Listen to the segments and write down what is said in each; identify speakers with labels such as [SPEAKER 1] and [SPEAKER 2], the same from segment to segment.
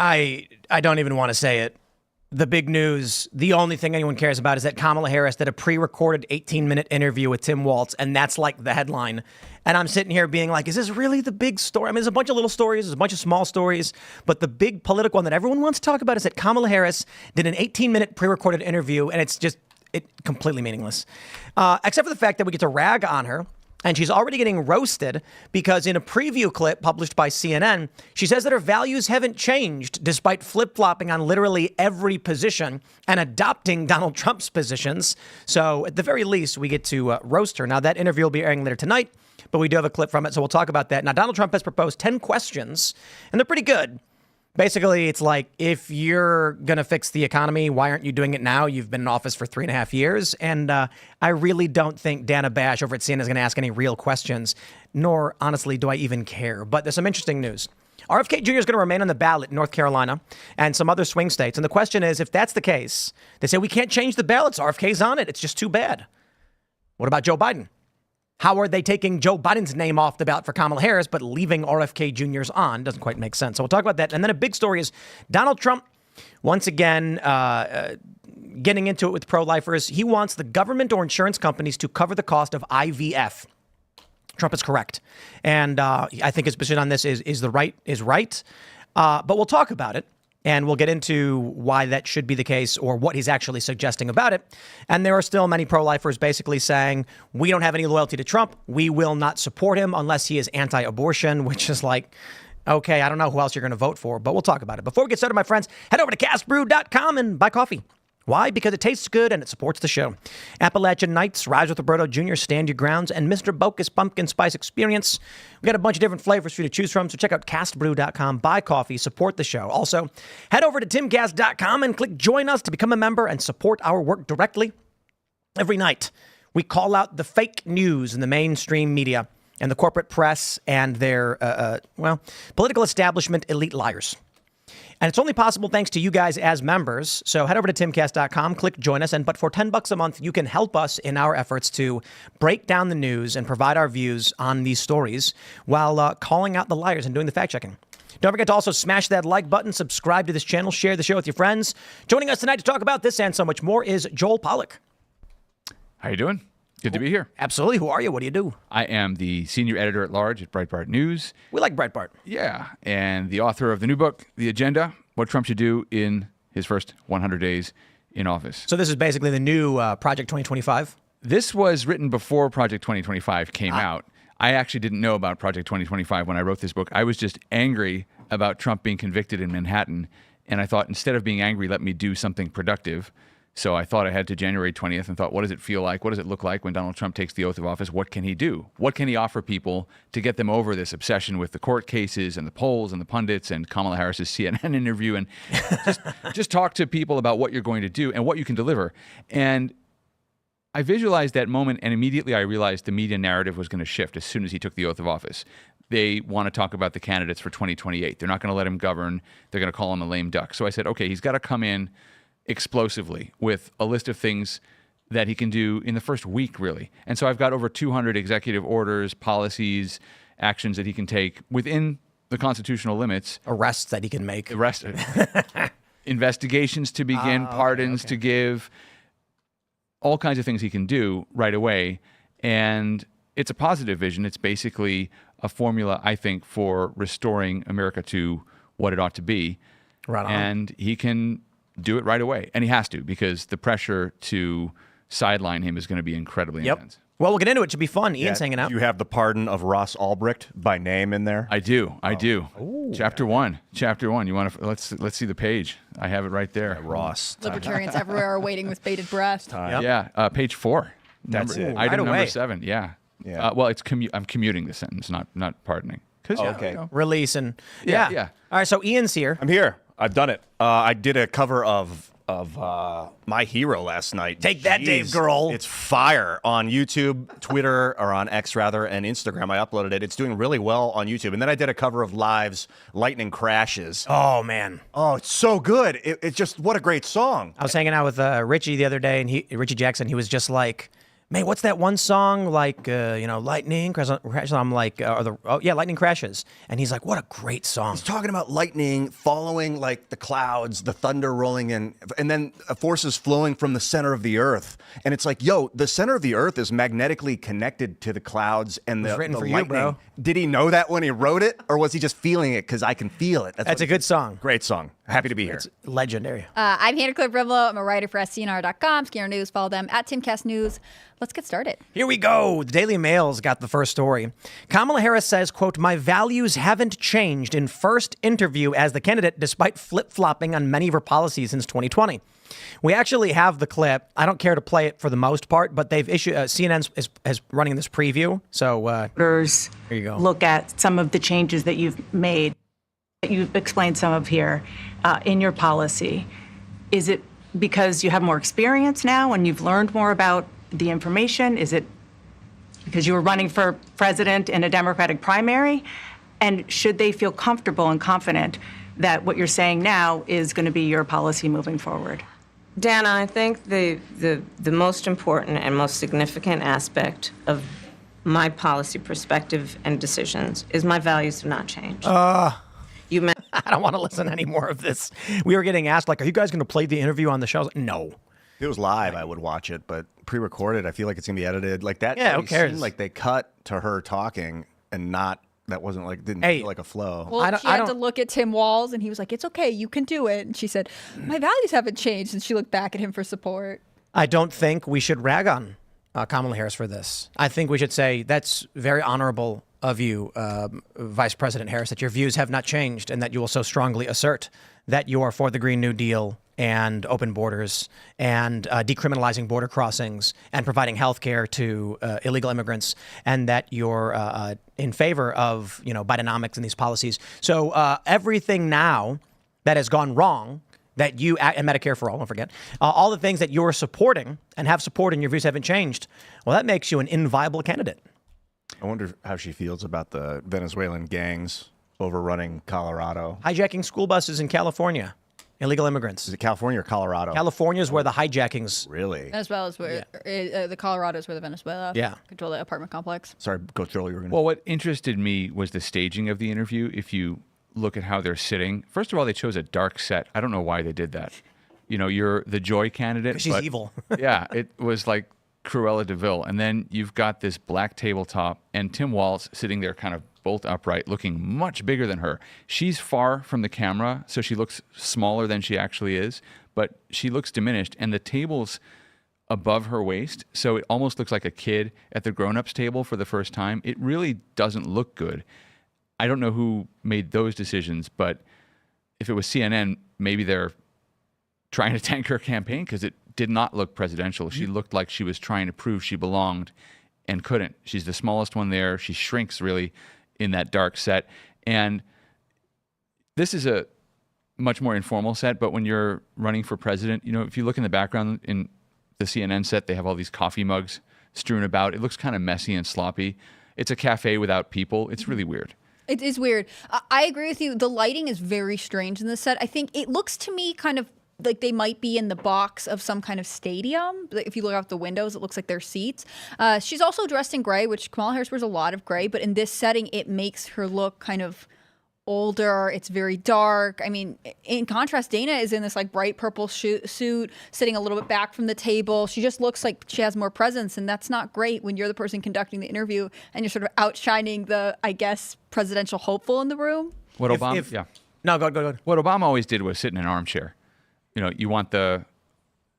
[SPEAKER 1] I don't even want to say it. The big news, the only thing anyone cares about is that Kamala Harris did a pre-recorded 18-minute interview with Tim Walz, and that's like the headline. And I'm sitting here being like, is this really the big story? I mean, there's a bunch of little stories, there's a bunch of small stories, but the big political one that everyone wants to talk about is that Kamala Harris did an 18-minute pre-recorded interview, and it's completely meaningless. Except for the fact that we get to rag on her. And she's already getting roasted because in a preview clip published by CNN, she says that her values haven't changed despite flip-flopping on literally every position and adopting Donald Trump's positions. So at the very least, we get to roast her. Now, that interview will be airing later tonight, but we do have a clip from it, so we'll talk about that. Now, Donald Trump has proposed 10 questions, and they're pretty good. Basically, it's like, if you're going to fix the economy, why aren't you doing it now? You've been in office for 3.5 years. And I really don't think Dana Bash over at CNN is going to ask any real questions, nor, honestly, do I even care. But there's some interesting news. RFK Jr. is going to remain on the ballot in North Carolina and some other swing states. And the question is, if that's the case, they say we can't change the ballots. RFK's on it. It's just too bad. What about Joe Biden? How are they taking Joe Biden's name off the ballot for Kamala Harris, but leaving RFK Jr.'s on? Doesn't quite make sense. So we'll talk about that. And then a big story is Donald Trump, once again, getting into it with pro-lifers. He wants the government or insurance companies to cover the cost of IVF. Trump is correct. And I think his position on this is right. But we'll talk about it. And we'll get into why that should be the case or what he's actually suggesting about it. And there are still many pro-lifers basically saying, we don't have any loyalty to Trump. We will not support him unless he is anti-abortion, which is like, okay, I don't know who else you're going to vote for, but we'll talk about it. Before we get started, my friends, head over to castbrew.com and buy coffee. Why? Because it tastes good and it supports the show. Appalachian Nights, Rise with Roberto Jr., Stand Your Grounds, and Mr. Bokus Pumpkin Spice Experience. We got a bunch of different flavors for you to choose from, so check out castbrew.com, buy coffee, support the show. Also, head over to timcast.com and click Join Us to become a member and support our work directly. Every night, we call out the fake news in the mainstream media and the corporate press and their, political establishment elite liars. And it's only possible thanks to you guys as members. So head over to timcast.com, click join us. But for $10 a month, you can help us in our efforts to break down the news and provide our views on these stories while calling out the liars and doing the fact checking. Don't forget to also smash that like button, subscribe to this channel, share the show with your friends. Joining us tonight to talk about this and so much more is Joel Pollak.
[SPEAKER 2] How you doing? Good to be here.
[SPEAKER 1] Absolutely. Who are you? What do you do?
[SPEAKER 2] I am the senior editor at large at Breitbart News.
[SPEAKER 1] We like Breitbart.
[SPEAKER 2] Yeah. And the author of the new book, The Agenda, What Trump Should Do in His First 100 Days in Office.
[SPEAKER 1] So this is basically the new Project 2025?
[SPEAKER 2] This was written before Project 2025 came out. I actually didn't know about Project 2025 when I wrote this book. I was just angry about Trump being convicted in Manhattan. And I thought, instead of being angry, let me do something productive. So I thought ahead to January 20th and thought, what does it feel like? What does it look like when Donald Trump takes the oath of office? What can he do? What can he offer people to get them over this obsession with the court cases and the polls and the pundits and Kamala Harris's CNN interview, and just talk to people about what you're going to do and what you can deliver. And I visualized that moment, and immediately I realized the media narrative was going to shift as soon as he took the oath of office. They want to talk about the candidates for 2028. They're not going to let him govern. They're going to call him a lame duck. So I said, okay, he's got to come in explosively with a list of things that he can do in the first week, really. And so I've got over 200 executive orders, policies, actions that he can take within the constitutional limits.
[SPEAKER 1] Arrests that he can make.
[SPEAKER 2] Investigations to begin, pardons to give, all kinds of things he can do right away. And it's a positive vision. It's basically a formula, I think, for restoring America to what it ought to be.
[SPEAKER 1] Right on.
[SPEAKER 2] And he can do it right away. And he has to, because the pressure to sideline him is going to be incredibly intense.
[SPEAKER 1] Well, we'll get into it. It should be fun. Ian's hanging out.
[SPEAKER 3] You have the pardon of Ross Ulbricht by name in there?
[SPEAKER 2] I do.
[SPEAKER 1] Ooh.
[SPEAKER 2] Chapter 1. You want to let's see the page. I have it right there.
[SPEAKER 3] Ross.
[SPEAKER 4] Libertarians everywhere are waiting with bated breath.
[SPEAKER 2] Yeah, page 4.
[SPEAKER 3] That's it.
[SPEAKER 2] Item
[SPEAKER 1] Right
[SPEAKER 2] number 7. Yeah. Well, it's I'm commuting the sentence, not pardoning.
[SPEAKER 3] Okay.
[SPEAKER 1] Release and
[SPEAKER 2] Yeah.
[SPEAKER 1] All right, so Ian's here.
[SPEAKER 3] I'm here. I've done it. I did a cover of My Hero last night.
[SPEAKER 1] Take that, Dave Grohl.
[SPEAKER 3] It's fire on YouTube, Twitter, or on X rather, and Instagram. I uploaded it. It's doing really well on YouTube. And then I did a cover of Live's Lightning Crashes.
[SPEAKER 1] Oh, man.
[SPEAKER 3] Oh, it's so good. It's just, what a great song.
[SPEAKER 1] I was hanging out with Richie the other day, and Richie Jackson, he was just like, "May, what's that one song like, lightning crashes?" I'm like, lightning crashes. And he's like, "What a great song."
[SPEAKER 3] He's talking about lightning following like the clouds, the thunder rolling in, and then forces flowing from the center of the earth. And it's like, yo, the center of the earth is magnetically connected to the clouds and the
[SPEAKER 1] written for
[SPEAKER 3] lightning.
[SPEAKER 1] you, bro.
[SPEAKER 3] Did he know that when he wrote it, or was he just feeling it? Because I can feel it.
[SPEAKER 1] That's a good song.
[SPEAKER 3] Great song. Happy to be here.
[SPEAKER 1] It's legendary.
[SPEAKER 4] I'm Hannah Claire Brimlow. I'm a writer for SCNR.com, Skinner News. Follow them at Timcast News. Let's get started.
[SPEAKER 1] Here we go. The Daily Mail's got the first story. Kamala Harris says, quote, "My values haven't changed in first interview as the candidate despite flip-flopping on many of her policies since 2020. We actually have the clip. I don't care to play it for the most part, but they've issued, CNN is running this preview. So here you go.
[SPEAKER 5] Look at some of the changes that you've made, that you've explained some of here in your policy. Is it because you have more experience now and you've learned more about the information? Is it because you were running for president in a Democratic primary? And should they feel comfortable and confident that what you're saying now is going to be your policy moving forward?
[SPEAKER 6] Dana, I think the most important and most significant aspect of my policy perspective and decisions is my values have not changed. You meant
[SPEAKER 1] I don't want to listen to any more of this. We were getting asked, like, are you guys going to play the interview on the show? I was like, no.
[SPEAKER 3] If it was live, I would watch it, but pre-recorded, I feel like it's gonna be edited. Like that.
[SPEAKER 1] Yeah, who cares?
[SPEAKER 3] Seemed like they cut to her talking and not. That wasn't like didn't
[SPEAKER 1] Hey.
[SPEAKER 3] feel like a flow.
[SPEAKER 4] Well, she had to look at Tim Walz, and he was like, "It's okay, you can do it." And she said, "My values haven't changed." And she looked back at him for support.
[SPEAKER 1] I don't think we should rag on Kamala Harris for this. I think we should say that's very honorable of you, Vice President Harris, that your views have not changed and that you will so strongly assert that you are for the Green New Deal and open borders and decriminalizing border crossings and providing health care to illegal immigrants, and that you're in favor of, Bidenomics and these policies. So everything now that has gone wrong, that you, and Medicare for all, don't forget, all the things that you're supporting and have supported and your views haven't changed, well, that makes you an inviolable candidate.
[SPEAKER 3] I wonder how she feels about the Venezuelan gangs overrunning Colorado.
[SPEAKER 1] Hijacking school buses in California, illegal immigrants.
[SPEAKER 3] Is it California or Colorado?
[SPEAKER 1] California is where the hijackings.
[SPEAKER 3] Really?
[SPEAKER 4] Venezuela is where the Colorado is where the Venezuela control the apartment complex.
[SPEAKER 3] Sorry, Coach Joel, you were going to.
[SPEAKER 2] Well, what interested me was the staging of the interview. If you look at how they're sitting, first of all, they chose a dark set. I don't know why they did that. You're the Joy candidate.
[SPEAKER 1] She's evil.
[SPEAKER 2] Yeah, it was like Cruella de Vil. And then you've got this black tabletop and Tim Walz sitting there kind of bolt upright, looking much bigger than her. She's far from the camera, so she looks smaller than she actually is, but she looks diminished. And the table's above her waist, so it almost looks like a kid at the grown-ups table for the first time. It really doesn't look good. I don't know who made those decisions, but if it was CNN, maybe they're trying to tank her campaign because it did not look presidential. She looked like she was trying to prove she belonged and couldn't. She's the smallest one there. She shrinks really in that dark set. And this is a much more informal set, but when you're running for president, if you look in the background in the CNN set, they have all these coffee mugs strewn about. It looks kind of messy and sloppy. It's a cafe without people. It's really weird.
[SPEAKER 4] It is weird. I agree with you. The lighting is very strange in this set. I think it looks to me kind of like they might be in the box of some kind of stadium. If you look out the windows, it looks like they're seats. She's also dressed in gray, which Kamala Harris wears a lot of gray, but in this setting, it makes her look kind of older. It's very dark. I mean, in contrast, Dana is in this like bright purple suit, sitting a little bit back from the table. She just looks like she has more presence, and that's not great when you're the person conducting the interview and you're sort of outshining the, I guess, presidential hopeful in the room.
[SPEAKER 2] What Obama?
[SPEAKER 1] Yeah. No, go ahead.
[SPEAKER 2] What Obama always did was sit in an armchair. You want the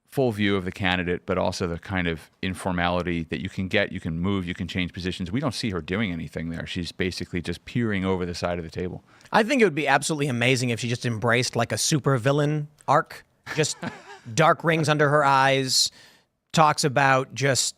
[SPEAKER 2] full view of the candidate, but also the kind of informality that you can get. You can move, you can change positions. We don't see her doing anything there. She's basically just peering over the side of the table.
[SPEAKER 1] I think it would be absolutely amazing if she just embraced like a super villain arc, just dark rings under her eyes, talks about just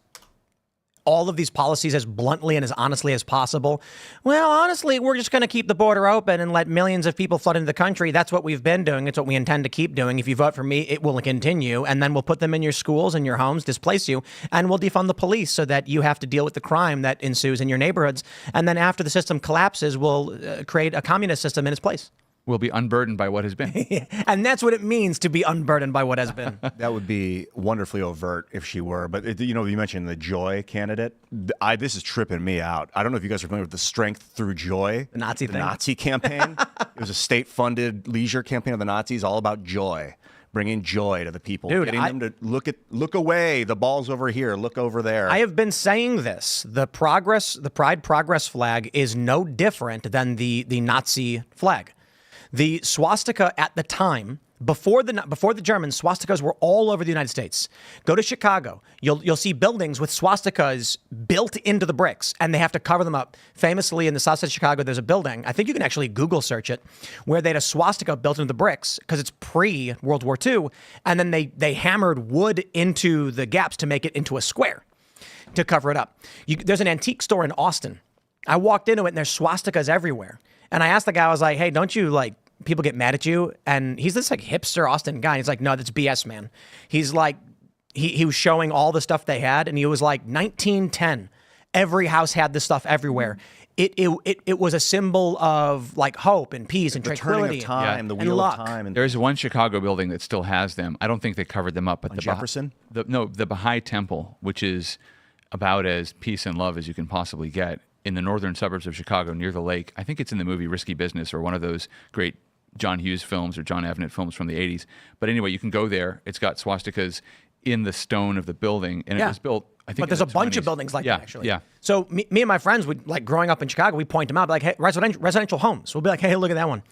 [SPEAKER 1] all of these policies as bluntly and as honestly as possible. Well, honestly, we're just going to keep the border open and let millions of people flood into the country. That's what we've been doing. It's what we intend to keep doing. If you vote for me, it will continue. And then we'll put them in your schools and your homes, displace you, and we'll defund the police so that you have to deal with the crime that ensues in your neighborhoods. And then after the system collapses, we'll create a communist system in its place.
[SPEAKER 2] will be unburdened by what has been.
[SPEAKER 1] And that's what it means to be unburdened by what has been.
[SPEAKER 3] That would be wonderfully overt if she were. But, you mentioned the joy candidate. This is tripping me out. I don't know if you guys are familiar with the Strength Through Joy.
[SPEAKER 1] The Nazi thing.
[SPEAKER 3] Nazi campaign. It was a state-funded leisure campaign of the Nazis all about joy. Bringing joy to the people.
[SPEAKER 1] Dude,
[SPEAKER 3] getting them to look away. The ball's over here. Look over there.
[SPEAKER 1] I have been saying this. The Pride Progress flag is no different than the Nazi flag. The swastika at the time, before the Germans, swastikas were all over the United States. Go to Chicago. You'll see buildings with swastikas built into the bricks, and they have to cover them up. Famously, in the south side of Chicago, there's a building, I think you can actually Google search it, where they had a swastika built into the bricks, because it's pre-World War II, and then they hammered wood into the gaps to make it into a square to cover it up. There's an antique store in Austin. I walked into it, and there's swastikas everywhere. And I asked the guy, I was like, hey, don't you, people get mad at you? And he's this, hipster Austin guy. And he's like, no, that's BS, man. He's like, he was showing all the stuff they had. And he was like, 1910, every house had this stuff everywhere. It was a symbol of, hope and peace and
[SPEAKER 3] the
[SPEAKER 1] tranquility.
[SPEAKER 3] turning of time,
[SPEAKER 1] and
[SPEAKER 3] the wheel
[SPEAKER 1] luck.
[SPEAKER 3] of time. And
[SPEAKER 2] There's one Chicago building that still has them. I don't think they covered them up. But
[SPEAKER 3] on Jefferson?
[SPEAKER 2] The Baha'i Temple, which is about as peace and love as you can possibly get, in the northern suburbs of Chicago near the lake. I think it's in the movie Risky Business, or one of those great John Hughes films or John Avnet films from the 80s. But anyway, you can go there. It's got swastikas in the stone of the building, and it was built, I think,
[SPEAKER 1] But there's a bunch of buildings like that, actually.
[SPEAKER 2] Yeah.
[SPEAKER 1] So me and my friends would, growing up in Chicago, we point them out, like, hey, residential homes. We'll be like, hey, look at that one.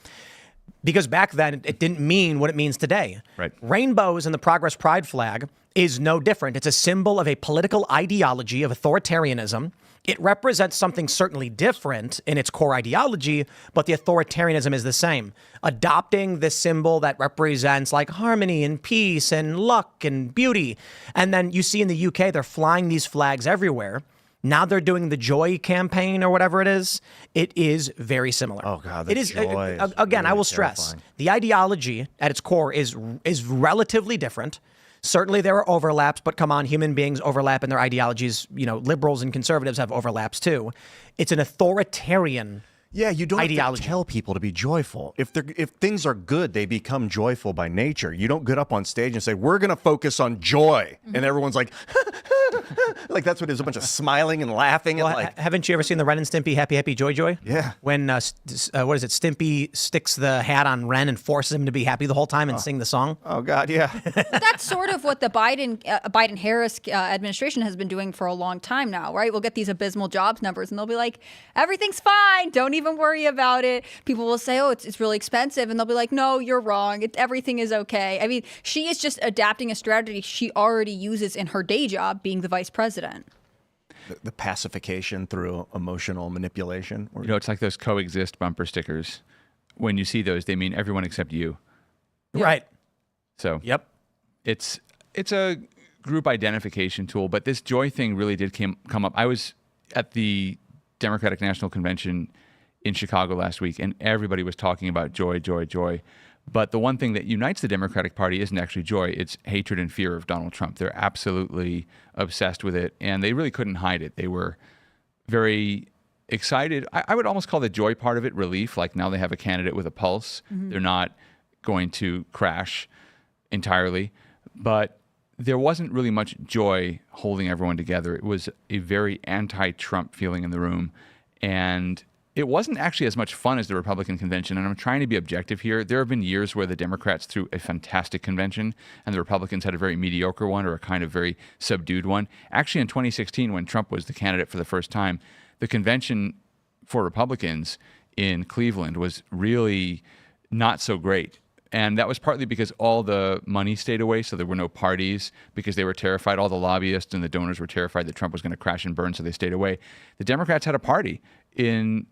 [SPEAKER 1] Because back then, it didn't mean what it means today.
[SPEAKER 2] Right.
[SPEAKER 1] Rainbows in the Progress Pride flag is no different. It's a symbol of a political ideology of authoritarianism. It represents something certainly different in its core ideology, but the authoritarianism is the same. Adopting this symbol that represents harmony and peace and luck and beauty. And then you see in the UK, they're flying these flags everywhere. Now they're doing the Joy campaign or whatever it is. It is very similar.
[SPEAKER 3] Oh, God,
[SPEAKER 1] it is.
[SPEAKER 3] Joy is
[SPEAKER 1] Again,
[SPEAKER 3] really
[SPEAKER 1] I will stress,
[SPEAKER 3] terrifying.
[SPEAKER 1] the ideology at its core is relatively different. Certainly there are overlaps, but come on, human beings overlap in their ideologies. Liberals and conservatives have overlaps too. It's an authoritarian
[SPEAKER 3] you don't
[SPEAKER 1] ideology.
[SPEAKER 3] have to tell people to be joyful. If things are good, they become joyful by nature. You don't get up on stage and say, we're going to focus on joy. And everyone's like, that's what it is, a bunch of smiling and laughing.
[SPEAKER 1] Well,
[SPEAKER 3] and
[SPEAKER 1] haven't you ever seen the Ren and Stimpy Happy Happy Joy Joy?
[SPEAKER 3] Yeah.
[SPEAKER 1] When, what is it, Stimpy sticks the hat on Ren and forces him to be happy the whole time and sing the song?
[SPEAKER 3] oh, God, yeah.
[SPEAKER 4] That's sort of what the Biden-Harris administration has been doing for a long time now, right? We'll get these abysmal jobs numbers, and they'll be like, everything's fine. Don't even worry about it. People will say, oh, it's really expensive. And they'll be like, no, you're wrong. Everything is okay. I mean, she is just adapting a strategy she already uses in her day job, being the vice president.
[SPEAKER 3] The pacification through emotional manipulation.
[SPEAKER 2] It's like those coexist bumper stickers. When you see those, they mean everyone except you.
[SPEAKER 1] Right.
[SPEAKER 2] So
[SPEAKER 1] Yep.
[SPEAKER 2] it's a group identification tool, but this joy thing really did come up. I was at the Democratic National Convention in Chicago last week, and everybody was talking about joy, joy, joy. But the one thing that unites the Democratic Party isn't actually joy. It's hatred and fear of Donald Trump. They're absolutely obsessed with it, and they really couldn't hide it. They were very excited. I would almost call the joy part of it relief. Like, now they have a candidate with a pulse. Mm-hmm. They're not going to crash entirely. But there wasn't really much joy holding everyone together. It was a very anti-Trump feeling in the room. And it wasn't actually as much fun as the Republican convention, and I'm trying to be objective here. There have been years where the Democrats threw a fantastic convention, and the Republicans had a very mediocre one, or a kind of very subdued one. Actually, in 2016, when Trump was the candidate for the first time, the convention for Republicans in Cleveland was really not so great. And that was partly because all the money stayed away, so there were no parties, because they were terrified. All the lobbyists and the donors were terrified that Trump was going to crash and burn, so they stayed away. The Democrats had a party in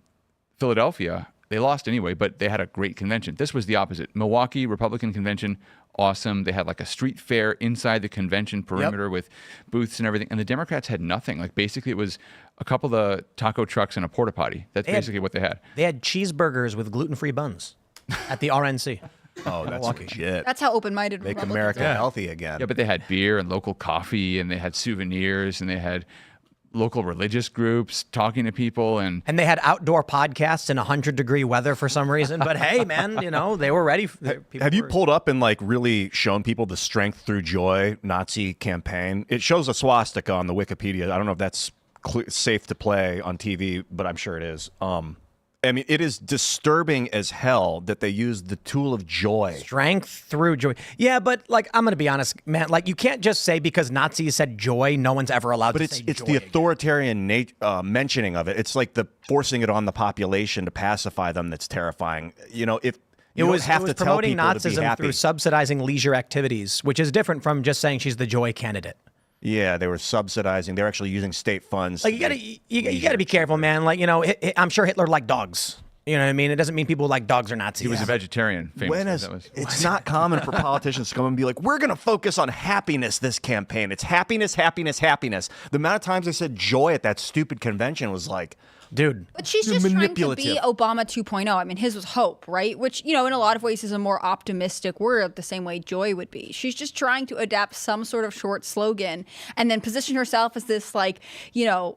[SPEAKER 2] Philadelphia. They lost anyway, but they had a great convention. This was the opposite. Milwaukee, Republican convention, awesome. They had like a street fair inside the convention perimeter with booths and everything. And the Democrats had nothing. Like, basically it was a couple of the taco trucks and a porta potty. That's basically what they had.
[SPEAKER 1] They had cheeseburgers with gluten-free buns at the RNC.
[SPEAKER 3] Oh, that's legit.
[SPEAKER 4] That's how open-minded
[SPEAKER 3] Make
[SPEAKER 4] Republicans
[SPEAKER 3] America
[SPEAKER 4] are.
[SPEAKER 3] healthy again.
[SPEAKER 2] Yeah, but they had beer and local coffee, and they had souvenirs, and they had local religious groups, talking to people, and
[SPEAKER 1] And they had outdoor podcasts in 100-degree weather for some reason. But hey, man, they were ready.
[SPEAKER 3] Have you pulled up and like really shown people the Strength Through Joy Nazi campaign? It shows a swastika on the Wikipedia. I don't know if that's safe to play on TV, but I'm sure it is. I mean, it is disturbing as hell that they use the tool of joy.
[SPEAKER 1] Strength through joy. Yeah, but like, I'm going to be honest, man, like you can't just say because Nazis said joy, no one's ever allowed to say joy.
[SPEAKER 3] But it's the authoritarian mentioning of it. It's like the forcing it on the population to pacify them that's terrifying. If you don't have to tell
[SPEAKER 1] promoting
[SPEAKER 3] people to be
[SPEAKER 1] Nazism
[SPEAKER 3] happy.
[SPEAKER 1] through subsidizing leisure activities, which is different from just saying she's the joy candidate.
[SPEAKER 3] Yeah, they were subsidizing. They're actually using state funds.
[SPEAKER 1] Like you gotta be careful, man. Like I'm sure Hitler liked dogs. You know what I mean? It doesn't mean people who like dogs are Nazis.
[SPEAKER 2] he was a vegetarian. Famously.
[SPEAKER 3] It's not common for politicians to come and be like, we're going to focus on happiness this campaign. It's happiness, happiness, happiness. The amount of times they said joy at that stupid convention was like,
[SPEAKER 1] dude.
[SPEAKER 4] But she's just trying to be Obama 2.0. I mean, his was hope, right? Which, in a lot of ways is a more optimistic word, the same way joy would be. She's just trying to adapt some sort of short slogan and then position herself as this, like,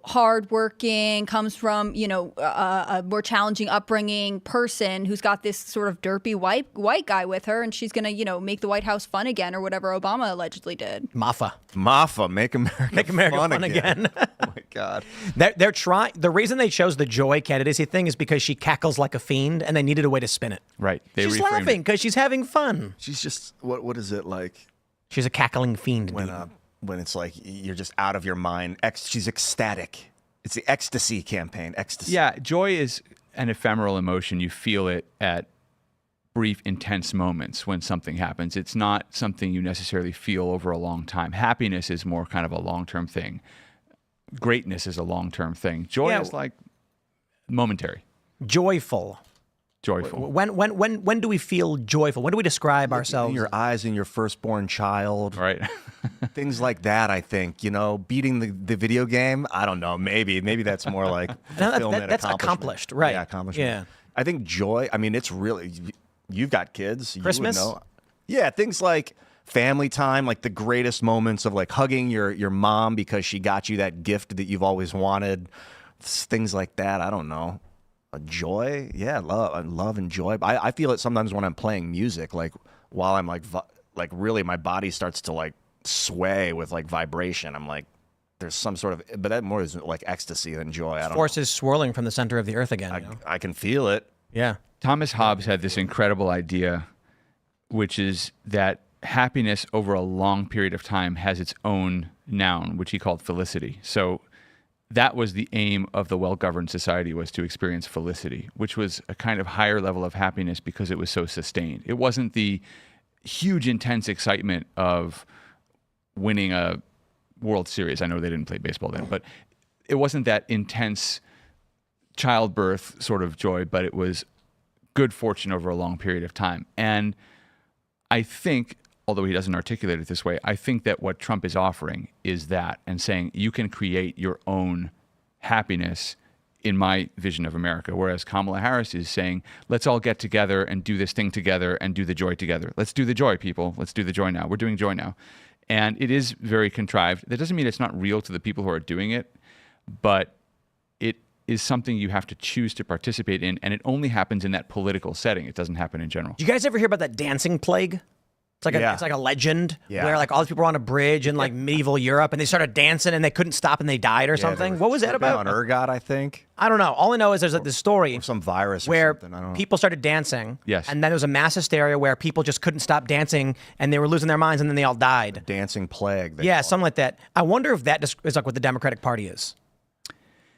[SPEAKER 4] hardworking, comes from, a more challenging upbringing person who's got this sort of derpy white guy with her, and she's going to, make the White House fun again or whatever Obama allegedly did.
[SPEAKER 1] MAFA,
[SPEAKER 3] make America
[SPEAKER 1] fun again.
[SPEAKER 3] Oh my God.
[SPEAKER 1] They're trying. The reason they chose the joy candidacy thing is because she cackles like a fiend, and they needed a way to spin it.
[SPEAKER 2] Right.
[SPEAKER 1] She's laughing because she's having fun.
[SPEAKER 3] She's just what is it like?
[SPEAKER 1] She's a cackling fiend.
[SPEAKER 3] When it's like you're just out of your mind. She's ecstatic. It's the ecstasy campaign. Ecstasy.
[SPEAKER 2] Yeah, joy is an ephemeral emotion. You feel it at brief, intense moments when something happens. It's not something you necessarily feel over a long time. Happiness is more kind of a long-term thing. Greatness is a long-term thing. Joy is like momentary.
[SPEAKER 1] Joyful. When do we feel joyful? When do we describe ourselves?
[SPEAKER 3] In your eyes in your firstborn child.
[SPEAKER 2] Right.
[SPEAKER 3] Things like that, I think. Beating the video game. I don't know. Maybe that's more like
[SPEAKER 1] that's accomplished, right?
[SPEAKER 3] Yeah, accomplishment.
[SPEAKER 1] Yeah.
[SPEAKER 3] I think joy. I mean, it's really. You've got kids.
[SPEAKER 1] Christmas.
[SPEAKER 3] You would know. Yeah, things like family time, like the greatest moments of like hugging your mom because she got you that gift that you've always wanted. Things like that. I don't know. Joy, yeah, love and joy. I feel it sometimes when I'm playing music, like while I'm like really my body starts to like sway with like vibration. I'm like, there's some sort of, but that more is like ecstasy than joy. I don't know.
[SPEAKER 1] Forces swirling from the center of the earth again.
[SPEAKER 3] I can feel it.
[SPEAKER 1] Yeah.
[SPEAKER 2] Thomas Hobbes had this incredible idea, which is that happiness over a long period of time has its own noun, which he called felicity. So that was the aim of the well-governed society, was to experience felicity, which was a kind of higher level of happiness because it was so sustained. It wasn't the huge, intense excitement of winning a World Series. I know they didn't play baseball then, but it wasn't that intense childbirth sort of joy, but it was good fortune over a long period of time. And I think, although he doesn't articulate it this way, I think that what Trump is offering is that, and saying you can create your own happiness in my vision of America. Whereas Kamala Harris is saying, let's all get together and do this thing together and do the joy together. Let's do the joy, people. Let's do the joy now. We're doing joy now. And it is very contrived. That doesn't mean it's not real to the people who are doing it, but it is something you have to choose to participate in, and it only happens in that political setting. It doesn't happen in general.
[SPEAKER 1] Do you guys ever hear about that dancing plague? It's like a legend where like all these people were on a bridge in like medieval Europe and they started dancing and they couldn't stop and they died or something. What was that about?
[SPEAKER 3] On ergot, I think.
[SPEAKER 1] I don't know. All I know is there's like this story
[SPEAKER 3] or some virus
[SPEAKER 1] where
[SPEAKER 3] or something. I don't know.
[SPEAKER 1] People started dancing.
[SPEAKER 2] Yes.
[SPEAKER 1] And then there was a mass hysteria where people just couldn't stop dancing and they were losing their minds and then they all died.
[SPEAKER 3] Dancing plague.
[SPEAKER 1] Yeah, something like that. I wonder if that is like what the Democratic Party is.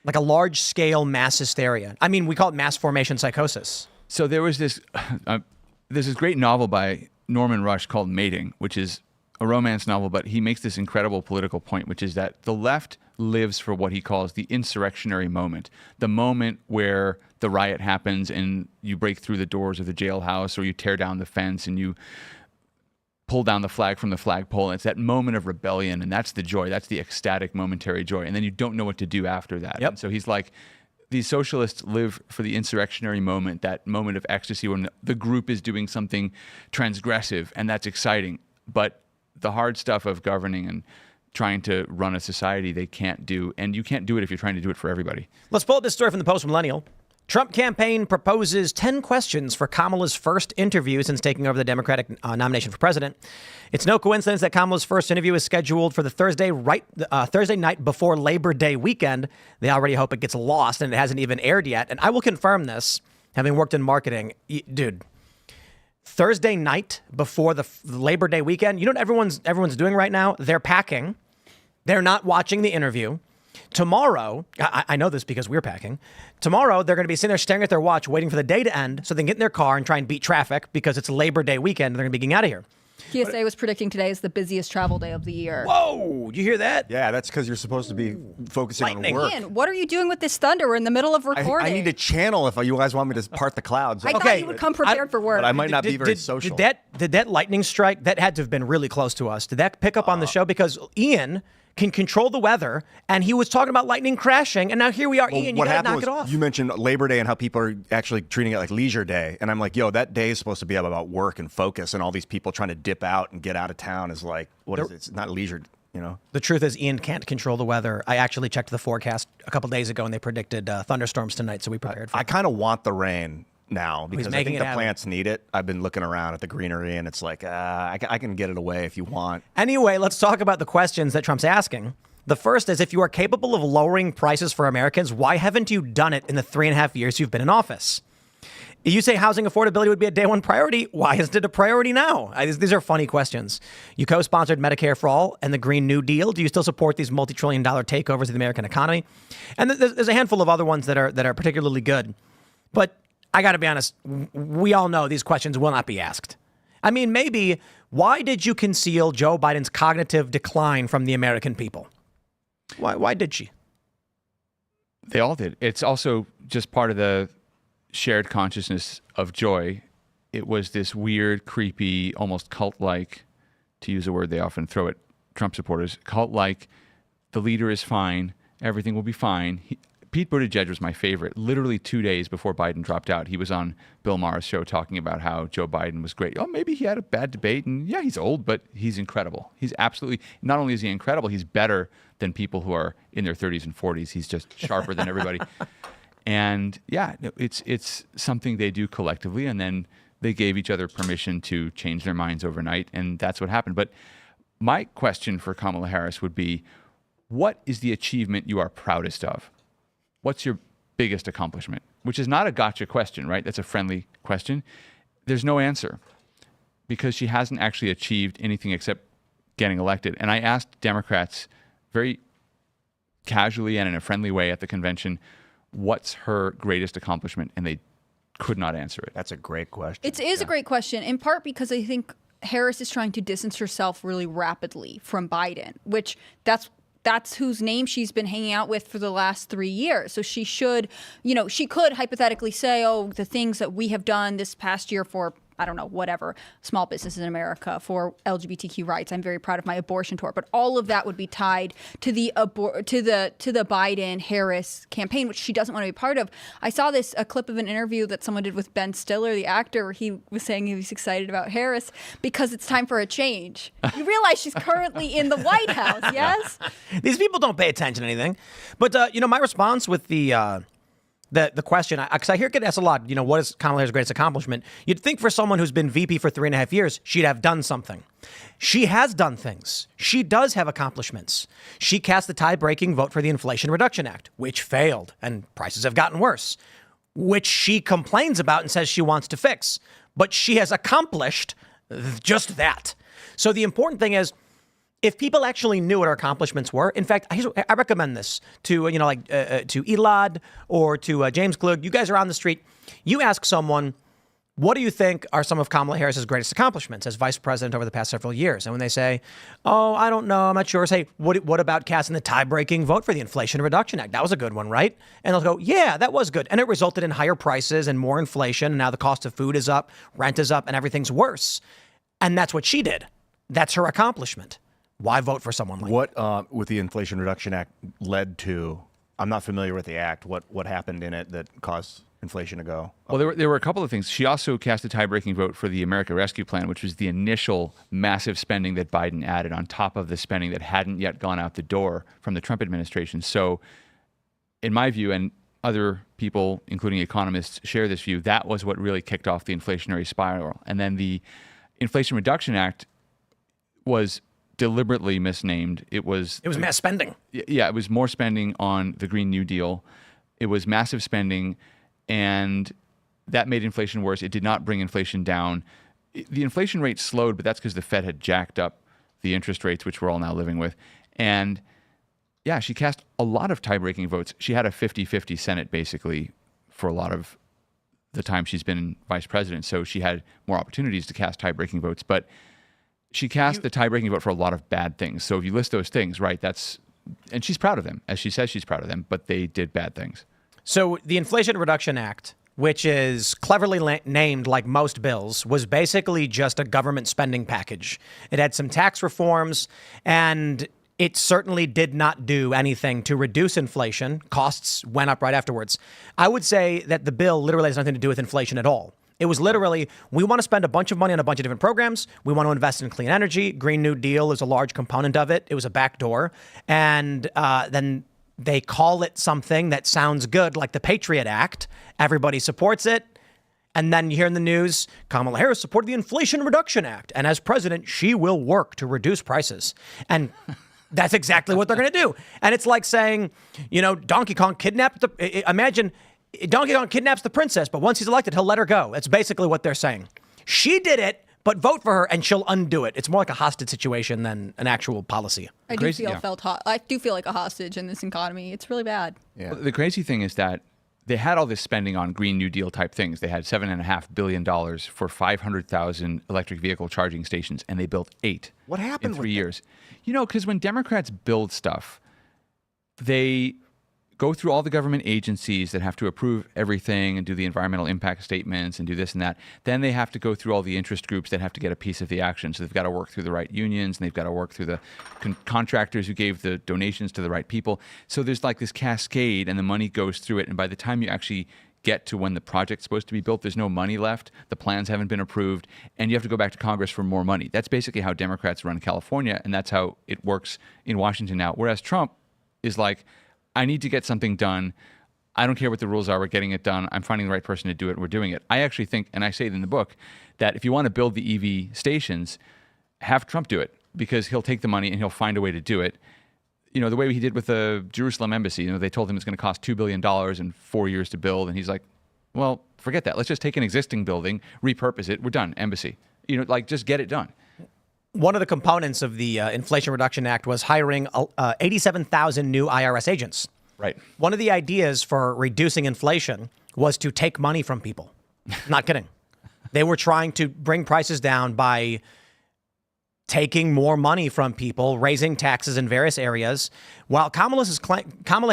[SPEAKER 1] Like a large scale mass hysteria. I mean, we call it mass formation psychosis.
[SPEAKER 2] So there was this great novel by Norman Rush called Mating, which is a romance novel, but he makes this incredible political point, which is that the left lives for what he calls the insurrectionary moment, the moment where the riot happens and you break through the doors of the jailhouse or you tear down the fence and you pull down the flag from the flagpole. And it's that moment of rebellion, and that's the joy. That's the ecstatic momentary joy. And then you don't know what to do after that.
[SPEAKER 1] Yep.
[SPEAKER 2] And so he's like, these socialists live for the insurrectionary moment, that moment of ecstasy when the group is doing something transgressive, and that's exciting. But the hard stuff of governing and trying to run a society they can't do. And you can't do it if you're trying to do it for everybody.
[SPEAKER 1] Let's pull up this story from the Post Millennial. Trump campaign proposes 10 questions for Kamala's first interview since taking over the Democratic nomination for president. It's no coincidence that Kamala's first interview is scheduled for the Thursday night before Labor Day weekend. They already hope it gets lost, and it hasn't even aired yet. And I will confirm this, having worked in marketing. Dude, Thursday night before the Labor Day weekend, you know what everyone's doing right now? They're packing. They're not watching the interview. Tomorrow, I know this because we're packing. Tomorrow, they're going to be sitting there staring at their watch, waiting for the day to end so they can get in their car and try and beat traffic because it's Labor Day weekend and they're going to be getting out of here.
[SPEAKER 4] TSA was predicting today is the busiest travel day of the year.
[SPEAKER 1] Whoa, you hear that?
[SPEAKER 3] Yeah, that's because you're supposed to be focusing
[SPEAKER 1] Lightning.
[SPEAKER 3] on work.
[SPEAKER 4] Ian, what are you doing with this thunder? We're in the middle of recording.
[SPEAKER 3] I need a channel if you guys want me to part the clouds.
[SPEAKER 4] I thought you would come prepared for work.
[SPEAKER 3] But I might not be very social.
[SPEAKER 1] Did that lightning strike, that had to have been really close to us. Did that pick up on the show? Because Ian can control the weather, and he was talking about lightning crashing, and now here we are. Ian, you gotta knock it off.
[SPEAKER 3] You mentioned Labor Day and how people are actually treating it like leisure day, and I'm like, yo, that day is supposed to be about work and focus, and all these people trying to dip out and get out of town is like, what is it? It's not leisure, you know?
[SPEAKER 1] The truth is Ian can't control the weather. I actually checked the forecast a couple days ago, and they predicted thunderstorms tonight, so we prepared for it.
[SPEAKER 3] I kind of want the rain now because I
[SPEAKER 1] making
[SPEAKER 3] think
[SPEAKER 1] it
[SPEAKER 3] the
[SPEAKER 1] happen.
[SPEAKER 3] plants need it. I've been looking around at the greenery, and it's like, I can get it away if you want.
[SPEAKER 1] Anyway, let's talk about the questions that Trump's asking. The first is, if you are capable of lowering prices for Americans, why haven't you done it in the 3.5 years you've been in office? You say housing affordability would be a day one priority. Why isn't it a priority now? These are funny questions. You co-sponsored Medicare for All and the Green New Deal. Do you still support these multi-trillion-dollar takeovers of the American economy? And there's a handful of other ones that are particularly good. But I got to be honest, we all know these questions will not be asked. I mean, maybe, why did you conceal Joe Biden's cognitive decline from the American people? Why did she?
[SPEAKER 2] They all did. It's also just part of the shared consciousness of joy. It was this weird, creepy, almost cult-like, to use a word they often throw at Trump supporters, cult-like, the leader is fine, everything will be fine. Pete Buttigieg was my favorite. Literally 2 days before Biden dropped out, he was on Bill Maher's show talking about how Joe Biden was great. Oh, maybe he had a bad debate, and yeah, he's old, but he's incredible. He's absolutely, not only is he incredible, he's better than people who are in their 30s and 40s. He's just sharper than everybody. And yeah, it's something they do collectively, and then they gave each other permission to change their minds overnight, and that's what happened. But my question for Kamala Harris would be, what is the achievement you are proudest of? What's your biggest accomplishment? Which is not a gotcha question, right? That's a friendly question. There's no answer because she hasn't actually achieved anything except getting elected. And I asked Democrats very casually and in a friendly way at the convention, what's her greatest accomplishment? And they could not answer it.
[SPEAKER 3] That's a great question.
[SPEAKER 4] It is a great question, in part because I think Harris is trying to distance herself really rapidly from Biden, which that's whose name she's been hanging out with for the last 3 years. So she should, she could hypothetically say, oh, the things that we have done this past year for, I don't know, whatever, small businesses in America, for LGBTQ rights. I'm very proud of my abortion tour. But all of that would be tied to the Biden-Harris campaign, which she doesn't want to be part of. I saw a clip of an interview that someone did with Ben Stiller, the actor, where he was saying he was excited about Harris because it's time for a change. You realize she's currently in the White House, yes?
[SPEAKER 1] These people don't pay attention to anything. But, my response with the question, because I hear it get asked a lot, what is Kamala Harris' greatest accomplishment? You'd think for someone who's been VP for 3.5 years, she'd have done something. She has done things. She does have accomplishments. She cast the tie-breaking vote for the Inflation Reduction Act, which failed, and prices have gotten worse, which she complains about and says she wants to fix. But she has accomplished just that. So the important thing is, if people actually knew what our accomplishments were, in fact, I recommend this to, to Elad or to James Klug. You guys are on the street. You ask someone, what do you think are some of Kamala Harris's greatest accomplishments as vice president over the past several years? And when they say, oh, I don't know, I'm not sure, say, what about casting the tie-breaking vote for the Inflation Reduction Act? That was a good one, right? And they'll go, yeah, that was good. And it resulted in higher prices and more inflation. And now the cost of food is up, rent is up, and everything's worse. And that's what she did. That's her accomplishment. Why vote for someone like that?
[SPEAKER 3] What, with the Inflation Reduction Act, led to? I'm not familiar with the act. What happened in it that caused inflation to go?
[SPEAKER 2] Well, there were a couple of things. She also cast a tie-breaking vote for the America Rescue Plan, which was the initial massive spending that Biden added on top of the spending that hadn't yet gone out the door from the Trump administration. So, in my view, and other people, including economists, share this view, that was what really kicked off the inflationary spiral. And then the Inflation Reduction Act was deliberately misnamed. It was
[SPEAKER 1] mass spending.
[SPEAKER 2] Yeah, it was more spending on the Green New Deal. It was massive spending, and that made inflation worse. It did not bring inflation down. The inflation rate slowed, but that's because the Fed had jacked up the interest rates, which we're all now living with. And yeah, she cast a lot of tie-breaking votes. She had a 50-50 Senate, basically, for a lot of the time she's been vice president. So she had more opportunities to cast tie-breaking votes. But she cast the tie-breaking vote for a lot of bad things. So if you list those things, right, and she's proud of them. As she says, she's proud of them, but they did bad things.
[SPEAKER 1] So the Inflation Reduction Act, which is cleverly named like most bills, was basically just a government spending package. It had some tax reforms, and it certainly did not do anything to reduce inflation. Costs went up right afterwards. I would say that the bill literally has nothing to do with inflation at all. It was literally, we want to spend a bunch of money on a bunch of different programs. We want to invest in clean energy. Green New Deal is a large component of it. It was a backdoor. And then they call it something that sounds good, like the Patriot Act. Everybody supports it. And then you hear in the news, Kamala Harris supported the Inflation Reduction Act. And as president, she will work to reduce prices. And that's exactly what they're going to do. And it's like saying, Donkey Kong kidnapped imagine Donkey Kong kidnaps the princess, but once he's elected, he'll let her go. That's basically what they're saying. She did it, but vote for her and she'll undo it. It's more like a hostage situation than an actual policy.
[SPEAKER 4] I do feel like a hostage in this economy. It's really bad.
[SPEAKER 2] Yeah. Well, the crazy thing is that they had all this spending on Green New Deal type things. They had $7.5 billion for 500,000 electric vehicle charging stations, and they built 8.
[SPEAKER 3] What happened
[SPEAKER 2] in 3 years? Because when Democrats build stuff, they go through all the government agencies that have to approve everything and do the environmental impact statements and do this and that. Then they have to go through all the interest groups that have to get a piece of the action. So they've got to work through the right unions, and they've got to work through the contractors who gave the donations to the right people. So there's like this cascade, and the money goes through it. And by the time you actually get to when the project's supposed to be built, there's no money left. The plans haven't been approved, and you have to go back to Congress for more money. That's basically how Democrats run California, and that's how it works in Washington now. Whereas Trump is like, I need to get something done. I don't care what the rules are. We're getting it done. I'm finding the right person to do it. And we're doing it. I actually think, and I say it in the book, that if you want to build the EV stations, have Trump do it, because he'll take the money and he'll find a way to do it. The way he did with the Jerusalem embassy. They told him it's going to cost $2 billion in 4 years to build. And he's like, well, forget that. Let's just take an existing building, repurpose it. We're done. Embassy. Just get it done.
[SPEAKER 1] One of the components of the Inflation Reduction Act was hiring 87,000 new IRS agents.
[SPEAKER 2] Right.
[SPEAKER 1] One of the ideas for reducing inflation was to take money from people. Not kidding. They were trying to bring prices down by taking more money from people, raising taxes in various areas. While Kamala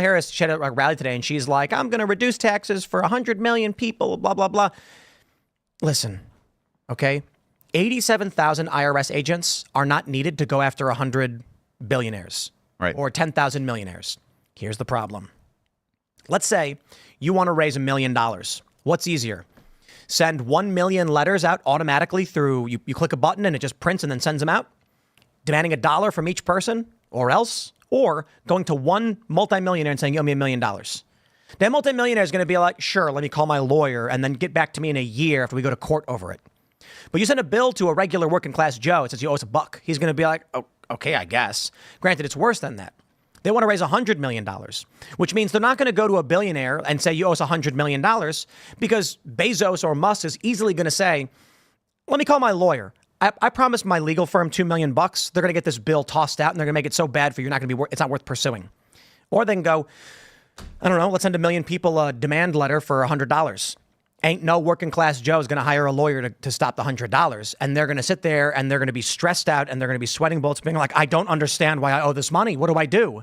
[SPEAKER 1] Harris, she had a rally today, and she's like, I'm going to reduce taxes for 100 million people, blah, blah, blah. Listen, okay? 87,000 IRS agents are not needed to go after 100 billionaires,
[SPEAKER 2] right,
[SPEAKER 1] or 10,000 millionaires. Here's the problem. Let's say you want to raise $1 million. What's easier? Send 1 million letters out automatically through, you click a button and it just prints and then sends them out, demanding $1 from each person, or going to one multimillionaire and saying, you owe me $1 million. That multimillionaire is going to be like, sure, let me call my lawyer and then get back to me in a year after we go to court over it. But you send a bill to a regular working class Joe, it says you owe us $1. He's going to be like, oh, okay, I guess. Granted, it's worse than that. They want to raise $100 million, which means they're not going to go to a billionaire and say you owe us $100 million, because Bezos or Musk is easily going to say, let me call my lawyer. I promised my legal firm $2 million. They're going to get this bill tossed out and they're going to make it so bad for you, it's not worth pursuing. Or they can go, I don't know, let's send 1 million people a demand letter for $100. Ain't no working class Joe is going to hire a lawyer to stop the $100. And they're going to sit there and they're going to be stressed out and they're going to be sweating bullets, being like, I don't understand why I owe this money. What do I do?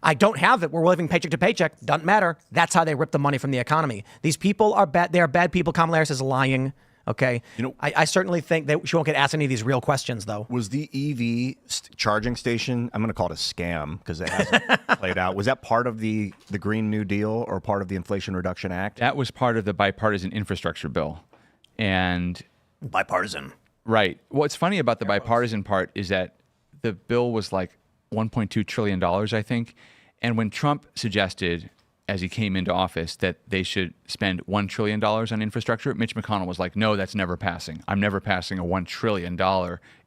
[SPEAKER 1] I don't have it. We're living paycheck to paycheck. Doesn't matter. That's how they rip the money from the economy. These people are bad. They are bad people. Kamala Harris is lying Okay. I certainly think that she won't get asked any of these real questions, though.
[SPEAKER 3] Was the EV charging station, I'm going to call it a scam because it hasn't played out. Was that part of the Green New Deal or part of the Inflation Reduction Act?
[SPEAKER 2] That was part of the bipartisan infrastructure bill. And
[SPEAKER 1] Bipartisan.
[SPEAKER 2] right. What's funny about the bipartisan part is that the bill was like $1.2 trillion, I think. And when Trump suggested, as he came into office, that they should spend $1 trillion on infrastructure, Mitch McConnell was like, no, that's never passing. I'm never passing a $1 trillion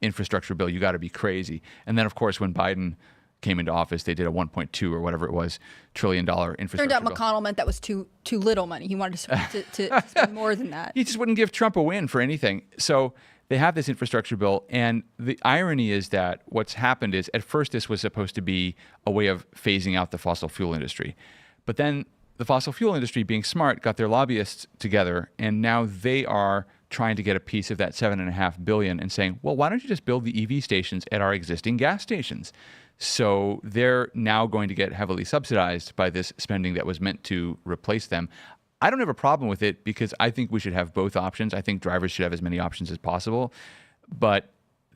[SPEAKER 2] infrastructure bill. You got to be crazy. And then, of course, when Biden came into office, they did a 1.2 or whatever it was trillion dollar infrastructure
[SPEAKER 4] Turned out
[SPEAKER 2] bill.
[SPEAKER 4] McConnell meant that was too little money. He wanted to spend more than that.
[SPEAKER 2] He just wouldn't give Trump a win for anything. So they have this infrastructure bill, and the irony is that what's happened is at first this was supposed to be a way of phasing out the fossil fuel industry. But then the fossil fuel industry, being smart, got their lobbyists together, and now they are trying to get a piece of that $7.5 billion and saying, well, why don't you just build the EV stations at our existing gas stations? So they're now going to get heavily subsidized by this spending that was meant to replace them. I don't have a problem with it because I think we should have both options. I think drivers should have as many options as possible. But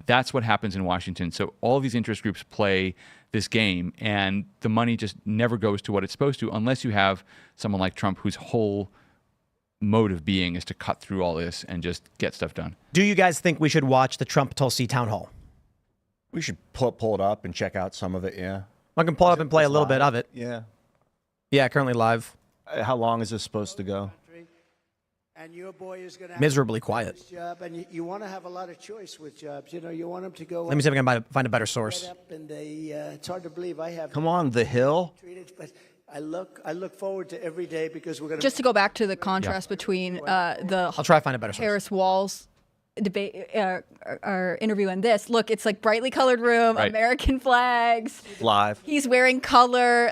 [SPEAKER 2] that's what happens in Washington. So all these interest groups play this game, and the money just never goes to what it's supposed to unless you have someone like Trump whose whole mode of being is to cut through all this and just get stuff done.
[SPEAKER 1] Do you guys think we should watch the Trump-Tulsi town hall?
[SPEAKER 3] We should pull it up and check out some of it, yeah.
[SPEAKER 1] I can pull it up and play a little bit of it.
[SPEAKER 3] Yeah.
[SPEAKER 1] Yeah, currently live.
[SPEAKER 3] How long is this supposed to go?
[SPEAKER 7] And your boy is going to
[SPEAKER 1] Miserably quiet.
[SPEAKER 7] job, and you want to have a lot of choice with jobs. You know, you want them to go.
[SPEAKER 1] Let me see if I can find a better source.
[SPEAKER 7] Up and it's hard to believe I have.
[SPEAKER 3] Come on, The Hill.
[SPEAKER 7] But I look forward to every day because we're going to.
[SPEAKER 4] Just to go back to the contrast between the
[SPEAKER 1] I'll try to find a better source.
[SPEAKER 4] Harris Walls debate, our interview and this. Look, it's like brightly colored room,
[SPEAKER 2] Right.
[SPEAKER 4] American flags.
[SPEAKER 3] Live.
[SPEAKER 4] He's wearing color.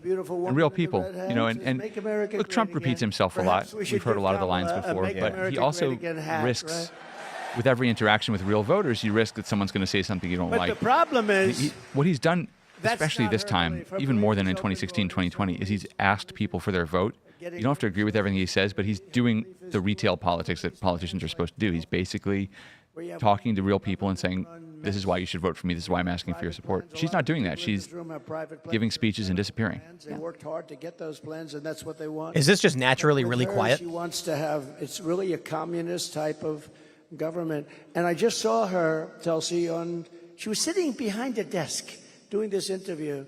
[SPEAKER 7] beautiful woman
[SPEAKER 2] And real
[SPEAKER 7] with the
[SPEAKER 2] people,
[SPEAKER 7] red
[SPEAKER 2] you know,
[SPEAKER 7] hands
[SPEAKER 2] and
[SPEAKER 7] says, "Make America
[SPEAKER 2] look,
[SPEAKER 7] great
[SPEAKER 2] Trump repeats
[SPEAKER 7] again."
[SPEAKER 2] himself a
[SPEAKER 7] Perhaps
[SPEAKER 2] lot.
[SPEAKER 7] we should
[SPEAKER 2] We've heard a
[SPEAKER 7] give
[SPEAKER 2] lot of the
[SPEAKER 7] Kamala
[SPEAKER 2] lines
[SPEAKER 7] a
[SPEAKER 2] before,
[SPEAKER 7] Make
[SPEAKER 2] but
[SPEAKER 7] America
[SPEAKER 2] he
[SPEAKER 7] Great
[SPEAKER 2] also
[SPEAKER 7] Again hat,
[SPEAKER 2] risks,
[SPEAKER 7] right?
[SPEAKER 2] with every interaction with real voters, you risk that someone's going to say something you don't
[SPEAKER 7] But
[SPEAKER 2] like.
[SPEAKER 7] the problem is,
[SPEAKER 2] What he's done,
[SPEAKER 7] That's
[SPEAKER 2] especially
[SPEAKER 7] not
[SPEAKER 2] this
[SPEAKER 7] her
[SPEAKER 2] time,
[SPEAKER 7] belief. Her
[SPEAKER 2] even more than in
[SPEAKER 7] belief is open
[SPEAKER 2] 2016, 2020, is he's asked people for their vote. You don't have to agree with everything he says, but he's doing the retail politics that politicians are supposed to do. He's basically talking to real people and saying, this is why you should vote for me. This is why I'm asking for your support. She's not doing that. She's giving speeches and disappearing.
[SPEAKER 7] They worked hard to get those plans, and that's what they want.
[SPEAKER 1] Is this just naturally really
[SPEAKER 7] With her,
[SPEAKER 1] quiet?
[SPEAKER 7] She wants to have, it's really a communist type of government. And I just saw her, Tulsi, she was sitting behind a desk doing this interview.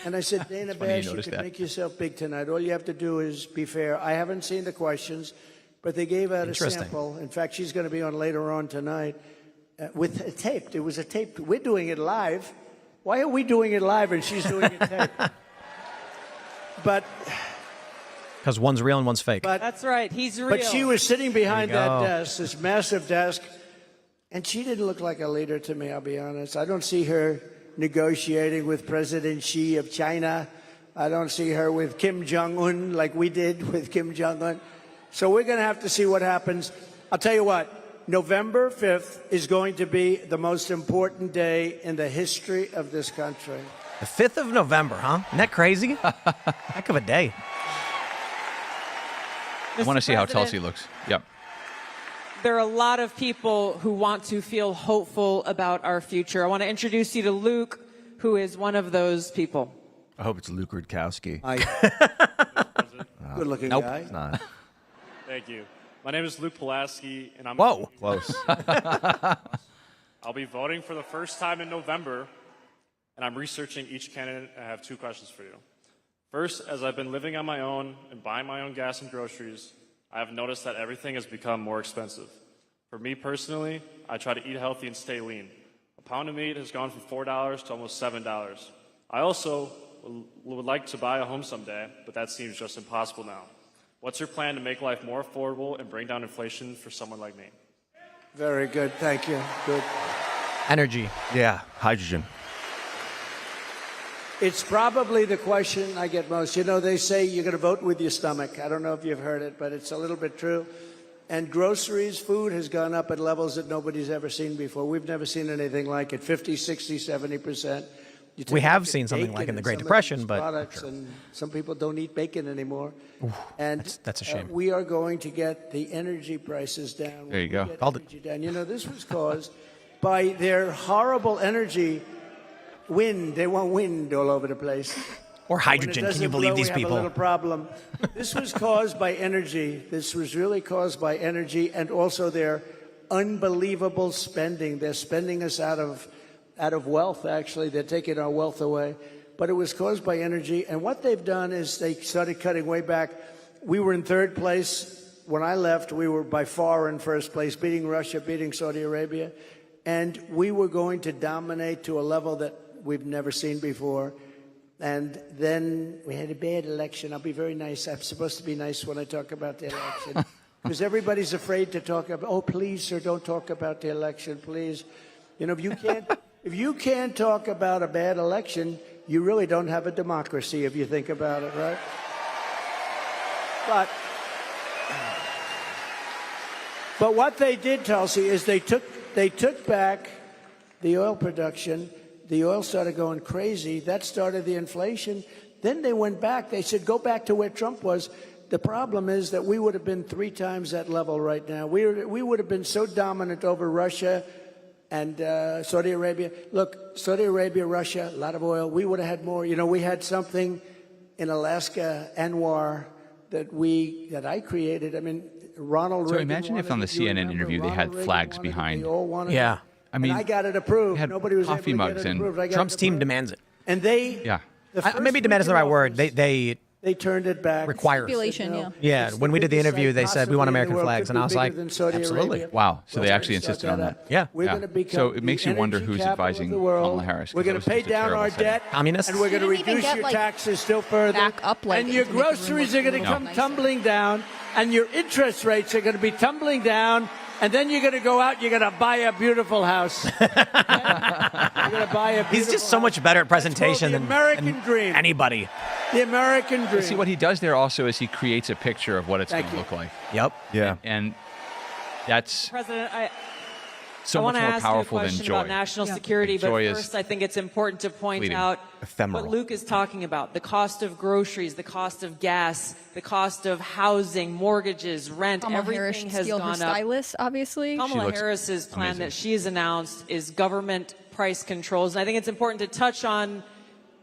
[SPEAKER 7] And I said, Dana
[SPEAKER 2] funny you
[SPEAKER 7] Bash, you
[SPEAKER 2] noticed
[SPEAKER 7] can
[SPEAKER 2] that.
[SPEAKER 7] make yourself big tonight. All you have to do is be fair. I haven't seen the questions, but they gave out a
[SPEAKER 1] Interesting.
[SPEAKER 7] sample. In fact, she's going to be on later on tonight with a taped. It was a taped. We're doing it live. Why are we doing it live and she's doing it taped? But
[SPEAKER 1] Because one's real and one's fake.
[SPEAKER 8] That's right. He's real.
[SPEAKER 7] But she was sitting behind
[SPEAKER 1] There you
[SPEAKER 7] that
[SPEAKER 1] go.
[SPEAKER 7] desk, this massive desk, and she didn't look like a leader to me, I'll be honest. I don't see her negotiating with President Xi of China. I don't see her with Kim Jong-un like we did with Kim Jong-un. So we're going to have to see what happens. I'll tell you what, November 5th is going to be the most important day in the history of this country.
[SPEAKER 1] The 5th of November, huh? Isn't that crazy? Heck of a day.
[SPEAKER 2] I want to see how
[SPEAKER 8] President,
[SPEAKER 2] Tulsi looks. Yep.
[SPEAKER 8] There are a lot of people who want to feel hopeful about our future. I want to introduce you to Luke, who is one of those people.
[SPEAKER 3] I hope it's Luke Rudkowski.
[SPEAKER 7] Good-looking
[SPEAKER 1] Nope.
[SPEAKER 7] guy.
[SPEAKER 3] It's not.
[SPEAKER 9] Thank you. My name is Luke Pollak, and I'm.
[SPEAKER 1] Whoa.
[SPEAKER 3] Close.
[SPEAKER 9] I'll be voting for the first time in November, and I'm researching each candidate. I have two questions for you. First, as I've been living on my own and buying my own gas and groceries, I have noticed that everything has become more expensive. For me personally, I try to eat healthy and stay lean. A pound of meat has gone from $4 to almost $7. I also would like to buy a home someday, but that seems just impossible now. What's your plan to make life more affordable and bring down inflation for someone like me?
[SPEAKER 7] Very good. Thank you. Good.
[SPEAKER 1] Energy.
[SPEAKER 3] Yeah, hydrogen.
[SPEAKER 7] It's probably the question I get most. You know, they say you're going to vote with your stomach. I don't know if you've heard it, but it's a little bit true. And groceries, food has gone up at levels that nobody's ever seen before. We've never seen anything like it, 50, 60, 70%. You
[SPEAKER 1] We
[SPEAKER 7] take a
[SPEAKER 1] have
[SPEAKER 7] look at
[SPEAKER 1] seen something
[SPEAKER 7] bacon
[SPEAKER 1] like in the
[SPEAKER 7] and
[SPEAKER 1] Great
[SPEAKER 7] some of
[SPEAKER 1] Depression,
[SPEAKER 7] these
[SPEAKER 1] but
[SPEAKER 7] products, and some people don't eat bacon anymore. And
[SPEAKER 1] that's a shame.
[SPEAKER 7] we are going to get the energy prices down.
[SPEAKER 2] There you go.
[SPEAKER 1] Called it.
[SPEAKER 7] Energy down. You know, this was caused by their horrible energy wind. They want wind all over the place.
[SPEAKER 1] Or
[SPEAKER 7] When it
[SPEAKER 1] hydrogen. Can you
[SPEAKER 7] doesn't
[SPEAKER 1] believe
[SPEAKER 7] blow,
[SPEAKER 1] these
[SPEAKER 7] we have a
[SPEAKER 1] people?
[SPEAKER 7] little problem. This was caused by energy. This was really caused by energy and also their unbelievable spending. They're spending us out of wealth, actually. They're taking our wealth away. But it was caused by energy. And what they've done is they started cutting way back. We were in third place. When I left, we were by far in first place, beating Russia, beating Saudi Arabia. And we were going to dominate to a level that we've never seen before. And then we had a bad election. I'll be very nice. I'm supposed to be nice when I talk about the election. Because everybody's afraid to talk about, oh, please, sir, don't talk about the election, please. You know, if you can't talk about a bad election, you really don't have a democracy if you think about it, right? But what they did, Tulsi, is they took back the oil production. The oil started going crazy. That started the inflation. Then they went back. They said, go back to where Trump was. The problem is that we would have been 3 times that level right now. We would have been so dominant over Russia and Saudi Arabia. Look, Saudi Arabia, Russia, a lot of oil. We would have had more. You know, we had something in Alaska, Anwar, that I created. I mean, Ronald Reagan.
[SPEAKER 2] So imagine if on the CNN interview they had flags behind.
[SPEAKER 1] Yeah.
[SPEAKER 2] I mean,
[SPEAKER 7] and I got it approved.
[SPEAKER 2] had
[SPEAKER 7] Nobody was
[SPEAKER 2] coffee
[SPEAKER 7] able to
[SPEAKER 2] mugs
[SPEAKER 7] get it
[SPEAKER 2] and
[SPEAKER 7] approved. I got
[SPEAKER 1] Trump's
[SPEAKER 7] it
[SPEAKER 1] team
[SPEAKER 7] approved.
[SPEAKER 1] demands it.
[SPEAKER 7] And they,
[SPEAKER 2] yeah.
[SPEAKER 1] Maybe demand isn't the right word. They
[SPEAKER 7] turned it back.
[SPEAKER 1] require it.
[SPEAKER 4] Stipulation, yeah.
[SPEAKER 1] Yeah,
[SPEAKER 7] It's
[SPEAKER 1] when
[SPEAKER 7] the
[SPEAKER 1] we did the
[SPEAKER 7] biggest
[SPEAKER 1] interview,
[SPEAKER 7] site
[SPEAKER 1] they said we want
[SPEAKER 7] possibly in the
[SPEAKER 1] American
[SPEAKER 7] world,
[SPEAKER 1] flags,
[SPEAKER 7] could
[SPEAKER 1] and I
[SPEAKER 7] be
[SPEAKER 1] was
[SPEAKER 7] bigger
[SPEAKER 1] like,
[SPEAKER 7] than Saudi
[SPEAKER 1] absolutely.
[SPEAKER 7] Arabia.
[SPEAKER 2] Wow. So they
[SPEAKER 7] Well,
[SPEAKER 2] actually
[SPEAKER 7] start
[SPEAKER 2] insisted on that.
[SPEAKER 1] Yeah.
[SPEAKER 7] We're
[SPEAKER 2] Yeah.
[SPEAKER 7] going to become
[SPEAKER 2] So it makes
[SPEAKER 7] the
[SPEAKER 2] you wonder
[SPEAKER 7] energy
[SPEAKER 2] who's
[SPEAKER 7] capital
[SPEAKER 2] advising
[SPEAKER 7] of the world.
[SPEAKER 2] Kamala Harris, 'cause
[SPEAKER 7] We're going
[SPEAKER 2] that was
[SPEAKER 7] to pay
[SPEAKER 2] just a
[SPEAKER 7] down
[SPEAKER 2] terrible
[SPEAKER 7] our
[SPEAKER 2] setting.
[SPEAKER 7] debt,
[SPEAKER 1] Communists?
[SPEAKER 7] and we're going to
[SPEAKER 4] Shouldn't even
[SPEAKER 7] reduce
[SPEAKER 4] get,
[SPEAKER 7] your
[SPEAKER 4] like,
[SPEAKER 7] taxes still further.
[SPEAKER 4] back up, like,
[SPEAKER 7] and your
[SPEAKER 4] to make the room
[SPEAKER 7] groceries
[SPEAKER 4] look
[SPEAKER 7] are going to
[SPEAKER 4] a little
[SPEAKER 7] come
[SPEAKER 4] nicer.
[SPEAKER 7] tumbling down, and your interest rates are going to be tumbling down. And then you're going to go out, you're going to buy a beautiful house. You're going to buy a beautiful
[SPEAKER 1] He's just so
[SPEAKER 7] house.
[SPEAKER 1] much better at presentation
[SPEAKER 7] the
[SPEAKER 1] than
[SPEAKER 7] American dream.
[SPEAKER 1] anybody.
[SPEAKER 7] The American dream.
[SPEAKER 2] See, what he does there also is he creates a picture of what it's going
[SPEAKER 7] Thank
[SPEAKER 2] to
[SPEAKER 7] you.
[SPEAKER 2] look like.
[SPEAKER 1] Yep.
[SPEAKER 3] Yeah.
[SPEAKER 2] And that's
[SPEAKER 8] President, I
[SPEAKER 2] so
[SPEAKER 8] want
[SPEAKER 2] much
[SPEAKER 8] to
[SPEAKER 2] more
[SPEAKER 8] ask you a
[SPEAKER 2] powerful than
[SPEAKER 8] question
[SPEAKER 2] joy.
[SPEAKER 8] about national security, but
[SPEAKER 2] Joy is
[SPEAKER 8] first I think it's important to point
[SPEAKER 2] fleeting.
[SPEAKER 8] out
[SPEAKER 3] Ephemeral.
[SPEAKER 8] what Luke is talking about, the cost of groceries, the cost of gas, the cost of housing, mortgages, rent,
[SPEAKER 4] Kamala Harris
[SPEAKER 8] everything
[SPEAKER 4] should
[SPEAKER 8] has
[SPEAKER 4] steal her
[SPEAKER 8] gone up.
[SPEAKER 4] stylist, obviously.
[SPEAKER 8] Kamala
[SPEAKER 2] looks
[SPEAKER 8] Harris's plan
[SPEAKER 2] amazing.
[SPEAKER 8] that she's announced is government price controls. And I think it's important to touch on,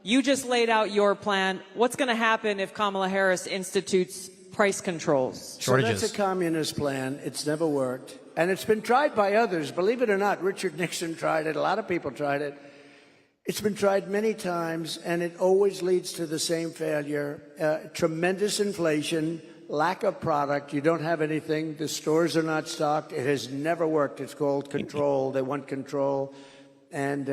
[SPEAKER 8] you just laid out your plan. What's going to happen if Kamala Harris institutes price controls?
[SPEAKER 1] Shortages.
[SPEAKER 7] So that's a communist plan. It's never worked. And it's been tried by others. Believe it or not, Richard Nixon tried it. A lot of people tried it. It's been tried many times, and it always leads to the same failure. Tremendous inflation, lack of product. You don't have anything. The stores are not stocked. It has never worked. It's called control. They want control. And,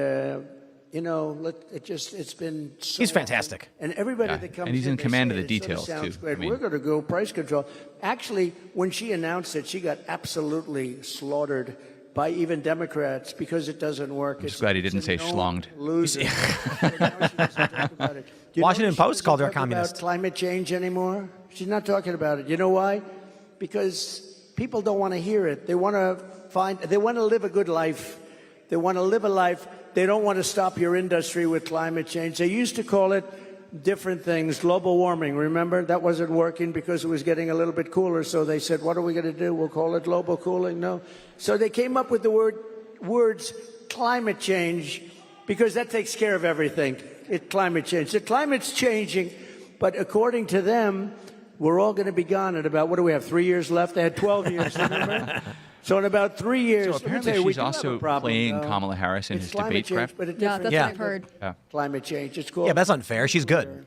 [SPEAKER 7] you know, it's been so
[SPEAKER 1] He's fantastic.
[SPEAKER 7] awful. And everybody
[SPEAKER 2] Yeah,
[SPEAKER 7] that comes
[SPEAKER 2] and he's in
[SPEAKER 7] they
[SPEAKER 2] command
[SPEAKER 7] say
[SPEAKER 2] of the
[SPEAKER 7] it, it sort
[SPEAKER 2] details,
[SPEAKER 7] sounds
[SPEAKER 2] too.
[SPEAKER 7] great.
[SPEAKER 2] I mean-
[SPEAKER 7] We're going to go price control. Actually, when she announced it, she got absolutely slaughtered by even Democrats because it doesn't work.
[SPEAKER 2] I'm just glad he didn't say schlonged.
[SPEAKER 7] Loser.
[SPEAKER 1] Washington Post called her a communist.
[SPEAKER 7] About climate change anymore. She's not talking about it. You know why? Because people don't want to hear it. They want to live a good life. They want to live a life. They don't want to stop your industry with climate change. They used to call it different things, global warming. Remember, that wasn't working because it was getting a little bit cooler. So they said, what are we going to do? We'll call it global cooling. No. So they came up with the words climate change because that takes care of everything. Climate change. The climate's changing, but according to them, we're all going to be gone in about, what do we have, 3 years left? They had 12 years, remember? So in about 3 years,
[SPEAKER 2] So
[SPEAKER 7] let me
[SPEAKER 2] apparently
[SPEAKER 7] tell you, we
[SPEAKER 2] she's
[SPEAKER 7] do have
[SPEAKER 2] also
[SPEAKER 7] a problem,
[SPEAKER 2] playing
[SPEAKER 7] though.
[SPEAKER 2] Kamala Harris in
[SPEAKER 7] It's
[SPEAKER 2] his
[SPEAKER 7] climate
[SPEAKER 2] debate
[SPEAKER 7] change,
[SPEAKER 2] prep.
[SPEAKER 7] but a
[SPEAKER 4] Yeah,
[SPEAKER 7] different
[SPEAKER 4] that's
[SPEAKER 1] Yeah.
[SPEAKER 4] what I've heard.
[SPEAKER 2] Yeah.
[SPEAKER 7] climate change. It's called
[SPEAKER 1] Yeah, but that's unfair. She's good.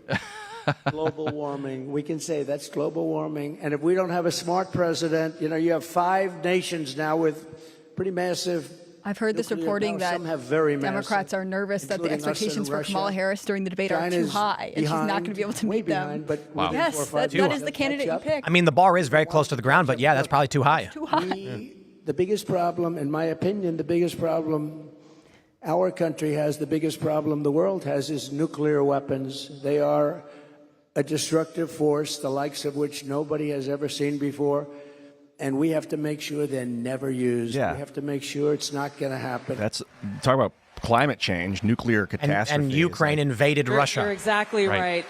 [SPEAKER 7] global warming. We can say that's global warming. And if we don't have a smart president, you know, you have 5 nations now with pretty massive.
[SPEAKER 4] I've heard this
[SPEAKER 7] nuclear
[SPEAKER 4] reporting
[SPEAKER 7] power.
[SPEAKER 4] that
[SPEAKER 7] Some have very massive,
[SPEAKER 4] Democrats are nervous that the
[SPEAKER 7] including us and
[SPEAKER 4] expectations for
[SPEAKER 7] Russia.
[SPEAKER 4] Kamala Harris during the debate are too
[SPEAKER 7] China's
[SPEAKER 4] high, and she's not
[SPEAKER 7] behind,
[SPEAKER 4] going to be able to
[SPEAKER 7] way
[SPEAKER 4] meet them.
[SPEAKER 7] behind, but
[SPEAKER 2] Wow.
[SPEAKER 7] within
[SPEAKER 4] Yes,
[SPEAKER 7] 4 or 5
[SPEAKER 4] that
[SPEAKER 7] years,
[SPEAKER 4] is the
[SPEAKER 7] they'll
[SPEAKER 4] candidate you
[SPEAKER 7] catch up.
[SPEAKER 4] picked.
[SPEAKER 1] I mean, the bar is very close to the ground, but yeah, that's probably too high.
[SPEAKER 4] Too high.
[SPEAKER 7] The biggest problem, in my opinion, the biggest problem our country has, the biggest problem the world has, is nuclear weapons. They are a destructive force, the likes of which nobody has ever seen before. And we have to make sure they're never used.
[SPEAKER 3] Yeah.
[SPEAKER 7] We have to make sure it's not going to happen.
[SPEAKER 3] That's talk about climate change, nuclear catastrophe.
[SPEAKER 1] And Ukraine invaded Russia.
[SPEAKER 8] You're exactly right.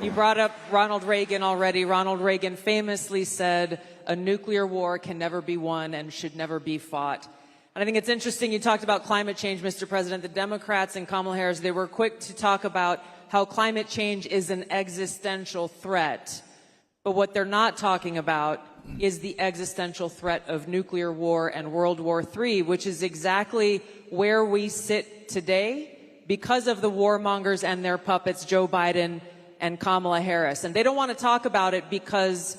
[SPEAKER 8] You brought up Ronald Reagan already. Ronald Reagan famously said, "A nuclear war can never be won and should never be fought." And I think it's interesting you talked about climate change, Mr. President. The Democrats and Kamala Harris, they were quick to talk about how climate change is an existential threat. But what they're not talking about is the existential threat of nuclear war and World War III, which is exactly where we sit today because of the warmongers and their puppets, Joe Biden and Kamala Harris. And they don't want to talk about it because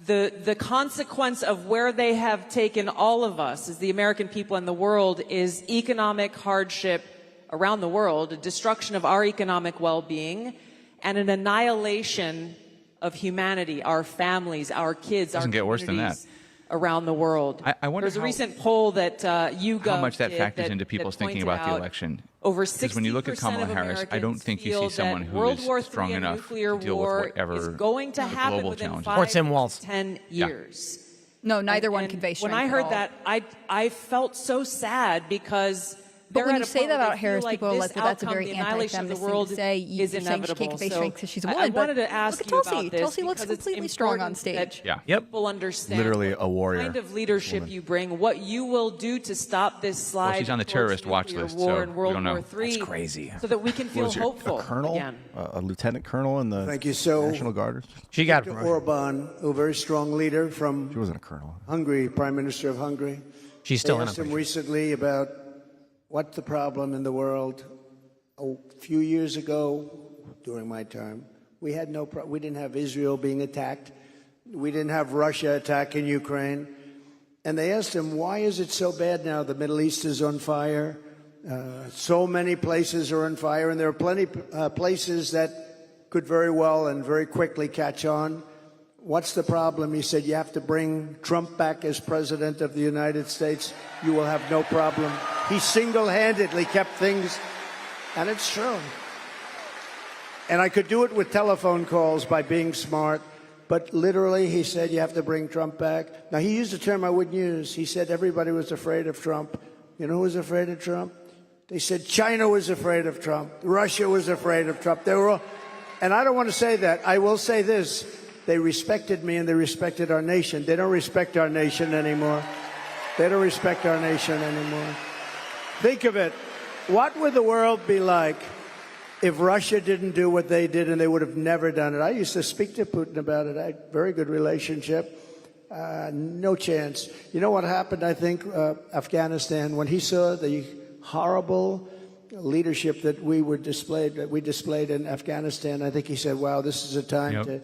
[SPEAKER 8] the consequence of where they have taken all of us as the American people and the world is economic hardship around the world, a destruction of our economic well-being, and an annihilation of humanity, our families, our kids,
[SPEAKER 2] Doesn't
[SPEAKER 8] our
[SPEAKER 2] get worse than that.
[SPEAKER 8] communities around the world.
[SPEAKER 2] I wonder
[SPEAKER 8] There's a recent poll that YouGov
[SPEAKER 2] how much that
[SPEAKER 8] did
[SPEAKER 2] factors into people's
[SPEAKER 8] that
[SPEAKER 2] thinking
[SPEAKER 8] pointed
[SPEAKER 2] about the
[SPEAKER 8] out
[SPEAKER 2] election.
[SPEAKER 8] Over
[SPEAKER 2] Because when you look at
[SPEAKER 8] 60%
[SPEAKER 2] Kamala
[SPEAKER 8] of
[SPEAKER 2] Harris, I don't think you see
[SPEAKER 8] Americans
[SPEAKER 2] someone
[SPEAKER 8] feel
[SPEAKER 2] who
[SPEAKER 8] that
[SPEAKER 2] is
[SPEAKER 8] World War III
[SPEAKER 2] strong
[SPEAKER 8] and
[SPEAKER 2] enough
[SPEAKER 8] nuclear
[SPEAKER 2] to deal with
[SPEAKER 8] war
[SPEAKER 2] whatever
[SPEAKER 8] is going to happen
[SPEAKER 2] global
[SPEAKER 8] within
[SPEAKER 2] challenges.
[SPEAKER 8] 5
[SPEAKER 1] Or Tim Walz.
[SPEAKER 8] to 10 years.
[SPEAKER 4] No, neither one
[SPEAKER 8] And
[SPEAKER 4] conveys strength
[SPEAKER 8] when I
[SPEAKER 4] at
[SPEAKER 8] heard
[SPEAKER 4] all.
[SPEAKER 8] that, I felt so sad because
[SPEAKER 4] But
[SPEAKER 8] they're
[SPEAKER 4] when
[SPEAKER 8] at
[SPEAKER 4] you
[SPEAKER 8] a
[SPEAKER 4] say
[SPEAKER 8] point
[SPEAKER 4] that
[SPEAKER 8] where
[SPEAKER 4] about
[SPEAKER 8] they feel
[SPEAKER 4] Harris,
[SPEAKER 8] like
[SPEAKER 4] people are
[SPEAKER 8] this
[SPEAKER 4] like, well, that's a
[SPEAKER 8] outcome,
[SPEAKER 4] very
[SPEAKER 8] the annihilation of the
[SPEAKER 4] anti-feminist thing
[SPEAKER 8] world
[SPEAKER 4] to say.
[SPEAKER 8] is
[SPEAKER 4] You're saying she
[SPEAKER 8] inevitable.
[SPEAKER 4] can't convey
[SPEAKER 8] So
[SPEAKER 4] strength because she's a
[SPEAKER 8] I
[SPEAKER 4] woman.
[SPEAKER 8] wanted
[SPEAKER 4] but
[SPEAKER 8] to ask
[SPEAKER 4] look at
[SPEAKER 8] you
[SPEAKER 4] Tulsi.
[SPEAKER 8] about this
[SPEAKER 4] Tulsi looks
[SPEAKER 8] because it's
[SPEAKER 4] completely strong on
[SPEAKER 8] important
[SPEAKER 4] stage.
[SPEAKER 8] that
[SPEAKER 2] Yeah.
[SPEAKER 1] Yep.
[SPEAKER 8] people understand
[SPEAKER 3] Literally a warrior.
[SPEAKER 8] the kind of leadership you bring, what you will do to stop this slide.
[SPEAKER 2] Well, she's on the
[SPEAKER 8] towards
[SPEAKER 2] terrorist watch
[SPEAKER 8] nuclear
[SPEAKER 2] list,
[SPEAKER 8] war
[SPEAKER 2] so
[SPEAKER 8] and
[SPEAKER 2] we
[SPEAKER 8] World
[SPEAKER 2] don't know.
[SPEAKER 8] War III,
[SPEAKER 1] That's crazy.
[SPEAKER 8] so that we can feel
[SPEAKER 3] Was your-
[SPEAKER 8] hopeful
[SPEAKER 3] a colonel,
[SPEAKER 8] again.
[SPEAKER 3] a lieutenant colonel in the
[SPEAKER 7] Thank you. So,
[SPEAKER 3] National Guard?
[SPEAKER 1] She got
[SPEAKER 7] Viktor
[SPEAKER 1] promoted.
[SPEAKER 7] Orban, a very strong leader
[SPEAKER 3] She
[SPEAKER 7] from
[SPEAKER 3] wasn't a colonel.
[SPEAKER 7] Hungary, Prime Minister of Hungary.
[SPEAKER 1] She's still
[SPEAKER 7] They
[SPEAKER 1] in
[SPEAKER 7] asked
[SPEAKER 1] it.
[SPEAKER 7] him recently about what the problem in the world. A few years ago, during my term, we had we didn't have Israel being attacked. We didn't have Russia attacking Ukraine. And they asked him, why is it so bad now? The Middle East is on fire. So many places are on fire, and there are plenty places that could very well and very quickly catch on. What's the problem? He said, you have to bring Trump back as president of the United States. You will have no problem. He single-handedly kept things, and it's true. And I could do it with telephone calls by being smart, but literally he said, you have to bring Trump back. Now, he used a term I wouldn't use. He said everybody was afraid of Trump. You know who was afraid of Trump? They said China was afraid of Trump. Russia was afraid of Trump. They were all, and I don't want to say that. I will say this. They respected me and they respected our nation. They don't respect our nation anymore. They don't respect our nation anymore. Think of it. What would the world be like if Russia didn't do what they did and they would have never done it? I used to speak to Putin about it. I had a very good relationship. No chance. You know what happened, I think, Afghanistan, when he saw the horrible leadership that we displayed in Afghanistan, I think he said, wow, this is a time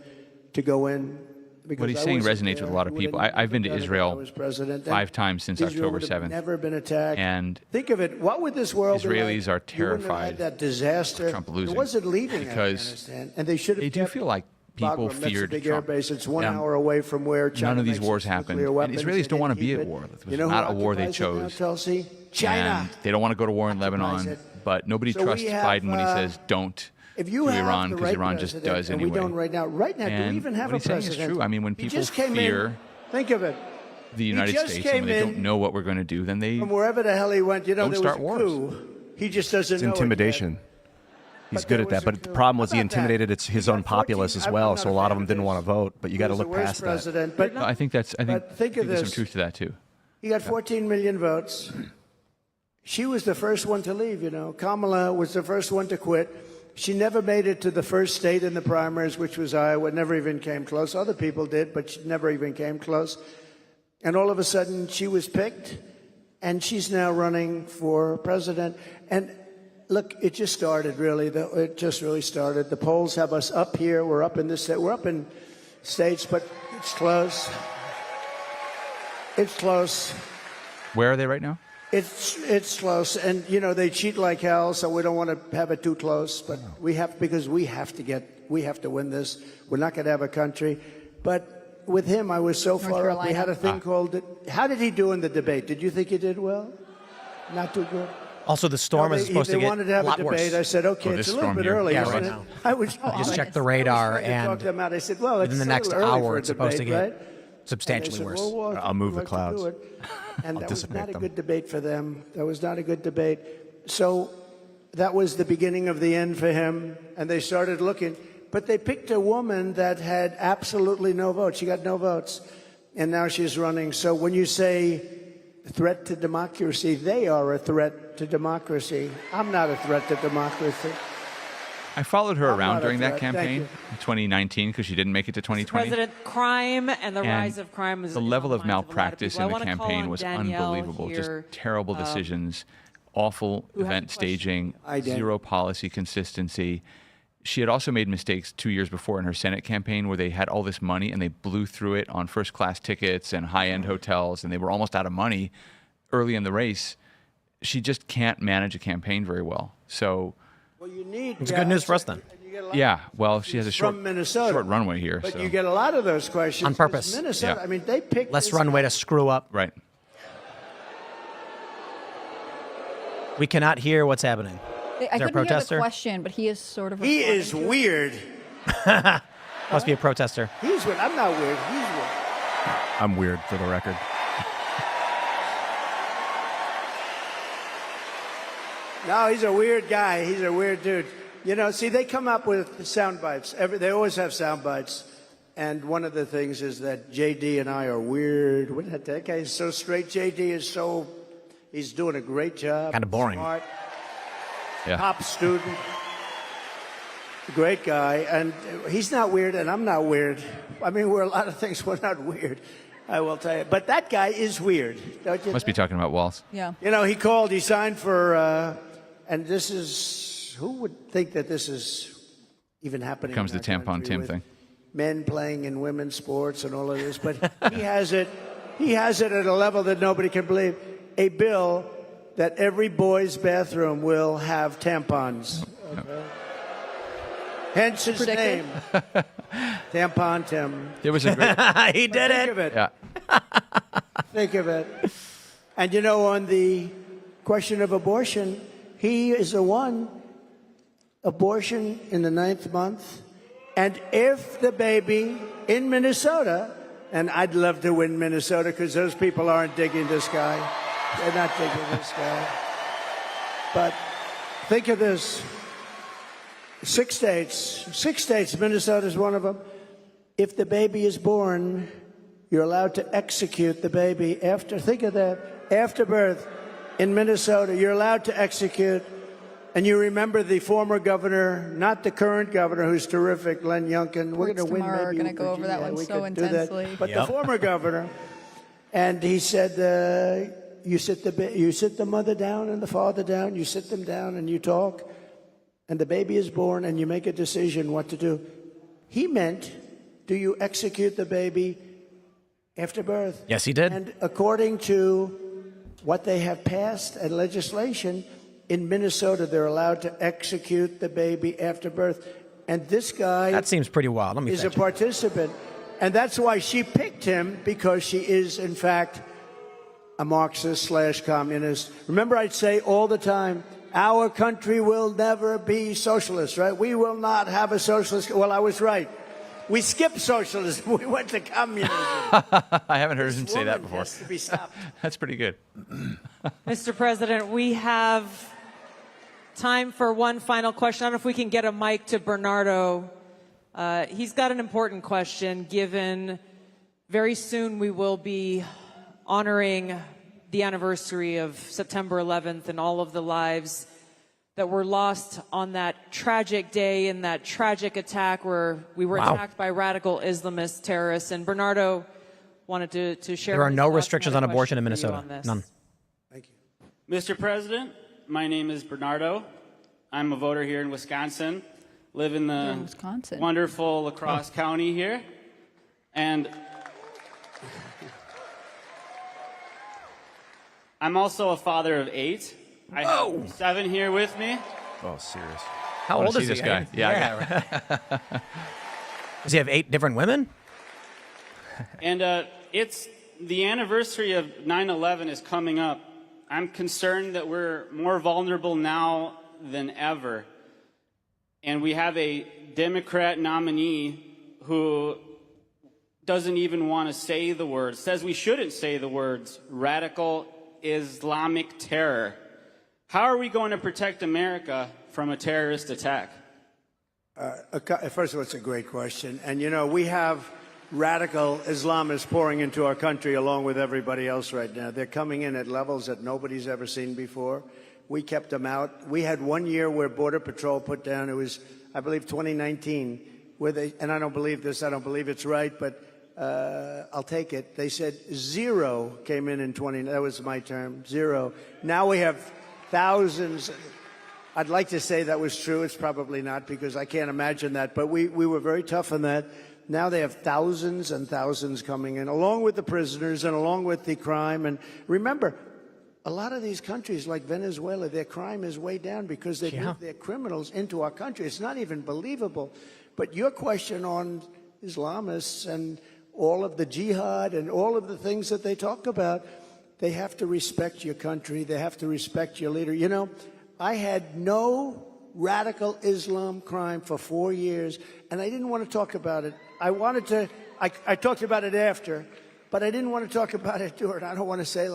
[SPEAKER 7] to go in.
[SPEAKER 2] What he's saying resonates with a lot of people. I've been to Israel 5 times since October 7th.
[SPEAKER 7] Never been attacked.
[SPEAKER 2] And
[SPEAKER 7] think of it. What would this world be
[SPEAKER 2] Israelis
[SPEAKER 7] like?
[SPEAKER 2] are terrified
[SPEAKER 7] That disaster.
[SPEAKER 2] of Trump losing.
[SPEAKER 7] It wasn't leaving
[SPEAKER 2] because
[SPEAKER 7] Afghanistan, and they should have.
[SPEAKER 2] they do feel like people
[SPEAKER 7] Bagram,
[SPEAKER 2] feared
[SPEAKER 7] that's a big
[SPEAKER 2] Trump.
[SPEAKER 7] air base. It's 1
[SPEAKER 2] Yeah.
[SPEAKER 7] hour away from where China
[SPEAKER 2] None of these
[SPEAKER 7] makes
[SPEAKER 2] wars
[SPEAKER 7] its
[SPEAKER 2] happened.
[SPEAKER 7] nuclear
[SPEAKER 2] And
[SPEAKER 7] weapons.
[SPEAKER 2] Israelis
[SPEAKER 7] They
[SPEAKER 2] don't want to
[SPEAKER 7] didn't
[SPEAKER 2] be
[SPEAKER 7] keep
[SPEAKER 2] at
[SPEAKER 7] it.
[SPEAKER 2] war. It was
[SPEAKER 7] You know who
[SPEAKER 2] not a war they
[SPEAKER 7] occupies it now,
[SPEAKER 2] chose.
[SPEAKER 7] Tulsi? China.
[SPEAKER 2] And they don't want to go to war in
[SPEAKER 7] occupies
[SPEAKER 2] Lebanon.
[SPEAKER 7] it.
[SPEAKER 2] But nobody
[SPEAKER 7] So we
[SPEAKER 2] trusts
[SPEAKER 7] have,
[SPEAKER 2] Biden when he says don't
[SPEAKER 7] If you
[SPEAKER 2] to
[SPEAKER 7] have
[SPEAKER 2] Iran
[SPEAKER 7] the
[SPEAKER 2] because
[SPEAKER 7] right
[SPEAKER 2] Iran just
[SPEAKER 7] president,
[SPEAKER 2] does
[SPEAKER 7] and
[SPEAKER 2] anyway.
[SPEAKER 7] we don't right now. Right now, do
[SPEAKER 2] And
[SPEAKER 7] we even have
[SPEAKER 2] what
[SPEAKER 7] a
[SPEAKER 2] he's saying
[SPEAKER 7] president?
[SPEAKER 2] is true. I mean, when
[SPEAKER 7] He
[SPEAKER 2] people
[SPEAKER 7] just came
[SPEAKER 2] fear
[SPEAKER 7] in. Think of it.
[SPEAKER 2] the United
[SPEAKER 7] just
[SPEAKER 2] States
[SPEAKER 7] came
[SPEAKER 2] and when they
[SPEAKER 7] in
[SPEAKER 2] don't know what we're going to do, then they
[SPEAKER 7] From wherever the hell he went, you know,
[SPEAKER 2] Don't
[SPEAKER 7] there
[SPEAKER 2] start
[SPEAKER 7] was a
[SPEAKER 2] wars.
[SPEAKER 7] coup. He just doesn't
[SPEAKER 3] It's
[SPEAKER 7] know it yet.
[SPEAKER 3] intimidation. He's
[SPEAKER 7] But
[SPEAKER 3] good
[SPEAKER 7] there
[SPEAKER 3] at that.
[SPEAKER 7] was a
[SPEAKER 3] But the
[SPEAKER 7] coup.
[SPEAKER 3] problem was
[SPEAKER 7] How
[SPEAKER 3] he
[SPEAKER 7] about that?
[SPEAKER 3] intimidated his
[SPEAKER 7] He
[SPEAKER 3] own
[SPEAKER 7] got 14
[SPEAKER 3] populace as
[SPEAKER 7] I'm
[SPEAKER 3] well.
[SPEAKER 7] not
[SPEAKER 3] So a
[SPEAKER 7] a
[SPEAKER 3] lot
[SPEAKER 7] fan
[SPEAKER 3] of them
[SPEAKER 7] of
[SPEAKER 3] didn't
[SPEAKER 7] this.
[SPEAKER 3] want to vote. But you got to
[SPEAKER 7] He was
[SPEAKER 3] look
[SPEAKER 7] the worst
[SPEAKER 3] past that.
[SPEAKER 7] president, but
[SPEAKER 2] I think that's. I think,
[SPEAKER 7] But think of
[SPEAKER 2] there's some
[SPEAKER 7] this.
[SPEAKER 2] truth to that too.
[SPEAKER 7] he got 14 million votes. She was the first one to leave, you know. Kamala was the first one to quit. She never made it to the first state in the primaries, which was Iowa. Never even came close. Other people did, but she never even came close. And all of a sudden, she was picked, and she's now running for president. And look, it just started, really. It just really started. The polls have us up here. We're up in this state. We're up in states, but it's close. It's close.
[SPEAKER 2] Where are they right now?
[SPEAKER 7] It's close, and you know they cheat like hell, so we don't want to have it too close. But we have because we have to win this. We're not going to have a country. But with him, I was so far up. We had a thing called. How did he do in the debate? Did you think he did well? Not too good.
[SPEAKER 1] Also, the storm is supposed to
[SPEAKER 7] They
[SPEAKER 1] get
[SPEAKER 7] wanted to have
[SPEAKER 1] a lot
[SPEAKER 7] a debate. I
[SPEAKER 1] worse.
[SPEAKER 7] said, okay,
[SPEAKER 2] this
[SPEAKER 7] it's a little
[SPEAKER 2] storm
[SPEAKER 7] bit
[SPEAKER 2] here?
[SPEAKER 7] early,
[SPEAKER 1] Yeah,
[SPEAKER 7] isn't
[SPEAKER 1] right
[SPEAKER 7] it?
[SPEAKER 1] now.
[SPEAKER 7] I was
[SPEAKER 1] Just checked the radar,
[SPEAKER 7] trying to talk
[SPEAKER 1] and
[SPEAKER 7] them out. I said, well, it's
[SPEAKER 1] within the
[SPEAKER 7] a
[SPEAKER 1] next
[SPEAKER 7] little early
[SPEAKER 1] hour,
[SPEAKER 7] for a
[SPEAKER 1] it's supposed to
[SPEAKER 7] debate,
[SPEAKER 1] get
[SPEAKER 7] right?
[SPEAKER 1] substantially
[SPEAKER 7] And they
[SPEAKER 1] worse.
[SPEAKER 7] said, well,
[SPEAKER 3] I'll move the
[SPEAKER 7] we'd like to
[SPEAKER 3] clouds.
[SPEAKER 7] do it. And that was
[SPEAKER 3] dissipate
[SPEAKER 7] not a
[SPEAKER 3] them.
[SPEAKER 7] good debate for them. That was not a good debate. So that was the beginning of the end for him, and they started looking. But they picked a woman that had absolutely no votes. She got no votes, and now she's running. So when you say threat to democracy, they are a threat to democracy. I'm not a threat to democracy.
[SPEAKER 2] I followed her
[SPEAKER 7] I'm
[SPEAKER 2] around
[SPEAKER 7] not a
[SPEAKER 2] during that
[SPEAKER 7] threat. Thank
[SPEAKER 2] campaign
[SPEAKER 7] you.
[SPEAKER 2] in 2019 because she didn't make it to 2020.
[SPEAKER 8] President, crime and the
[SPEAKER 2] And
[SPEAKER 8] rise of crime is
[SPEAKER 2] the
[SPEAKER 8] is on
[SPEAKER 2] level
[SPEAKER 8] the
[SPEAKER 2] of
[SPEAKER 8] minds a lot
[SPEAKER 2] malpractice
[SPEAKER 8] people. I
[SPEAKER 2] in the
[SPEAKER 8] wanna call
[SPEAKER 2] campaign
[SPEAKER 8] on
[SPEAKER 2] was
[SPEAKER 8] Danielle
[SPEAKER 2] unbelievable.
[SPEAKER 8] here,
[SPEAKER 2] Just terrible decisions, awful
[SPEAKER 8] who had a
[SPEAKER 2] event
[SPEAKER 8] question.
[SPEAKER 2] staging,
[SPEAKER 7] Hi, Dan.
[SPEAKER 2] zero policy consistency. She had also made mistakes 2 years before in her Senate campaign where they had all this money and they blew through it on first-class tickets and high-end hotels, and they were almost out of money early in the race. She just can't manage a campaign very well. So,
[SPEAKER 7] Well, you need.
[SPEAKER 1] It's good news for us then.
[SPEAKER 2] yeah, well, she has a short runway here.
[SPEAKER 7] But
[SPEAKER 2] so.
[SPEAKER 7] you get a lot of those questions.
[SPEAKER 1] On purpose.
[SPEAKER 7] 'cause Minnesota,
[SPEAKER 2] Yeah.
[SPEAKER 7] I mean, they picked
[SPEAKER 1] Less
[SPEAKER 7] this
[SPEAKER 1] runway
[SPEAKER 7] guy.
[SPEAKER 1] to screw up.
[SPEAKER 2] Right.
[SPEAKER 1] We cannot hear what's happening.
[SPEAKER 4] I
[SPEAKER 1] there a
[SPEAKER 4] couldn't hear
[SPEAKER 1] protester?
[SPEAKER 4] the question, but he is sort of.
[SPEAKER 7] He
[SPEAKER 4] responding
[SPEAKER 7] is
[SPEAKER 4] to it.
[SPEAKER 7] weird.
[SPEAKER 1] Must be a protester.
[SPEAKER 7] He's weird. I'm not weird. He's weird.
[SPEAKER 3] I'm weird for the record.
[SPEAKER 7] No, he's a weird guy. He's a weird dude. You know, see, they come up with sound bites. They always have sound bites. And one of the things is that JD and I are weird. That guy is so straight. JD is so, he's doing a great job.
[SPEAKER 1] Kinda boring.
[SPEAKER 7] Smart,
[SPEAKER 2] Yeah.
[SPEAKER 7] top student. Great guy. And he's not weird, and I'm not weird. I mean, we're a lot of things. We're not weird, I will tell you. But that guy is weird. Don't you?
[SPEAKER 2] Must be talking about Walls.
[SPEAKER 4] Yeah.
[SPEAKER 7] You know, he signed for, and this is, who would think that this is even happening?
[SPEAKER 2] Comes
[SPEAKER 7] in
[SPEAKER 2] the
[SPEAKER 7] our
[SPEAKER 2] tampon
[SPEAKER 7] country
[SPEAKER 2] Tim
[SPEAKER 7] with
[SPEAKER 2] thing.
[SPEAKER 7] Men playing in women's sports and all of this, but he has it at a level that nobody can believe. A bill that every boy's bathroom will have tampons. Okay? Hence his
[SPEAKER 4] Predicted.
[SPEAKER 7] name. Tampon Tim.
[SPEAKER 2] There was a great.
[SPEAKER 1] He did
[SPEAKER 7] Think
[SPEAKER 1] it.
[SPEAKER 7] of it.
[SPEAKER 2] Yeah.
[SPEAKER 7] Think of it. And you know, on the question of abortion, he is the one. Abortion in the 9th month. And if the baby in Minnesota, and I'd love to win Minnesota because those people aren't digging this guy. They're not digging this guy. But think of this. 6 states, Minnesota's one of them. If the baby is born, you're allowed to execute the baby think of that, after birth in Minnesota, you're allowed to execute. And you remember the former governor, not the current governor, who's terrific, Len Youngkin. We're going to win.
[SPEAKER 4] tomorrow are
[SPEAKER 7] Maybe
[SPEAKER 4] gonna go over that
[SPEAKER 7] Virginia.
[SPEAKER 4] one
[SPEAKER 7] We
[SPEAKER 4] so
[SPEAKER 7] could do that.
[SPEAKER 4] intensely.
[SPEAKER 7] But the former governor, and he said, you sit the mother down and the father down. You sit them down and you talk, and the baby is born, and you make a decision what to do. He meant, do you execute the baby after birth?
[SPEAKER 1] Yes, he did.
[SPEAKER 7] And according to what they have passed and legislation, in Minnesota, they're allowed to execute the baby after birth. And this guy
[SPEAKER 1] That seems pretty wild. Let me
[SPEAKER 7] is a
[SPEAKER 1] fact check.
[SPEAKER 7] participant. And that's why she picked him, because she is, in fact, a Marxist/communist. Remember, I'd say all the time, our country will never be socialist, right? We will not have a socialist. Well, I was right. We skipped socialism. We went to communism.
[SPEAKER 2] I haven't heard him say that
[SPEAKER 7] Woman
[SPEAKER 2] before.
[SPEAKER 7] has to be stopped.
[SPEAKER 2] That's pretty good.
[SPEAKER 8] Mr. President, we have time for one final question. I don't know if we can get a mic to Bernardo. He's got an important question, given very soon we will be honoring the anniversary of September 11th and all of the lives that were lost on that tragic day in that tragic attack where we were attacked by radical Islamist terrorists. And Bernardo wanted to share.
[SPEAKER 1] There are
[SPEAKER 8] his
[SPEAKER 1] no
[SPEAKER 8] thoughts.
[SPEAKER 1] restrictions
[SPEAKER 8] He had
[SPEAKER 1] on
[SPEAKER 8] a
[SPEAKER 1] abortion in
[SPEAKER 8] question for you
[SPEAKER 1] Minnesota.
[SPEAKER 8] on this.
[SPEAKER 1] None.
[SPEAKER 10] Mr. President, my name is Bernardo. I'm a voter here in Wisconsin. Live in
[SPEAKER 4] You're
[SPEAKER 10] the
[SPEAKER 4] in Wisconsin.
[SPEAKER 10] wonderful La Crosse County here. And I'm also a father of 8. I have 7 here with me.
[SPEAKER 3] Oh, serious.
[SPEAKER 1] How
[SPEAKER 2] I wanna
[SPEAKER 1] old is
[SPEAKER 2] see
[SPEAKER 1] he?
[SPEAKER 2] this guy. Yeah,
[SPEAKER 1] right. Does he have 8 different women?
[SPEAKER 10] And it's the anniversary of 9/11 is coming up. I'm concerned that we're more vulnerable now than ever. And we have a Democrat nominee who doesn't even want to say the words, says we shouldn't say the words radical Islamic terror. How are we going to protect America from a terrorist attack?
[SPEAKER 7] First of all, it's a great question. And, we have radical Islamists pouring into our country along with everybody else right now. They're coming in at levels that nobody's ever seen before. We kept them out. We had 1 year where Border Patrol put down, it was, I believe, 2019, where they, and I don't believe this, I don't believe it's right, but I'll take it. They said 0 came in 20, that was my term, 0. Now we have thousands. I'd like to say that was true. It's probably not, because I can't imagine that. But we were very tough on that. Now they have thousands and thousands coming in, along with the prisoners and along with the crime. And remember, a lot of these countries like Venezuela, their crime is way down because they've moved their criminals into our country. It's not even believable. But your question on Islamists and all of the jihad and all of the things that they talk about, they have to respect your country. They have to respect your leader. I had no radical Islam crime for 4 years, and I didn't want to talk about it. I talked about it after, but I didn't want to talk about it during. I don't want to say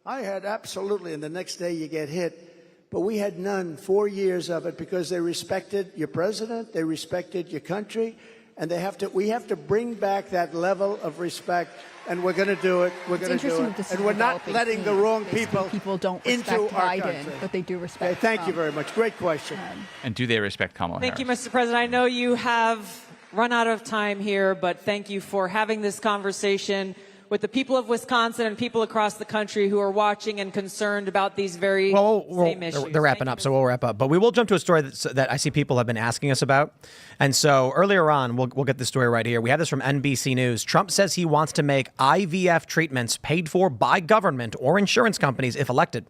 [SPEAKER 7] I had absolutely, and the next day you get hit. But we had none, 4 years of it, because they respected your president, they respected your country, and we have to bring back that level of respect. And we're going to do it. We're going to do it. And we're not letting the wrong people
[SPEAKER 4] don't respect
[SPEAKER 7] into our
[SPEAKER 4] Biden,
[SPEAKER 7] country.
[SPEAKER 4] but they do respect.
[SPEAKER 7] Thank you very much. Great question.
[SPEAKER 2] And do they respect Kamala Harris?
[SPEAKER 8] Thank you, Mr. President. I know you have run out of time here, but thank you for having this conversation with the people of Wisconsin and people across the country who are watching and concerned about these very same issues.
[SPEAKER 1] They're wrapping up, so we'll wrap up. But we will jump to a story that I see people have been asking us about. And so earlier on, we'll get the story right here. We have this from NBC News. Trump says he wants to make IVF treatments paid for by government or insurance companies if elected.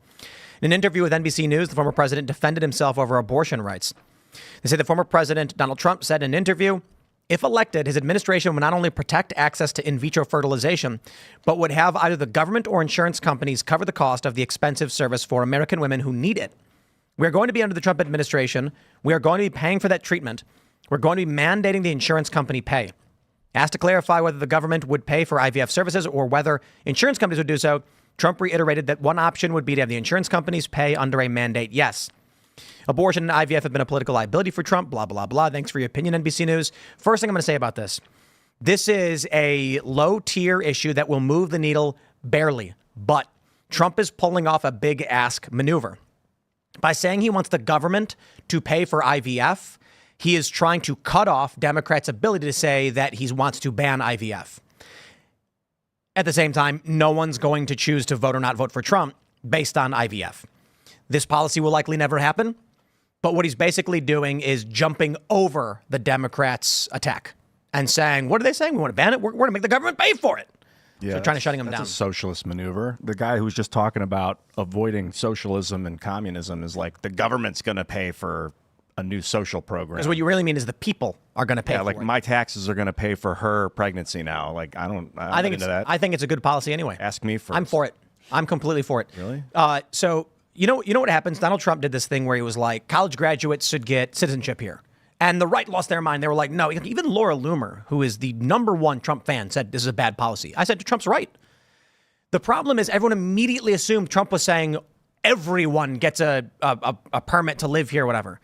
[SPEAKER 1] In an interview with NBC News, the former president defended himself over abortion rights. They say the former president, Donald Trump, said in an interview, if elected, his administration would not only protect access to in vitro fertilization, but would have either the government or insurance companies cover the cost of the expensive service for American women who need it. We are going to be under the Trump administration. We are going to be paying for that treatment. We're going to be mandating the insurance company pay. Asked to clarify whether the government would pay for IVF services or whether insurance companies would do so, Trump reiterated that one option would be to have the insurance companies pay under a mandate. Yes. Abortion and IVF have been a political liability for Trump, blah, blah, blah. Thanks for your opinion, NBC News. First thing I'm going to say about this. This is a low-tier issue that will move the needle barely, but Trump is pulling off a big ask maneuver. By saying he wants the government to pay for IVF, he is trying to cut off Democrats' ability to say that he wants to ban IVF. At the same time, no one's going to choose to vote or not vote for Trump based on IVF. This policy will likely never happen, but what he's basically doing is jumping over the Democrats' attack and saying, what are they saying? We want to ban it? We're going to make the government pay for it.
[SPEAKER 3] Yeah,
[SPEAKER 1] so trying to shutting him
[SPEAKER 3] that's
[SPEAKER 1] down.
[SPEAKER 3] A socialist maneuver. The guy who's just talking about avoiding socialism and communism is like the government's going to pay for a new social program.
[SPEAKER 1] Because what you really mean is the people are going to pay for
[SPEAKER 3] like
[SPEAKER 1] it.
[SPEAKER 3] my taxes are going to pay for her pregnancy now. Like I'm
[SPEAKER 1] think
[SPEAKER 3] into that.
[SPEAKER 1] I think it's a good policy anyway.
[SPEAKER 3] Ask me first.
[SPEAKER 1] I'm for it. I'm completely for it.
[SPEAKER 3] Really?
[SPEAKER 1] So you know what happens? Donald Trump did this thing where he was like, college graduates should get citizenship here. And the right lost their mind. They were like, no. Even Laura Loomer, who is the #1 Trump fan, said this is a bad policy. I said, Trump's right. The problem is everyone immediately assumed Trump was saying everyone gets a permit to live here, whatever.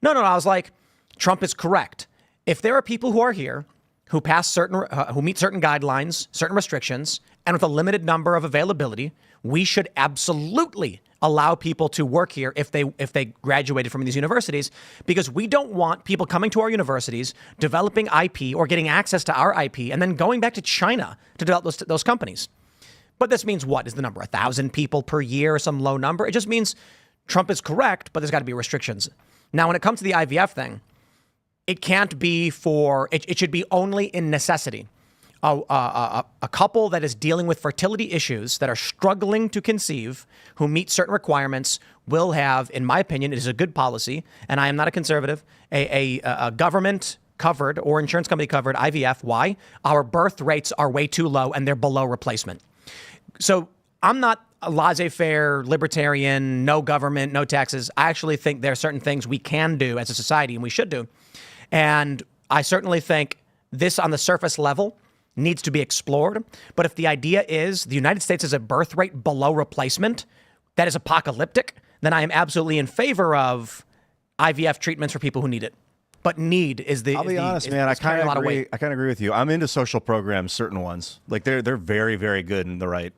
[SPEAKER 1] No. I was like, Trump is correct. If there are people who are here who pass who meet certain guidelines, certain restrictions, and with a limited number of availability, we should absolutely allow people to work here if they graduated from these universities, because we don't want people coming to our universities, developing IP or getting access to our IP, and then going back to China to develop those companies. But this means what? Is the number 1,000 people per year or some low number? It just means Trump is correct, but there's got to be restrictions. Now, when it comes to the IVF thing, it can't be it should be only in necessity. A couple that is dealing with fertility issues, that are struggling to conceive, who meet certain requirements, will have, in my opinion, it is a good policy, and I am not a conservative, a government covered or insurance company covered IVF. Why? Our birth rates are way too low and they're below replacement. So I'm not a laissez-faire libertarian, no government, no taxes. I actually think there are certain things we can do as a society and we should do. And I certainly think this on the surface level needs to be explored. But if the idea is the United States has a birth rate below replacement, that is apocalyptic, then I am absolutely in favor of IVF treatments for people who need it. But need is the.
[SPEAKER 3] I'll be honest, man. I kind of agree. I kind of agree with you. I'm into social programs, certain ones. Like they're very, very good in the right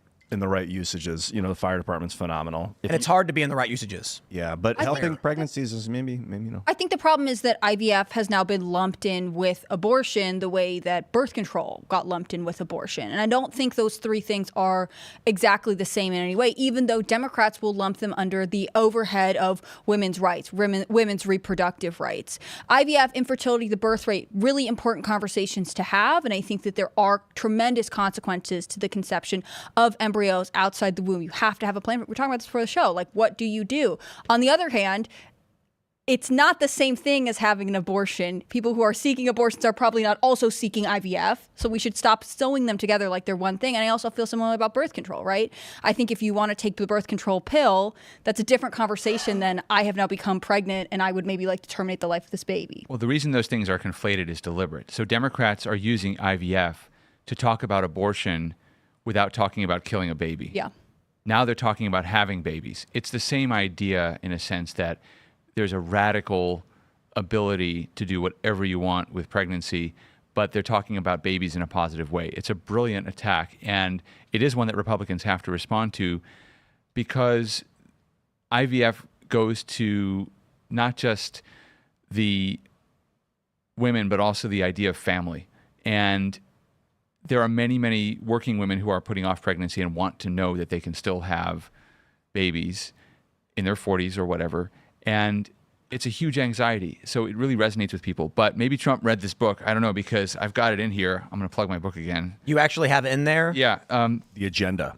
[SPEAKER 3] usages. You know, the fire department's phenomenal.
[SPEAKER 1] And it's hard to be in the right usages.
[SPEAKER 3] Yeah, but helping pregnancies is maybe.
[SPEAKER 4] I think the problem is that IVF has now been lumped in with abortion the way that birth control got lumped in with abortion. And I don't think those three things are exactly the same in any way, even though Democrats will lump them under the overhead of women's rights, women's reproductive rights. IVF, infertility, the birth rate, really important conversations to have. And I think that there are tremendous consequences to the conception of embryos outside the womb. You have to have a plan. We're talking about this before the show. Like, what do you do? On the other hand, it's not the same thing as having an abortion. People who are seeking abortions are probably not also seeking IVF. So we should stop sewing them together like they're one thing. And I also feel similarly about birth control, right? I think if you want to take the birth control pill, that's a different conversation than I have now become pregnant and I would maybe like to terminate the life of this baby.
[SPEAKER 2] Well, the reason those things are conflated is deliberate. So Democrats are using IVF to talk about abortion without talking about killing a baby.
[SPEAKER 4] Yeah.
[SPEAKER 2] Now they're talking about having babies. It's the same idea in a sense that there's a radical ability to do whatever you want with pregnancy, but they're talking about babies in a positive way. It's a brilliant attack, and it is one that Republicans have to respond to because IVF goes to not just the women, but also the idea of family. And there are many, many working women who are putting off pregnancy and want to know that they can still have babies in their 40s or whatever. And it's a huge anxiety. So it really resonates with people. But maybe Trump read this book. I don't know, because I've got it in here. I'm going to plug my book again.
[SPEAKER 1] You actually have it in there?
[SPEAKER 2] Yeah.
[SPEAKER 3] The agenda.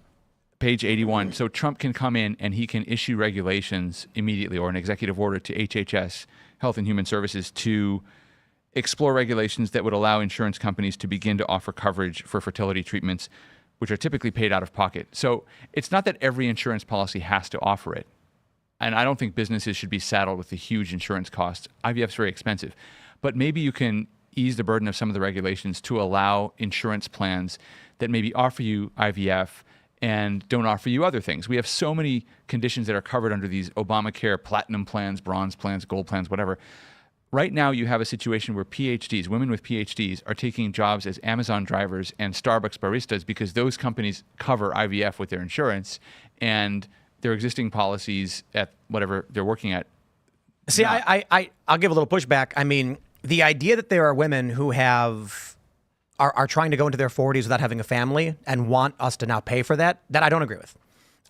[SPEAKER 2] Page 81. So Trump can come in and he can issue regulations immediately or an executive order to HHS, Health and Human Services, to explore regulations that would allow insurance companies to begin to offer coverage for fertility treatments, which are typically paid out of pocket. So it's not that every insurance policy has to offer it. And I don't think businesses should be saddled with the huge insurance costs. IVF is very expensive. But maybe you can ease the burden of some of the regulations to allow insurance plans that maybe offer you IVF and don't offer you other things. We have so many conditions that are covered under these Obamacare platinum plans, bronze plans, gold plans, whatever. Right now, you have a situation where PhDs, women with PhDs, are taking jobs as Amazon drivers and Starbucks baristas because those companies cover IVF with their insurance and their existing policies at whatever they're working at.
[SPEAKER 1] See, I'll give a little pushback. I mean, the idea that there are women who are trying to go into their 40s without having a family and want us to now pay for that I don't agree with.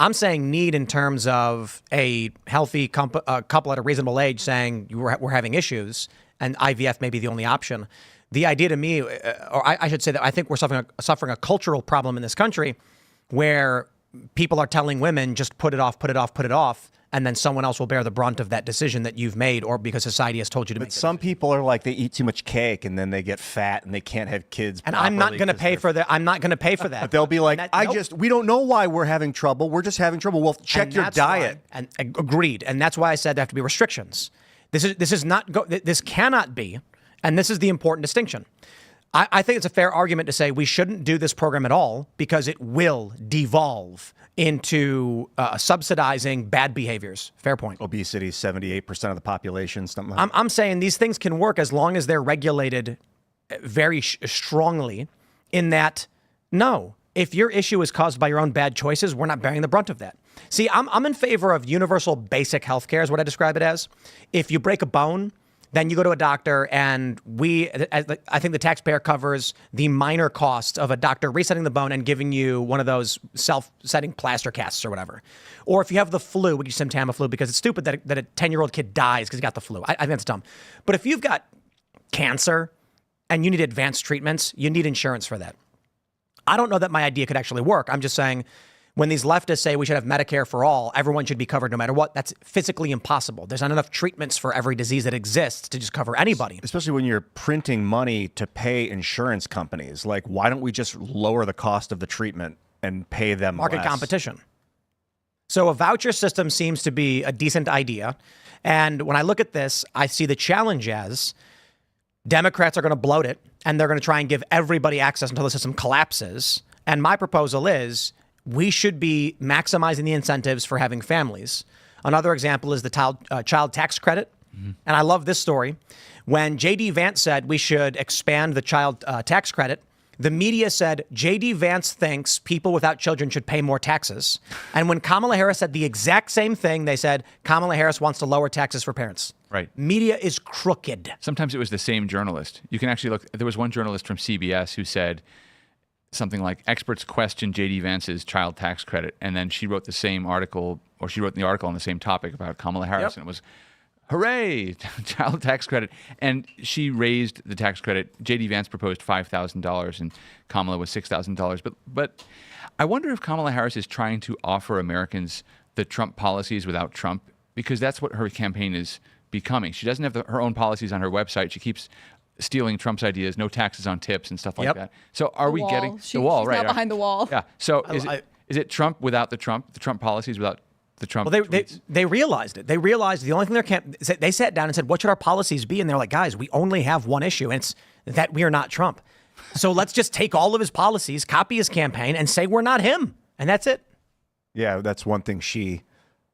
[SPEAKER 1] I'm saying need in terms of a healthy couple at a reasonable age saying we're having issues and IVF may be the only option. The idea to me, or I should say that I think we're suffering a cultural problem in this country where people are telling women just put it off, and then someone else will bear the brunt of that decision that you've made or because society has told you to make it.
[SPEAKER 3] But some people are like, they eat too much cake and then they get fat and they can't have kids.
[SPEAKER 1] And I'm not going to pay for that. I'm not going to pay for that.
[SPEAKER 3] But they'll be like, we don't know why we're having trouble. We're just having trouble. Well, check your diet.
[SPEAKER 1] And agreed. And that's why I said there have to be restrictions. This cannot be, and this is the important distinction. I think it's a fair argument to say we shouldn't do this program at all because it will devolve into subsidizing bad behaviors. Fair point.
[SPEAKER 3] Obesity, 78% of the population, something like that.
[SPEAKER 1] I'm saying these things can work as long as they're regulated very strongly in that, no, if your issue is caused by your own bad choices, we're not bearing the brunt of that. See, I'm in favor of universal basic health care is what I describe it as. If you break a bone, then you go to a doctor, and I think the taxpayer covers the minor costs of a doctor resetting the bone and giving you one of those self-setting plaster casts or whatever. Or if you have the flu, we give you some Tamiflu because it's stupid that a 10-year-old kid dies because he got the flu. I think that's dumb. But if you've got cancer and you need advanced treatments, you need insurance for that. I don't know that my idea could actually work. I'm just saying, when these leftists say we should have Medicare for all, everyone should be covered no matter what, that's physically impossible. There's not enough treatments for every disease that exists to just cover anybody.
[SPEAKER 3] Especially when you're printing money to pay insurance companies. Like, why don't we just lower the cost of the treatment and pay them
[SPEAKER 1] Market
[SPEAKER 3] less?
[SPEAKER 1] competition. So a voucher system seems to be a decent idea. And when I look at this, I see the challenge as Democrats are going to bloat it, and they're going to try and give everybody access until the system collapses. And my proposal is, we should be maximizing the incentives for having families. Another example is the child tax credit. And I love this story. When J.D. Vance said we should expand the child tax credit, the media said J.D. Vance thinks people without children should pay more taxes. And when Kamala Harris said the exact same thing, they said Kamala Harris wants to lower taxes for parents.
[SPEAKER 2] Right.
[SPEAKER 1] Media is crooked.
[SPEAKER 2] Sometimes it was the same journalist. You can actually look. There was one journalist from CBS who said something like, experts question J.D. Vance's child tax credit. And then she wrote the same article, or she wrote the article on the same topic about Kamala Harris. And it was, hooray, child tax credit. And she raised the tax credit. J.D. Vance proposed $5,000 and Kamala was $6,000. But I wonder if Kamala Harris is trying to offer Americans the Trump policies without Trump, because that's what her campaign is becoming. She doesn't have her own policies on her website. She keeps stealing Trump's ideas, no taxes on tips and stuff like that. So are we getting the wall,
[SPEAKER 4] right? Now behind the wall.
[SPEAKER 2] Yeah. So is it Trump without the Trump policies without the Trump?
[SPEAKER 1] Well, they realized it. They realized the only thing they sat down and said, what should our policies be? And they're like, guys, we only have one issue, and it's that we are not Trump. So let's just take all of his policies, copy his campaign, and say we're not him. And that's it.
[SPEAKER 3] Yeah, that's one thing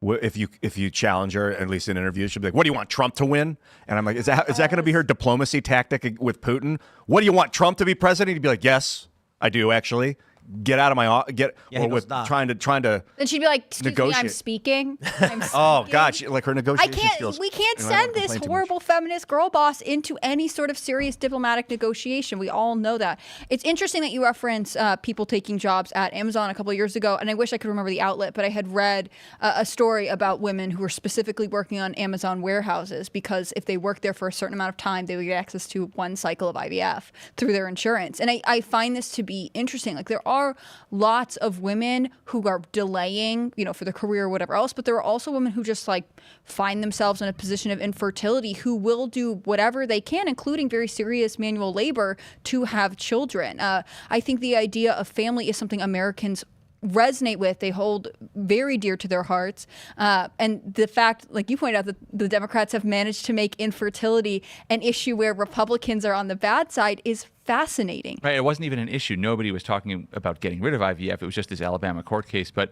[SPEAKER 3] if you challenge her, at least in interviews, she'll be like, what do you want, Trump to win? And I'm like, is that going to be her diplomacy tactic with Putin? What do you want, Trump to be president? He'd be like, yes, I do, actually. Get out of my trying to.
[SPEAKER 4] Then she'd be like, "Excuse me, I'm speaking."
[SPEAKER 3] Oh God, like her negotiation skills.
[SPEAKER 4] We can't send this horrible feminist girl boss into any sort of serious diplomatic negotiation. We all know that. It's interesting that you reference people taking jobs at Amazon a couple of years ago, and I wish I could remember the outlet, but I had read a story about women who were specifically working on Amazon warehouses because if they worked there for a certain amount of time, they would get access to one cycle of IVF through their insurance. And I find this to be interesting. Like there are lots of women who are delaying, for their career or whatever else, but there are also women who just like find themselves in a position of infertility who will do whatever they can, including very serious manual labor, to have children. I think the idea of family is something Americans resonate with, they hold very dear to their hearts. And the fact, like you pointed out, that the Democrats have managed to make infertility an issue where Republicans are on the bad side is fascinating.
[SPEAKER 2] Right. It wasn't even an issue. Nobody was talking about getting rid of IVF. It was just this Alabama court case. But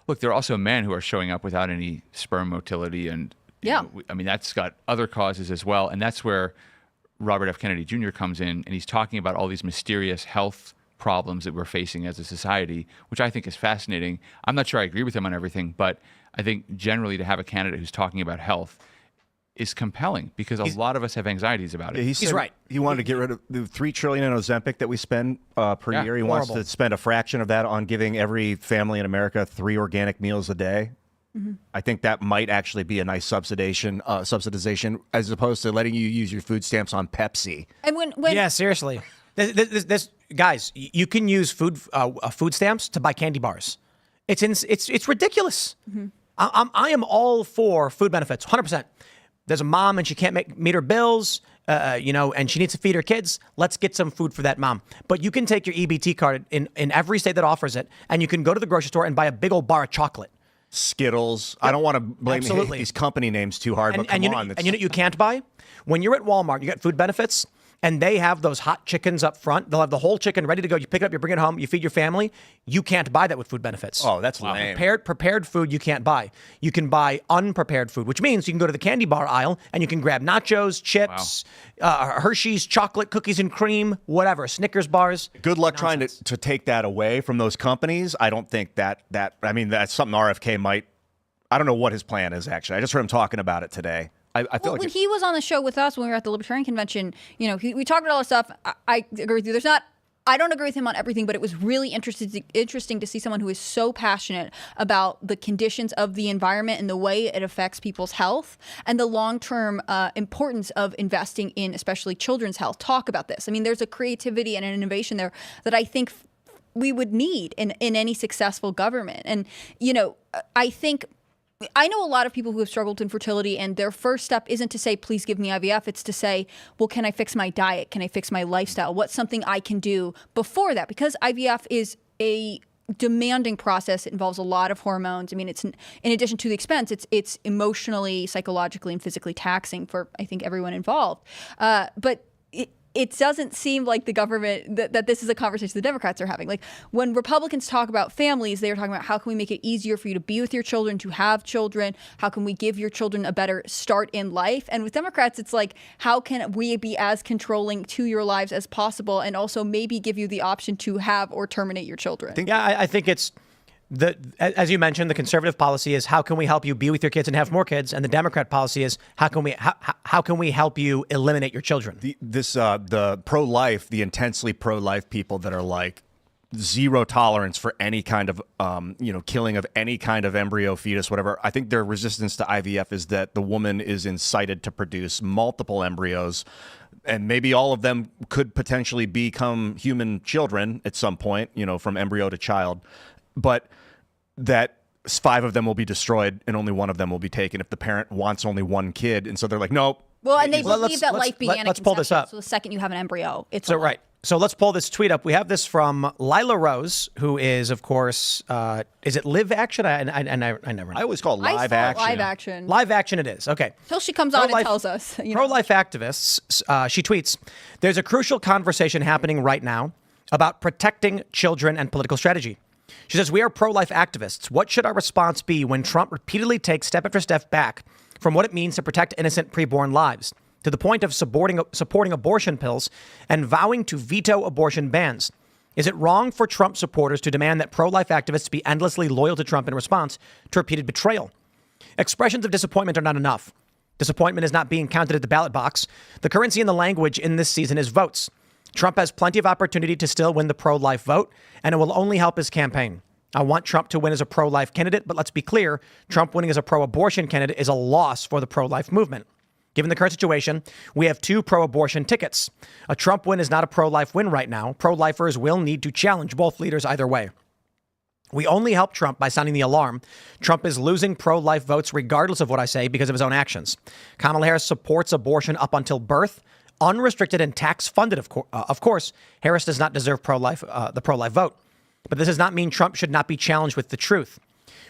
[SPEAKER 2] look, there are also men who are showing up without any sperm motility. And that's got other causes as well. And that's where Robert F. Kennedy Jr. comes in, and he's talking about all these mysterious health problems that we're facing as a society, which I think is fascinating. I'm not sure I agree with him on everything, but I think generally to have a candidate who's talking about health is compelling because a lot of us have anxieties about it.
[SPEAKER 3] He's right. He wanted to get rid of the $3 trillion in Ozempic that we spend per year. He wants to spend a fraction of that on giving every family in America 3 organic meals a day. Mm-hmm. I think that might actually be a nice subsidization as opposed to letting you use your food stamps on Pepsi.
[SPEAKER 4] And when
[SPEAKER 1] yeah, seriously. This guys, you can use food stamps to buy candy bars. It's ridiculous. Mm-hmm. I am all for food benefits, 100%. There's a mom and she can't meet her bills, and she needs to feed her kids. Let's get some food for that mom. But you can take your EBT card in every state that offers it, and you can go to the grocery store and buy a big old bar of chocolate.
[SPEAKER 3] Skittles. Yep. I don't want to blame these company names too hard, but come on.
[SPEAKER 1] And you know what you can't buy? When you're at Walmart, you get food benefits, and they have those hot chickens up front. They'll have the whole chicken ready to go. You pick it up, you bring it home, you feed your family. You can't buy that with food benefits.
[SPEAKER 3] Oh, that's lame.
[SPEAKER 1] Prepared food you can't buy. You can buy unprepared food, which means you can go to the candy bar aisle and you can grab nachos, chips, Hershey's, chocolate, cookies and cream, whatever, Snickers bars.
[SPEAKER 3] Good luck trying to take that away from those companies. I don't think that's something RFK might. I don't know what his plan is, actually. I just heard him talking about it today. I feel
[SPEAKER 4] when he was on the show with us when we were at the Libertarian Convention, we talked about all this stuff. I agree with you. I don't agree with him on everything, but it was really interesting to see someone who is so passionate about the conditions of the environment and the way it affects people's health and the long-term importance of investing in especially children's health. Talk about this. I mean, there's a creativity and an innovation there that I think we would need in any successful government. And, I know a lot of people who have struggled with infertility, and their first step isn't to say, please give me IVF. It's to say, well, can I fix my diet? Can I fix my lifestyle? What's something I can do before that? Because IVF is a demanding process. It involves a lot of hormones. I mean, it's in addition to the expense, it's emotionally, psychologically, and physically taxing for, I think, everyone involved. But it doesn't seem like the government, that this is a conversation the Democrats are having. Like when Republicans talk about families, they are talking about how can we make it easier for you to be with your children, to have children? How can we give your children a better start in life? And with Democrats, it's like, how can we be as controlling to your lives as possible and also maybe give you the option to have or terminate your children?
[SPEAKER 1] I think it's as you mentioned, the conservative policy is how can we help you be with your kids and have more kids, and the Democrat policy is how can we help you eliminate your children.
[SPEAKER 3] The pro-life, the intensely pro-life people that are like zero tolerance for any kind of killing of any kind of embryo, fetus, whatever. I think their resistance to IVF is that the woman is incited to produce multiple embryos, and maybe all of them could potentially become human children at some point, from embryo to child, but that 5 of them will be destroyed and only 1 of them will be taken if the parent wants only 1 kid. And so they're like, nope.
[SPEAKER 4] Well, and they believe that life began at
[SPEAKER 1] let's pull this up.
[SPEAKER 4] So the second you have an embryo, it's
[SPEAKER 1] so right. So let's pull this tweet up. We have this from Lila Rose, who is, of course, is it Live Action? I never know.
[SPEAKER 3] I always call it Live Action.
[SPEAKER 4] Live Action.
[SPEAKER 1] Live Action it is. Okay.
[SPEAKER 4] Till she comes on and tells us.
[SPEAKER 1] Pro-life activists, she tweets, there's a crucial conversation happening right now about protecting children and political strategy. She says, we are pro-life activists. What should our response be when Trump repeatedly takes step after step back from what it means to protect innocent preborn lives to the point of supporting abortion pills and vowing to veto abortion bans? Is it wrong for Trump supporters to demand that pro-life activists be endlessly loyal to Trump in response to repeated betrayal? Expressions of disappointment are not enough. Disappointment is not being counted at the ballot box. The currency in the language in this season is votes. Trump has plenty of opportunity to still win the pro-life vote, and it will only help his campaign. I want Trump to win as a pro-life candidate, but let's be clear, Trump winning as a pro-abortion candidate is a loss for the pro-life movement. Given the current situation, we have 2 pro-abortion tickets. A Trump win is not a pro-life win right now. Pro-lifers will need to challenge both leaders either way. We only help Trump by sounding the alarm. Trump is losing pro-life votes regardless of what I say because of his own actions. Kamala Harris supports abortion up until birth, unrestricted and tax-funded, of course. Harris does not deserve the pro-life vote. But this does not mean Trump should not be challenged with the truth.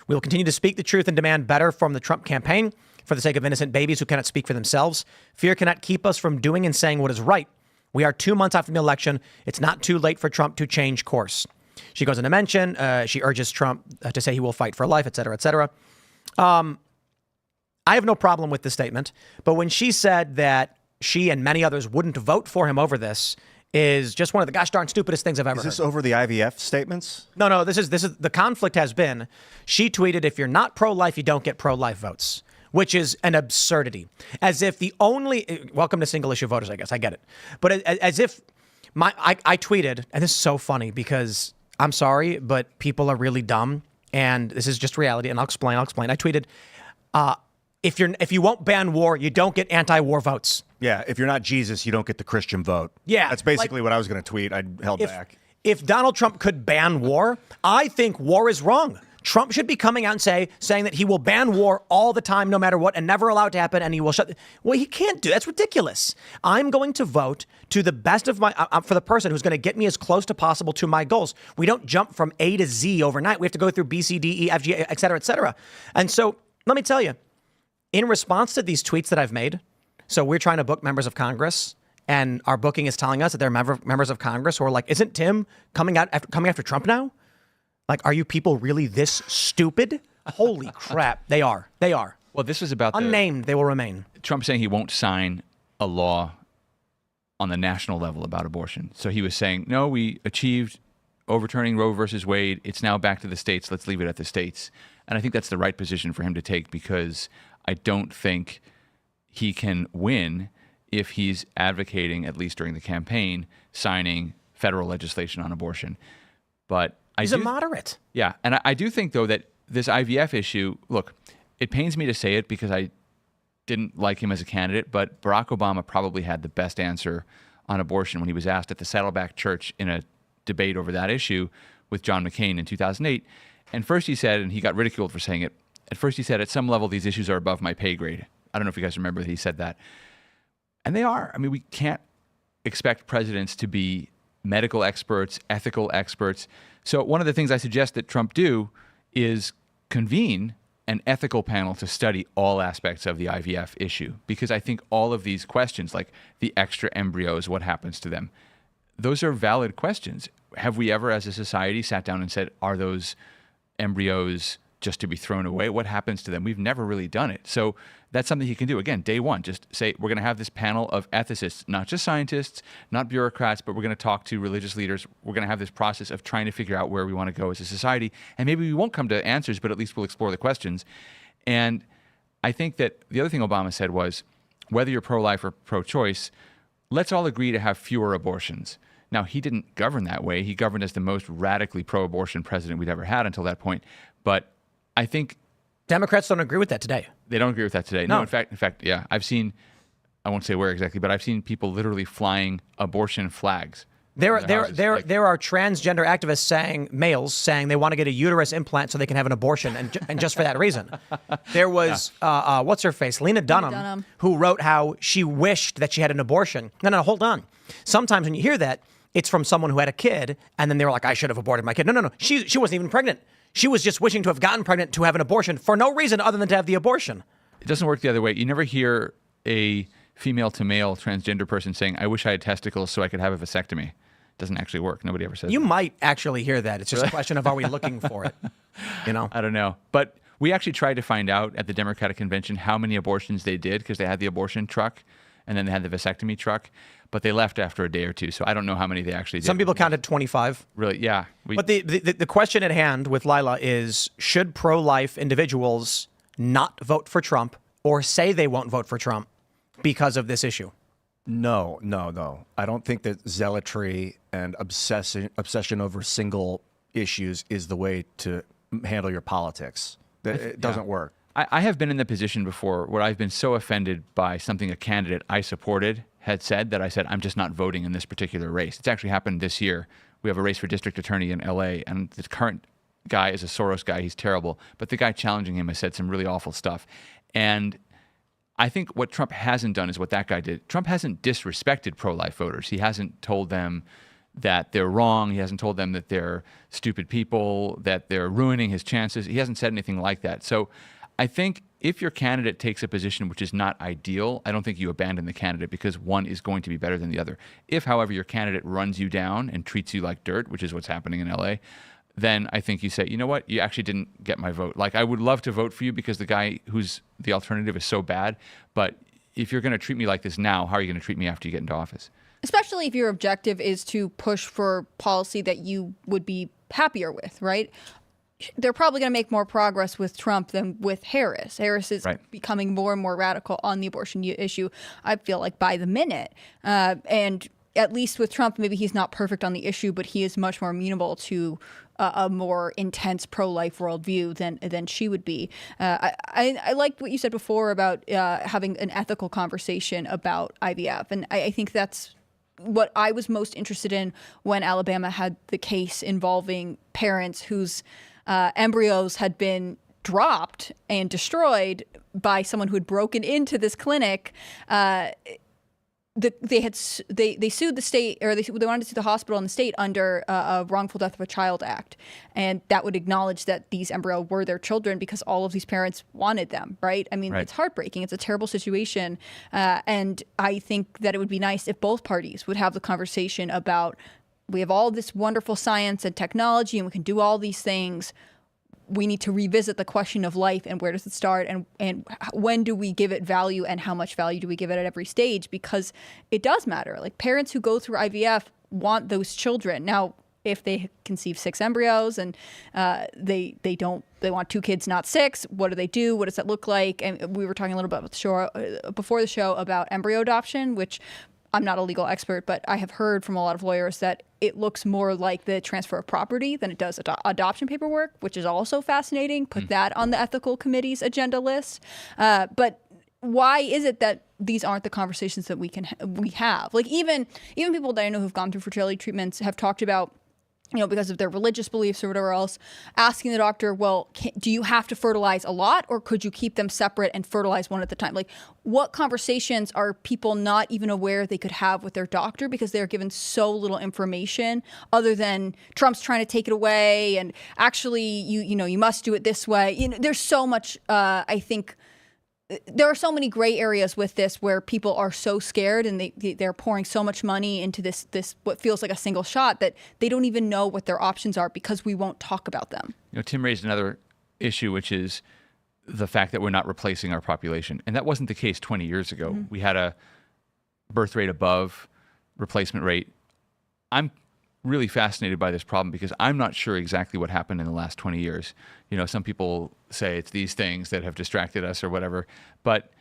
[SPEAKER 1] We will continue to speak the truth and demand better from the Trump campaign for the sake of innocent babies who cannot speak for themselves. Fear cannot keep us from doing and saying what is right. We are 2 months after the election. It's not too late for Trump to change course. She goes on to mention, she urges Trump to say he will fight for life, et cetera, et cetera. I have no problem with this statement. But when she said that she and many others wouldn't vote for him over this is just one of the gosh darn stupidest things I've ever heard.
[SPEAKER 3] Is this over the IVF statements?
[SPEAKER 1] No, this is the conflict has been, she tweeted, if you're not pro-life, you don't get pro-life votes, which is an absurdity. As if the only, welcome to single issue voters, I guess, I get it. But as if I tweeted, and this is so funny because I'm sorry, but people are really dumb and this is just reality. And I'll explain. I tweeted, if you won't ban war, you don't get anti-war votes.
[SPEAKER 3] Yeah, if you're not Jesus, you don't get the Christian vote.
[SPEAKER 1] Yeah.
[SPEAKER 3] That's basically what I was going to tweet. I held back.
[SPEAKER 1] If Donald Trump could ban war, I think war is wrong. Trump should be coming out and saying that he will ban war all the time, no matter what, and never allow it to happen, and he will shut. Well, he can't do. That's ridiculous. I'm going to vote to the best of my for the person who's going to get me as close to possible to my goals. We don't jump from A to Z overnight. We have to go through B, C, D, E, F, G, et cetera, et cetera. And so let me tell you, in response to these tweets that I've made, so we're trying to book members of Congress, and our booking is telling us that they're members of Congress who are like, isn't Tim coming after Trump now? Like, are you people really this stupid? Holy crap. They are.
[SPEAKER 2] Well, this was about
[SPEAKER 1] unnamed. They will remain.
[SPEAKER 2] Trump saying he won't sign a law on the national level about abortion. So he was saying, no, we achieved overturning Roe versus Wade. It's now back to the states. Let's leave it at the states. And I think that's the right position for him to take because I don't think he can win if he's advocating, at least during the campaign, signing federal legislation on abortion. But
[SPEAKER 1] he's a moderate.
[SPEAKER 2] Yeah. And I do think, though, that this IVF issue, look, it pains me to say it because I didn't like him as a candidate, but Barack Obama probably had the best answer on abortion when he was asked at the Saddleback Church in a debate over that issue with John McCain in 2008. And first he said, and he got ridiculed for saying it, at first he said, at some level, these issues are above my pay grade. I don't know if you guys remember that he said that. And they are. I mean, we can't expect presidents to be medical experts, ethical experts. So one of the things I suggest that Trump do is convene an ethical panel to study all aspects of the IVF issue, because I think all of these questions, like the extra embryos, what happens to them, those are valid questions. Have we ever, as a society, sat down and said, are those embryos just to be thrown away? What happens to them? We've never really done it. So that's something he can do. Again, day one, just say, we're going to have this panel of ethicists, not just scientists, not bureaucrats, but we're going to talk to religious leaders. We're going to have this process of trying to figure out where we want to go as a society. And maybe we won't come to answers, but at least we'll explore the questions. And I think that the other thing Obama said was, whether you're pro-life or pro-choice, let's all agree to have fewer abortions. Now, he didn't govern that way. He governed as the most radically pro-abortion president we'd ever had until that point. But I think
[SPEAKER 1] Democrats don't agree with that today.
[SPEAKER 2] they don't agree with that today.
[SPEAKER 1] No.
[SPEAKER 2] In fact, yeah, I've seen, I won't say where exactly, but I've seen people literally flying abortion flags.
[SPEAKER 1] There
[SPEAKER 2] in their houses. Like,
[SPEAKER 1] are transgender activists saying, males saying they want to get a uterus implant so they can have an abortion, and just for that reason. There was what's her face, Lena Dunham, who wrote how she wished that she had an abortion. No, hold on. Sometimes when you hear that, it's from someone who had a kid, and then they were like, I should have aborted my kid. No. She wasn't even pregnant. She was just wishing to have gotten pregnant to have an abortion for no reason other than to have the abortion.
[SPEAKER 2] It doesn't work the other way. You never hear a female to male transgender person saying, I wish I had testicles so I could have a vasectomy. It doesn't actually work. Nobody ever says
[SPEAKER 1] You
[SPEAKER 2] that.
[SPEAKER 1] might actually hear that. It's just a question of, are we looking for it? You know?
[SPEAKER 2] I don't know. But we actually tried to find out at the Democratic Convention how many abortions they did, because they had the abortion truck and then they had the vasectomy truck, but they left after a day or two. So I don't know how many they actually did.
[SPEAKER 1] Some people counted 25.
[SPEAKER 2] Really, yeah.
[SPEAKER 1] But the question at hand with Lila is, should pro-life individuals not vote for Trump or say they won't vote for Trump because of this issue?
[SPEAKER 3] No. I don't think that zealotry and obsession over single issues is the way to handle your politics. It doesn't work.
[SPEAKER 2] I have been in the position before where I've been so offended by something a candidate I supported had said that I said, I'm just not voting in this particular race. It's actually happened this year. We have a race for district attorney in LA, and the current guy is a Soros guy. He's terrible. But the guy challenging him has said some really awful stuff. And I think what Trump hasn't done is what that guy did. Trump hasn't disrespected pro-life voters. He hasn't told them that they're wrong. He hasn't told them that they're stupid people, that they're ruining his chances. He hasn't said anything like that. So I think if your candidate takes a position which is not ideal, I don't think you abandon the candidate because one is going to be better than the other. If, however, your candidate runs you down and treats you like dirt, which is what's happening in LA, then I think you say, you know what, you actually didn't get my vote. Like, I would love to vote for you because the guy who's the alternative is so bad, but if you're going to treat me like this now, how are you going to treat me after you get into office?
[SPEAKER 4] Especially if your objective is to push for policy that you would be happier with, right? They're probably going to make more progress with Trump than with Harris. Harris is becoming more and more radical on the abortion issue, I feel like, by the minute. And at least with Trump, maybe he's not perfect on the issue, but he is much more amenable to a more intense pro-life worldview than she would be. I liked what you said before about having an ethical conversation about IVF. And I think that's what I was most interested in when Alabama had the case involving parents whose embryos had been dropped and destroyed by someone who had broken into this clinic. They sued the state, or they wanted to sue the hospital and the state under a wrongful death of a child act, and that would acknowledge that these embryos were their children because all of these parents wanted them, right? I mean, It's heartbreaking. It's a terrible situation, and I think that it would be nice if both parties would have the conversation about, we have all this wonderful science and technology, and we can do all these things. We need to revisit the question of life and where does it start, and when do we give it value, and how much value do we give it at every stage, because it does matter. Like, parents who go through IVF want those children. Now, if they conceive 6 embryos and they want 2 kids, not 6, what do they do? What does that look like? And we were talking a little bit about the show, before the show, about embryo adoption, which I'm not a legal expert, but I have heard from a lot of lawyers that it looks more like the transfer of property than it does adoption paperwork, which is also fascinating. Put that on the ethical committee's agenda list. But why is it that these aren't the conversations that we have? Like, even people that I know who've gone through fertility treatments have talked about because of their religious beliefs or whatever else, asking the doctor, well, do you have to fertilize a lot, or could you keep them separate and fertilize one at a time? Like, what conversations are people not even aware they could have with their doctor because they're given so little information other than Trump's trying to take it away and actually you must do it this way. There's so much, I think, there are so many gray areas with this where people are so scared and they're pouring so much money into this what feels like a single shot that they don't even know what their options are because we won't talk about them.
[SPEAKER 2] Tim raised another issue, which is the fact that we're not replacing our population. And that wasn't the case 20 years ago.
[SPEAKER 4] Mm-hmm.
[SPEAKER 2] We had a birth rate above replacement rate. I'm really fascinated by this problem because I'm not sure exactly what happened in the last 20 years. Some people say it's these things that have distracted us or whatever, but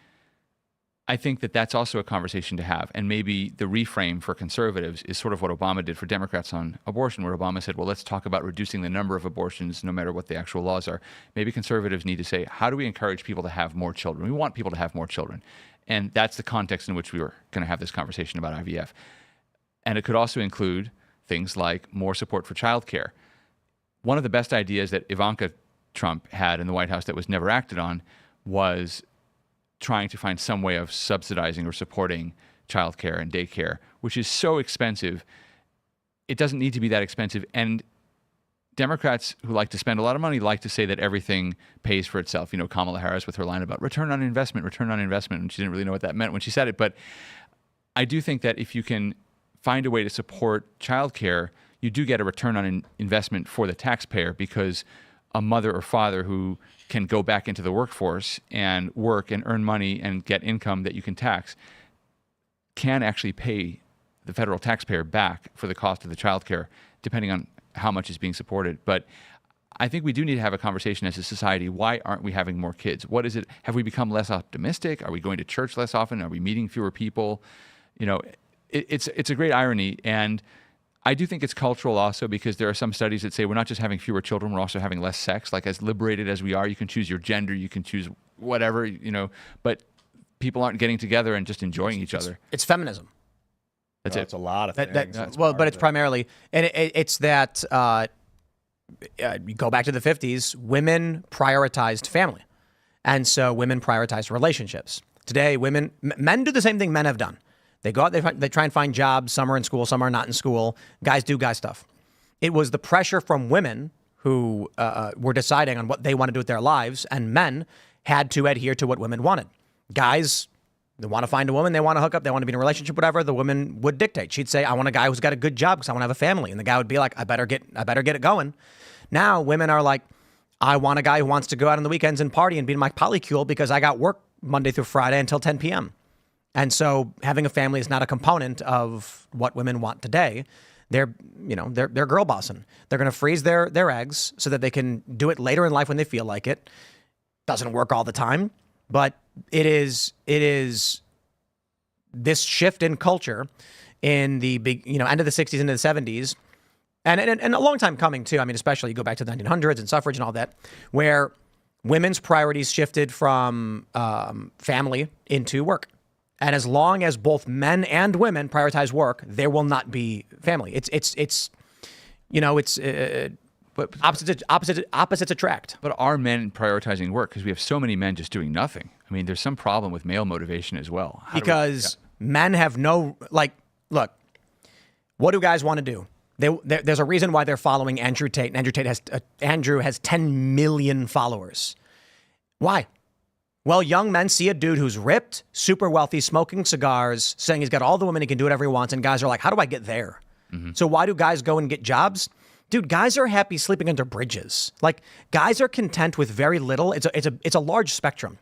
[SPEAKER 2] I think that that's also a conversation to have. And maybe the reframe for conservatives is sort of what Obama did for Democrats on abortion, where Obama said, well, let's talk about reducing the number of abortions no matter what the actual laws are. Maybe conservatives need to say, how do we encourage people to have more children? We want people to have more children. And that's the context in which we were going to have this conversation about IVF. And it could also include things like more support for childcare. One of the best ideas that Ivanka Trump had in the White House that was never acted on was trying to find some way of subsidizing or supporting childcare and daycare, which is so expensive. It doesn't need to be that expensive. And Democrats who like to spend a lot of money like to say that everything pays for itself. Kamala Harris with her line about return on investment, and she didn't really know what that meant when she said it. But I do think that if you can find a way to support childcare, you do get a return on investment for the taxpayer, because a mother or father who can go back into the workforce and work and earn money and get income that you can tax can actually pay the federal taxpayer back for the cost of the childcare, depending on how much is being supported. But I think we do need to have a conversation as a society. Why aren't we having more kids? What is it? Have we become less optimistic? Are we going to church less often? Are we meeting fewer people? It's a great irony. And I do think it's cultural also, because there are some studies that say we're not just having fewer children, we're also having less sex. Like, as liberated as we are, you can choose your gender, you can choose whatever, but people aren't getting together and just enjoying each other.
[SPEAKER 1] It's feminism.
[SPEAKER 2] That's it.
[SPEAKER 3] It's a lot of things.
[SPEAKER 1] But it's primarily, and it's that you go back to the 50s, women prioritized family. And so women prioritized relationships. Today, men do the same thing men have done. They go out, they try and find jobs. Some are in school, some are not in school. Guys do guy stuff. It was the pressure from women who were deciding on what they want to do with their lives, and men had to adhere to what women wanted. Guys, they want to find a woman, they want to hook up, they want to be in a relationship, whatever. The woman would dictate. She'd say, I want a guy who's got a good job because I want to have a family. And the guy would be like, I better get it going. Now women are like, I want a guy who wants to go out on the weekends and party and be in my polycule because I got work Monday through Friday until 10 p.m. And so having a family is not a component of what women want today. They're girl bossing. They're going to freeze their eggs so that they can do it later in life when they feel like it. Doesn't work all the time, but it is this shift in culture in the big, end of the 60s into the 70s, and a long time coming too. I mean, especially you go back to the 1900s and suffrage and all that, where women's priorities shifted from family into work. And as long as both men and women prioritize work, there will not be family. Opposites attract.
[SPEAKER 2] But are men prioritizing work? Because we have so many men just doing nothing. I mean, there's some problem with male motivation as well.
[SPEAKER 1] Because men have no, look, what do guys want to do? There's a reason why they're following Andrew Tate. And Andrew has 10 million followers. Why? Well, young men see a dude who's ripped, super wealthy, smoking cigars, saying he's got all the women, he can do whatever he wants. And guys are like, how do I get there? Mm-hmm. So why do guys go and get jobs? Dude, guys are happy sleeping under bridges. Like, guys are content with very little. It's a large spectrum.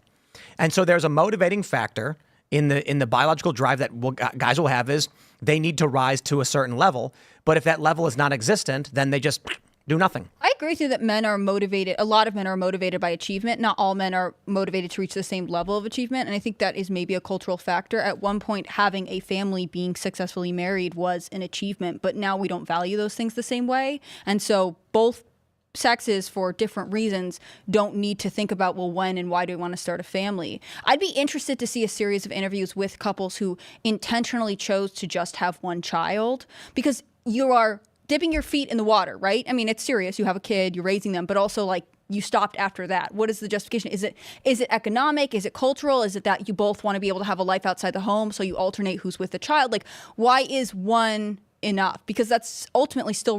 [SPEAKER 1] And so there's a motivating factor in the biological drive that guys will have is they need to rise to a certain level. But if that level is non-existent, then they just do nothing.
[SPEAKER 4] I agree with you that men are motivated. A lot of men are motivated by achievement. Not all men are motivated to reach the same level of achievement. And I think that is maybe a cultural factor. At one point, having a family, being successfully married was an achievement. But now we don't value those things the same way. And so both sexes, for different reasons, don't need to think about, well, when and why do we want to start a family? I'd be interested to see a series of interviews with couples who intentionally chose to just have one child, because you are dipping your feet in the water, right? I mean, it's serious. You have a kid, you're raising them, but also like you stopped after that. What is the justification? Is it economic? Is it cultural? Is it that you both want to be able to have a life outside the home, so you alternate who's with the child? Like, why is one enough? Because that's ultimately still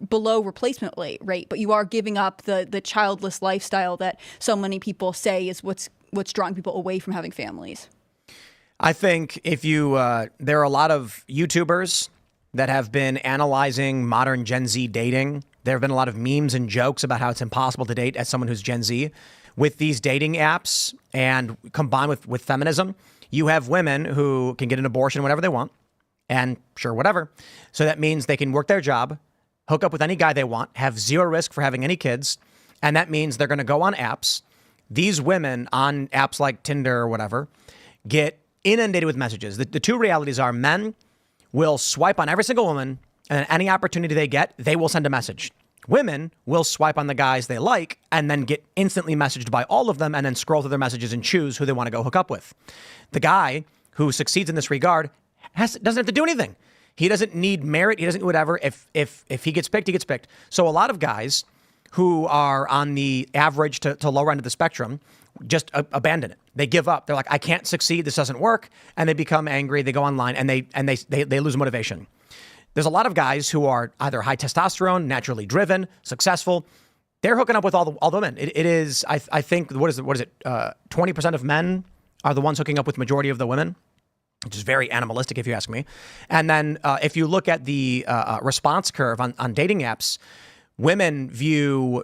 [SPEAKER 4] below replacement rate, but you are giving up the childless lifestyle that so many people say is what's drawing people away from having families.
[SPEAKER 1] I think if you, there are a lot of YouTubers that have been analyzing modern Gen Z dating. There have been a lot of memes and jokes about how it's impossible to date as someone who's Gen Z. With these dating apps and combined with feminism, you have women who can get an abortion whenever they want. And sure, whatever. So that means they can work their job, hook up with any guy they want, have zero risk for having any kids. And that means they're going to go on apps. These women on apps like Tinder or whatever get inundated with messages. The two realities are men will swipe on every single woman, and any opportunity they get, they will send a message. Women will swipe on the guys they like and then get instantly messaged by all of them and then scroll through their messages and choose who they want to go hook up with. The guy who succeeds in this regard doesn't have to do anything. He doesn't need merit. He doesn't do whatever. If he gets picked, he gets picked. So a lot of guys who are on the average to lower end of the spectrum just abandon it. They give up. They're like, I can't succeed. This doesn't work. And they become angry. They go online and they lose motivation. There's a lot of guys who are either high testosterone, naturally driven, successful. They're hooking up with all the women. It is, I think, what is it? 20% of men are the ones hooking up with majority of the women, which is very animalistic if you ask me. And then if you look at the response curve on dating apps, women view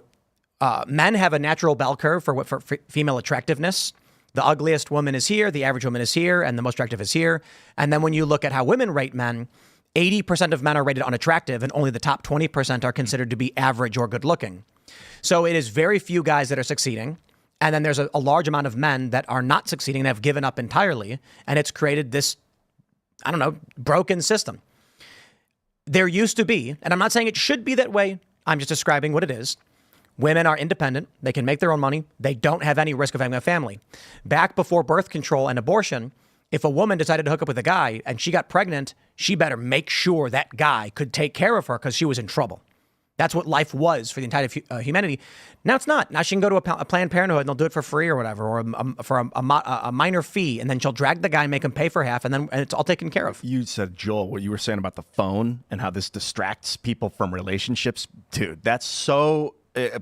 [SPEAKER 1] men have a natural bell curve for female attractiveness. The ugliest woman is here, the average woman is here, and the most attractive is here. And then when you look at how women rate men, 80% of men are rated unattractive, and only the top 20% are considered to be average or good looking. So it is very few guys that are succeeding. And then there's a large amount of men that are not succeeding and have given up entirely. And it's created this, I don't know, broken system. There used to be, and I'm not saying it should be that way, I'm just describing what it is. Women are independent. They can make their own money. They don't have any risk of having a family. Back before birth control and abortion, if a woman decided to hook up with a guy and she got pregnant, she better make sure that guy could take care of her because she was in trouble. That's what life was for the entire humanity. Now it's not. Now she can go to a Planned Parenthood and they'll do it for free or whatever, or for a minor fee, and then she'll drag the guy and make him pay for half, and it's all taken care of.
[SPEAKER 3] You said, Joel, what you were saying about the phone and how this distracts people from relationships. Dude, that's so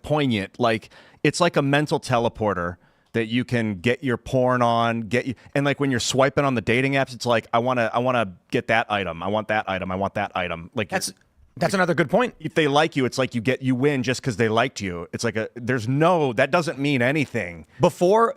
[SPEAKER 3] poignant. Like, it's like a mental teleporter that you can get your porn on, and like when you're swiping on the dating apps, it's like, I want to get that item. I want that item. I want that item. Like
[SPEAKER 1] That's another good point.
[SPEAKER 3] If they like you, it's like you win just because they liked you. It's like that doesn't mean anything.
[SPEAKER 1] Before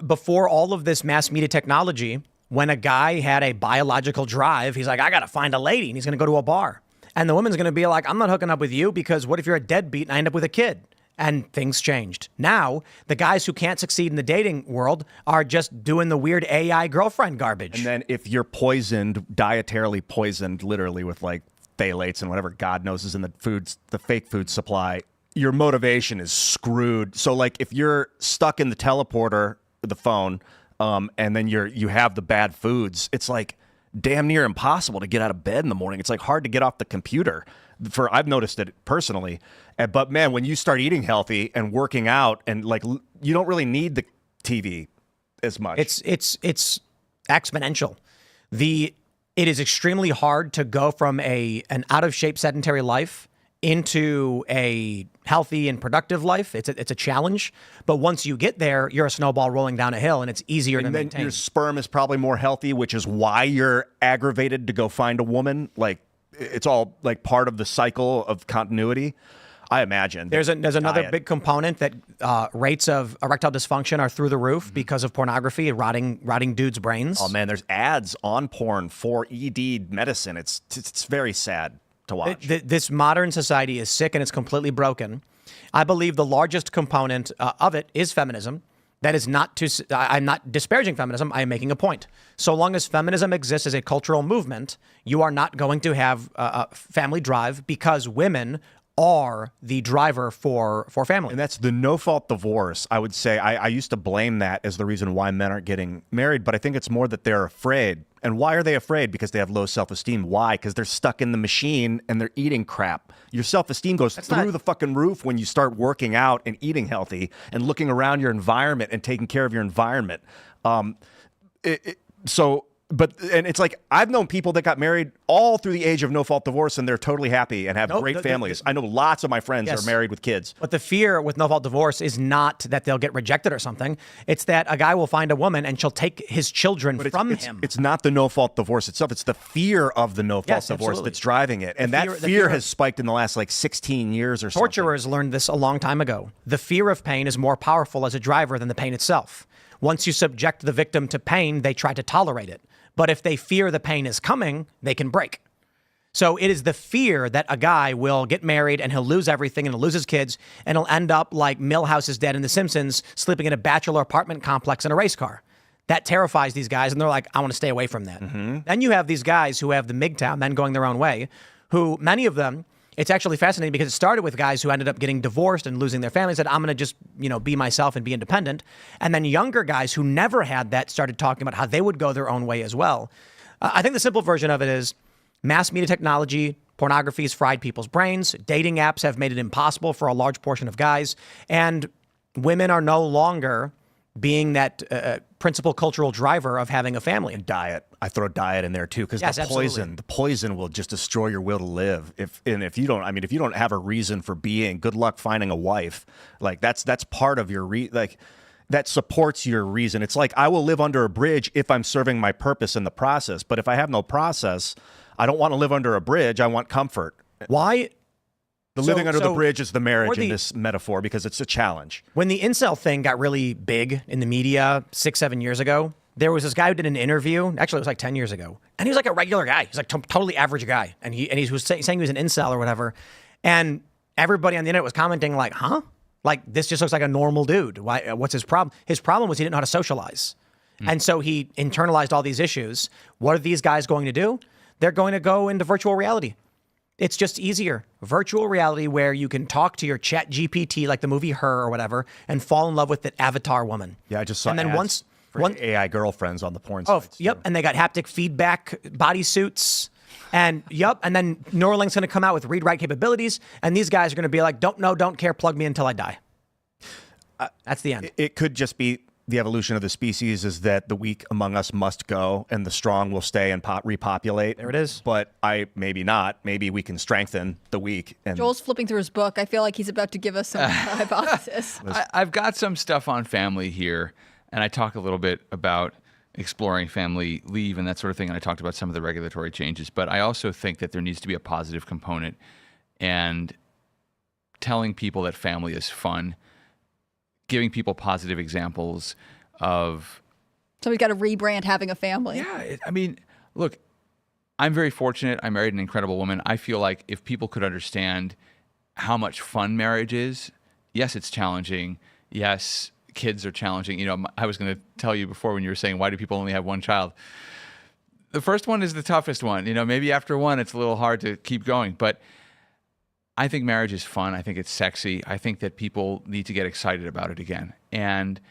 [SPEAKER 1] all of this mass media technology, when a guy had a biological drive, he's like, I got to find a lady, and he's going to go to a bar. And the woman's going to be like, I'm not hooking up with you because what if you're a deadbeat and I end up with a kid? And things changed. Now, the guys who can't succeed in the dating world are just doing the weird AI girlfriend garbage.
[SPEAKER 3] And then if you're dietarily poisoned, literally with like phthalates and whatever God knows is in the fake food supply, your motivation is screwed. So like if you're stuck in the teleporter, the phone, and then you have the bad foods, it's like damn near impossible to get out of bed in the morning. It's like hard to get off the computer. I've noticed it personally. But man, when you start eating healthy and working out, and like you don't really need the TV as much.
[SPEAKER 1] It's exponential. It is extremely hard to go from an out of shape sedentary life into a healthy and productive life. It's a challenge, but once you get there, you're a snowball rolling down a hill, and it's easier to maintain.
[SPEAKER 3] Your sperm is probably more healthy, which is why you're aggravated to go find a woman. Like it's all like part of the cycle of continuity. I imagine.
[SPEAKER 1] There's another big component that rates of erectile dysfunction are through the roof because of pornography rotting dudes' brains.
[SPEAKER 3] Oh man, there's ads on porn for ED medicine. It's very sad to watch.
[SPEAKER 1] This modern society is sick and it's completely broken. I believe the largest component of it is feminism. That is I'm not disparaging feminism. I am making a point. So long as feminism exists as a cultural movement, you are not going to have a family drive because women are the driver for family.
[SPEAKER 3] And that's the no-fault divorce. I would say I used to blame that as the reason why men aren't getting married, but I think it's more that they're afraid. And why are they afraid? Because they have low self-esteem. Why? Because they're stuck in the machine and they're eating crap. Your self-esteem goes through the fucking roof when you start working out and eating healthy and looking around your environment and taking care of your environment. And it's like, I've known people that got married all through the age of no-fault divorce, and they're totally happy and have great families. I know lots of my friends are married with kids.
[SPEAKER 1] But the fear with no-fault divorce is not that they'll get rejected or something. It's that a guy will find a woman and she'll take his children from him.
[SPEAKER 3] It's not the no-fault divorce itself. It's the fear of the no-fault divorce that's driving it. And that fear has spiked in the last 16 years or so.
[SPEAKER 1] Torturers learned this a long time ago. The fear of pain is more powerful as a driver than the pain itself. Once you subject the victim to pain, they try to tolerate it. But if they fear the pain is coming, they can break. So it is the fear that a guy will get married and he'll lose everything and he'll lose his kids and he'll end up like Milhouse is dead in The Simpsons, sleeping in a bachelor apartment complex in a race car. That terrifies these guys, and they're like, I want to stay away from that. Then you have these guys who have the MGTOW, men going their own way, who many of them, it's actually fascinating because it started with guys who ended up getting divorced and losing their families, said, I'm going to just, be myself and be independent. And then younger guys who never had that started talking about how they would go their own way as well. I think the simple version of it is mass media technology, pornography has fried people's brains. Dating apps have made it impossible for a large portion of guys. And women are no longer being that principal cultural driver of having a family.
[SPEAKER 3] And diet. I throw diet in there too, because the poison will just destroy your will to live. If you don't have a reason for being, good luck finding a wife. Like that's part of your that supports your reason. It's like, I will live under a bridge if I'm serving my purpose in the process. But if I have no process, I don't want to live under a bridge. I want comfort.
[SPEAKER 1] Why?
[SPEAKER 3] Living under the bridge is the marriage in this metaphor, because it's a challenge.
[SPEAKER 1] When the incel thing got really big in the media 6-7 years ago, there was this guy who did an interview. Actually, it was like 10 years ago. And he was like a regular guy. He's like totally average guy. And he was saying he was an incel or whatever. And everybody on the internet was commenting like, huh? Like, this just looks like a normal dude. Why? What's his problem? His problem was he didn't know how to socialize. And so he internalized all these issues. What are these guys going to do? They're going to go into virtual reality. It's just easier. Virtual reality where you can talk to your chat GPT, like the movie Her or whatever, and fall in love with the avatar woman.
[SPEAKER 3] Yeah, I just saw
[SPEAKER 1] ads
[SPEAKER 3] for AI girlfriends on the porn sites.
[SPEAKER 1] Yep. And they got haptic feedback bodysuits. And then Neuralink's going to come out with read-write capabilities. And these guys are going to be like, don't care, plug me until I die. That's the end.
[SPEAKER 3] It could just be the evolution of the species is that the weak among us must go and the strong will stay and repopulate.
[SPEAKER 1] There it is.
[SPEAKER 3] But maybe not. Maybe we can strengthen the weak. And
[SPEAKER 4] Joel's flipping through his book. I feel like he's about to give us some hypothesis.
[SPEAKER 2] I've got some stuff on family here, and I talk a little bit about exploring family leave and that sort of thing, and I talked about some of the regulatory changes. But I also think that there needs to be a positive component, and telling people that family is fun, giving people positive examples of...
[SPEAKER 4] Somebody's got to rebrand having a family.
[SPEAKER 2] Yeah, look, I'm very fortunate. I married an incredible woman. I feel like if people could understand how much fun marriage is, yes, it's challenging. Yes, kids are challenging. I was going to tell you before when you were saying, why do people only have one child? The first one is the toughest one. Maybe after one, it's a little hard to keep going. But I think marriage is fun. I think it's sexy. I think that people need to get excited about it again. And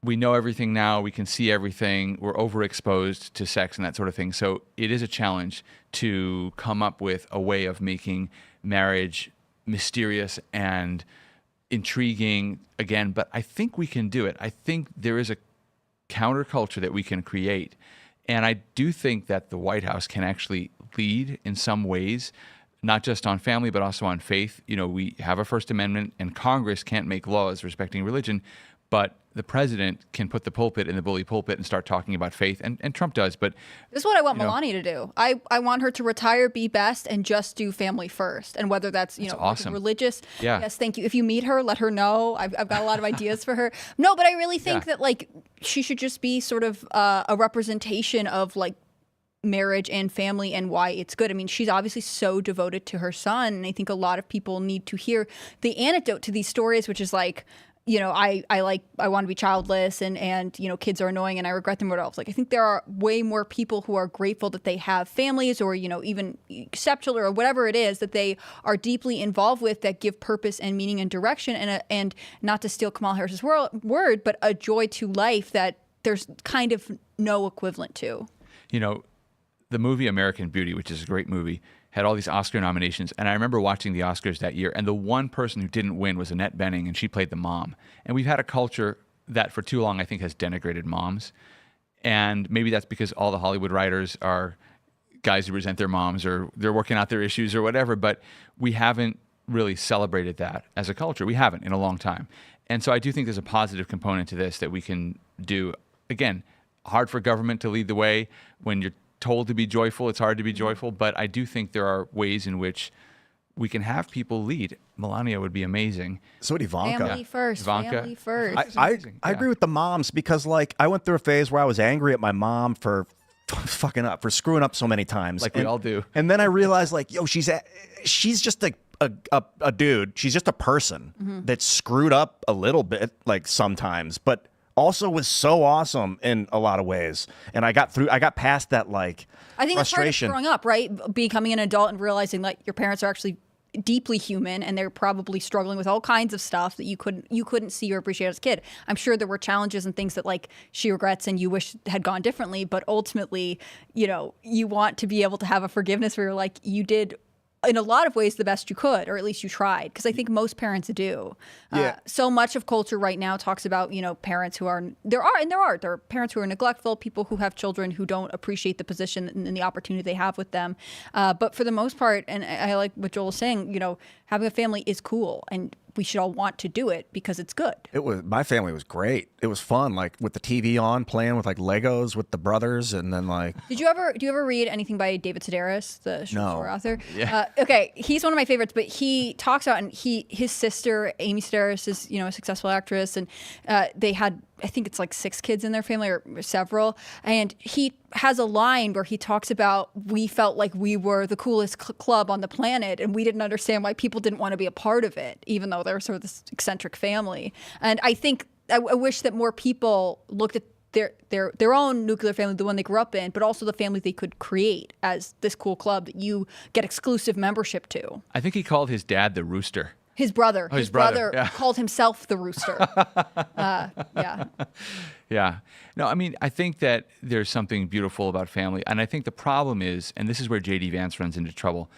[SPEAKER 2] we know everything now. We can see everything. We're overexposed to sex and that sort of thing. So it is a challenge to come up with a way of making marriage mysterious and intriguing again. But I think we can do it. I think there is a counterculture that we can create. And I do think that the White House can actually lead in some ways, not just on family, but also on faith. We have a First Amendment, and Congress can't make laws respecting religion, but the president can put the pulpit in the bully pulpit and start talking about faith, and Trump does. But
[SPEAKER 4] this is what I want Melania to do. I want her to retire, be best, and just do family first. And whether that's
[SPEAKER 2] awesome.
[SPEAKER 4] Religious.
[SPEAKER 2] Yeah.
[SPEAKER 4] Yes, thank you. If you meet her, let her know. I've got a lot of ideas for her. No, but I really think that she should just be sort of a representation of marriage and family and why it's good. I mean, she's obviously so devoted to her son, and I think a lot of people need to hear the antidote to these stories, which is I want to be childless and kids are annoying and I regret them. I think there are way more people who are grateful that they have families or even stepchildren or whatever it is that they are deeply involved with that give purpose and meaning and direction and not to steal Kamala Harris's word, but a joy to life that there's kind of no equivalent to.
[SPEAKER 2] You know, the movie American Beauty, which is a great movie, had all these Oscar nominations. And I remember watching the Oscars that year, and the one person who didn't win was Annette Bening, and she played the mom. And we've had a culture that for too long, I think, has denigrated moms. And maybe that's because all the Hollywood writers are guys who resent their moms, or they're working out their issues or whatever. But we haven't really celebrated that as a culture. We haven't in a long time. And so I do think there's a positive component to this that we can do. Again, hard for government to lead the way. When you're told to be joyful, it's hard to be joyful. But I do think there are ways in which we can have people lead. Melania would be amazing.
[SPEAKER 3] So would Ivanka.
[SPEAKER 4] Family first.
[SPEAKER 2] Ivanka.
[SPEAKER 4] Family first.
[SPEAKER 3] I agree with the moms, because like I went through a phase where I was angry at my mom for fucking up, for screwing up so many times.
[SPEAKER 2] Like we all do.
[SPEAKER 3] And then I realized, like, yo, she's just a dude. She's just a person that screwed up a little bit, like sometimes, but also was so awesome in a lot of ways. And I got past that, like,
[SPEAKER 4] I think that's part of
[SPEAKER 3] frustration.
[SPEAKER 4] growing up, right? Becoming an adult and realizing like your parents are actually deeply human, and they're probably struggling with all kinds of stuff that you couldn't see or appreciate as a kid. I'm sure there were challenges and things that like she regrets and you wish had gone differently, but ultimately, you know, you want to be able to have a forgiveness where you're like, you did in a lot of ways the best you could, or at least you tried, because I think most parents do.
[SPEAKER 3] Yeah.
[SPEAKER 4] So much of culture right now talks about, you know, parents who are there are parents who are neglectful, people who have children who don't appreciate the position and the opportunity they have with them. But for the most part, and I like what Joel was saying, you know, having a family is cool, and we should all want to do it because it's good.
[SPEAKER 3] My family was great. It was fun, like with the TV on, playing with like Legos with the brothers, and then like.
[SPEAKER 4] Do you ever read anything by David Sedaris, the short story author?
[SPEAKER 2] Yeah.
[SPEAKER 4] Okay, he's one of my favorites, but he talks about, and his sister Amy Sedaris is, you know, a successful actress, and they had, I think it's like 6 kids in their family, or several. And he has a line where he talks about, we felt like we were the coolest club on the planet, and we didn't understand why people didn't want to be a part of it, even though they're sort of this eccentric family. And I think I wish that more people looked at their own nuclear family, the one they grew up in, but also the family they could create as this cool club that you get exclusive membership to.
[SPEAKER 2] I think he called his dad the Rooster.
[SPEAKER 4] His brother.
[SPEAKER 2] His brother, yeah.
[SPEAKER 4] Called himself the Rooster. Yeah.
[SPEAKER 2] Yeah. No, I mean, I think that there's something beautiful about family. And I think the problem is, and this is where J.D. Vance runs into trouble,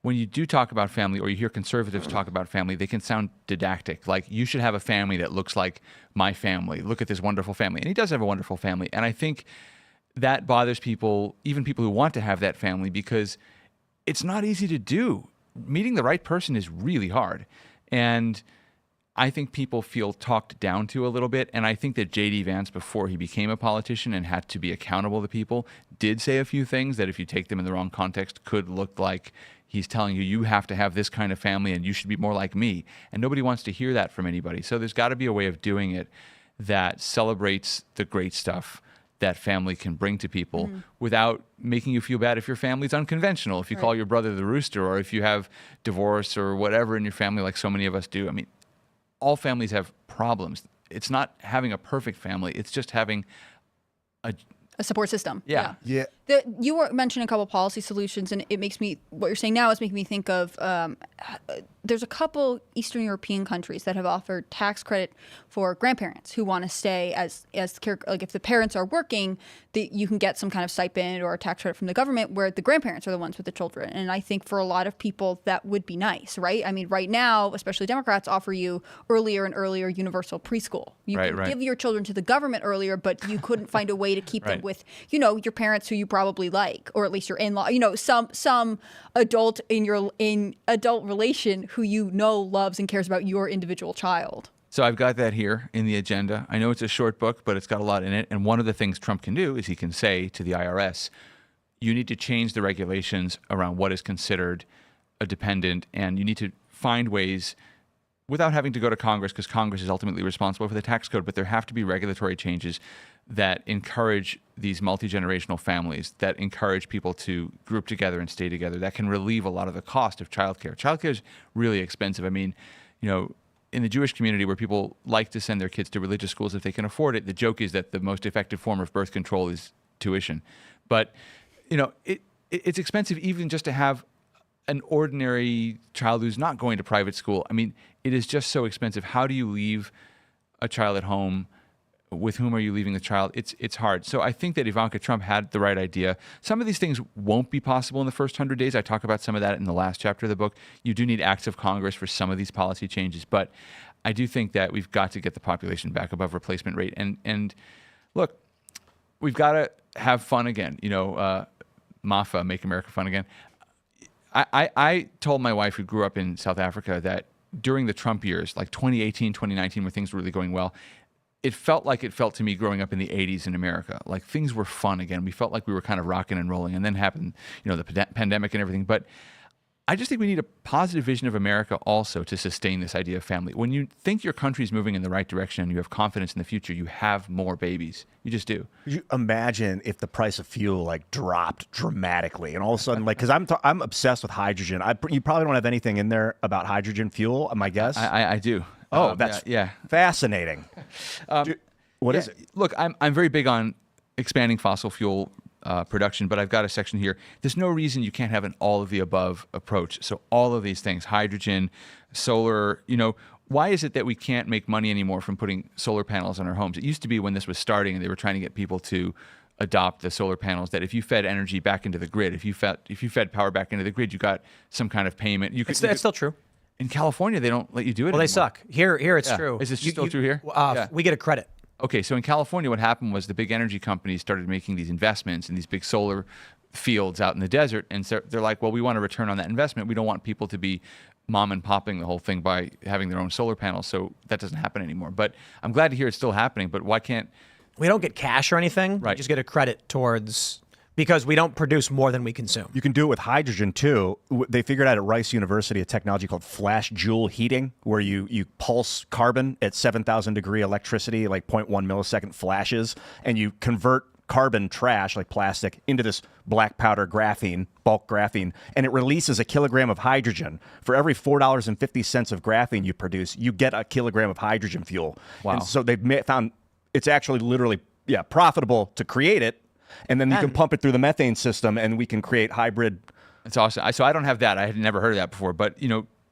[SPEAKER 2] when you do talk about family, or you hear conservatives talk about family, they can sound didactic. Like, you should have a family that looks like my family. Look at this wonderful family. And he does have a wonderful family. And I think that bothers people, even people who want to have that family, because it's not easy to do. Meeting the right person is really hard. And I think people feel talked down to a little bit. And I think that J.D. Vance, before he became a politician and had to be accountable to people, did say a few things that, if you take them in the wrong context, could look like he's telling you, you have to have this kind of family and you should be more like me. And nobody wants to hear that from anybody. So there's got to be a way of doing it that celebrates the great stuff that family can bring to people without making you feel bad if your family's unconventional, if you call your brother the Rooster, or if you have divorce or whatever in your family, like so many of us do. I mean, all families have problems. It's not having a perfect family. It's just having
[SPEAKER 4] A support system.
[SPEAKER 2] Yeah.
[SPEAKER 4] You were mentioning a couple policy solutions, and it makes me, what you're saying now is making me think of, there's a couple Eastern European countries that have offered tax credit for grandparents who want to stay as care, like if the parents are working, you can get some kind of stipend or a tax credit from the government where the grandparents are the ones with the children. And I think for a lot of people that would be nice, right? I mean, right now, especially Democrats offer you earlier and earlier universal preschool. You can give your children to the government earlier, but you couldn't find a way to keep them with, you know, your parents who you probably like, or at least your in-law, you know, some adult in adult relation who you know loves and cares about your individual child.
[SPEAKER 2] So I've got that here in the agenda. I know it's a short book, but it's got a lot in it. And one of the things Trump can do is he can say to the IRS, you need to change the regulations around what is considered a dependent, and you need to find ways without having to go to Congress, because Congress is ultimately responsible for the tax code, but there have to be regulatory changes that encourage these multi-generational families, that encourage people to group together and stay together, that can relieve a lot of the cost of childcare. Childcare is really expensive. I mean, you know, in the Jewish community where people like to send their kids to religious schools if they can afford it, the joke is that the most effective form of birth control is tuition. But, you know, it's expensive even just to have an ordinary child who's not going to private school. I mean, it is just so expensive. How do you leave a child at home with whom are you leaving the child? It's hard. So I think that Ivanka Trump had the right idea. Some of these things won't be possible in the first 100 days. I talk about some of that in the last chapter of the book. You do need acts of Congress for some of these policy changes, but I do think that we've got to get the population back above replacement rate. And look, we've got to have fun again. MAFA, Make America Fun Again. I told my wife, who grew up in South Africa, that during the Trump years, like 2018, 2019, when things were really going well, it felt to me growing up in the 80s in America. Like things were fun again. We felt like we were kind of rocking and rolling. And then happened, the pandemic and everything. But I just think we need a positive vision of America also to sustain this idea of family. When you think your country's moving in the right direction and you have confidence in the future, you have more babies. You just do.
[SPEAKER 3] Could you imagine if the price of fuel like dropped dramatically and all of a sudden, like, because I'm obsessed with hydrogen. You probably don't have anything in there about hydrogen fuel, my guess.
[SPEAKER 2] I do.
[SPEAKER 3] Oh, that's fascinating. What is it?
[SPEAKER 2] Look, I'm very big on expanding fossil fuel production, but I've got a section here. There's no reason you can't have an all of the above approach. So all of these things, hydrogen, solar, why is it that we can't make money anymore from putting solar panels on our homes? It used to be when this was starting and they were trying to get people to adopt the solar panels that if you fed energy back into the grid, if you fed power back into the grid, you got some kind of payment.
[SPEAKER 1] It's still true.
[SPEAKER 2] In California, they don't let you do it anymore.
[SPEAKER 1] They suck. Here it's true.
[SPEAKER 2] Is this still true here?
[SPEAKER 1] We get a credit.
[SPEAKER 2] Okay, so in California, what happened was the big energy companies started making these investments in these big solar fields out in the desert, and so they're like, well, we want a return on that investment. We don't want people to be mom and popping the whole thing by having their own solar panels, so that doesn't happen anymore. But I'm glad to hear it's still happening, but why can't...
[SPEAKER 1] We don't get cash or anything.
[SPEAKER 2] Right.
[SPEAKER 1] We just get a credit towards... Because we don't produce more than we consume.
[SPEAKER 3] You can do it with hydrogen, too. They figured out at Rice University a technology called flash joule heating, where you pulse carbon at 7,000 degree electricity, like 0.1 millisecond flashes, and you convert carbon trash, like plastic, into this black powder graphene, bulk graphene, and it releases a kilogram of hydrogen. For every $4.50 of graphene you produce, you get a kilogram of hydrogen fuel.
[SPEAKER 2] Wow.
[SPEAKER 3] And so they've found it's actually literally profitable to create it, and then you can pump it through the methane system, and we can create hybrid.
[SPEAKER 2] That's awesome. So I don't have that. I had never heard of that before. But,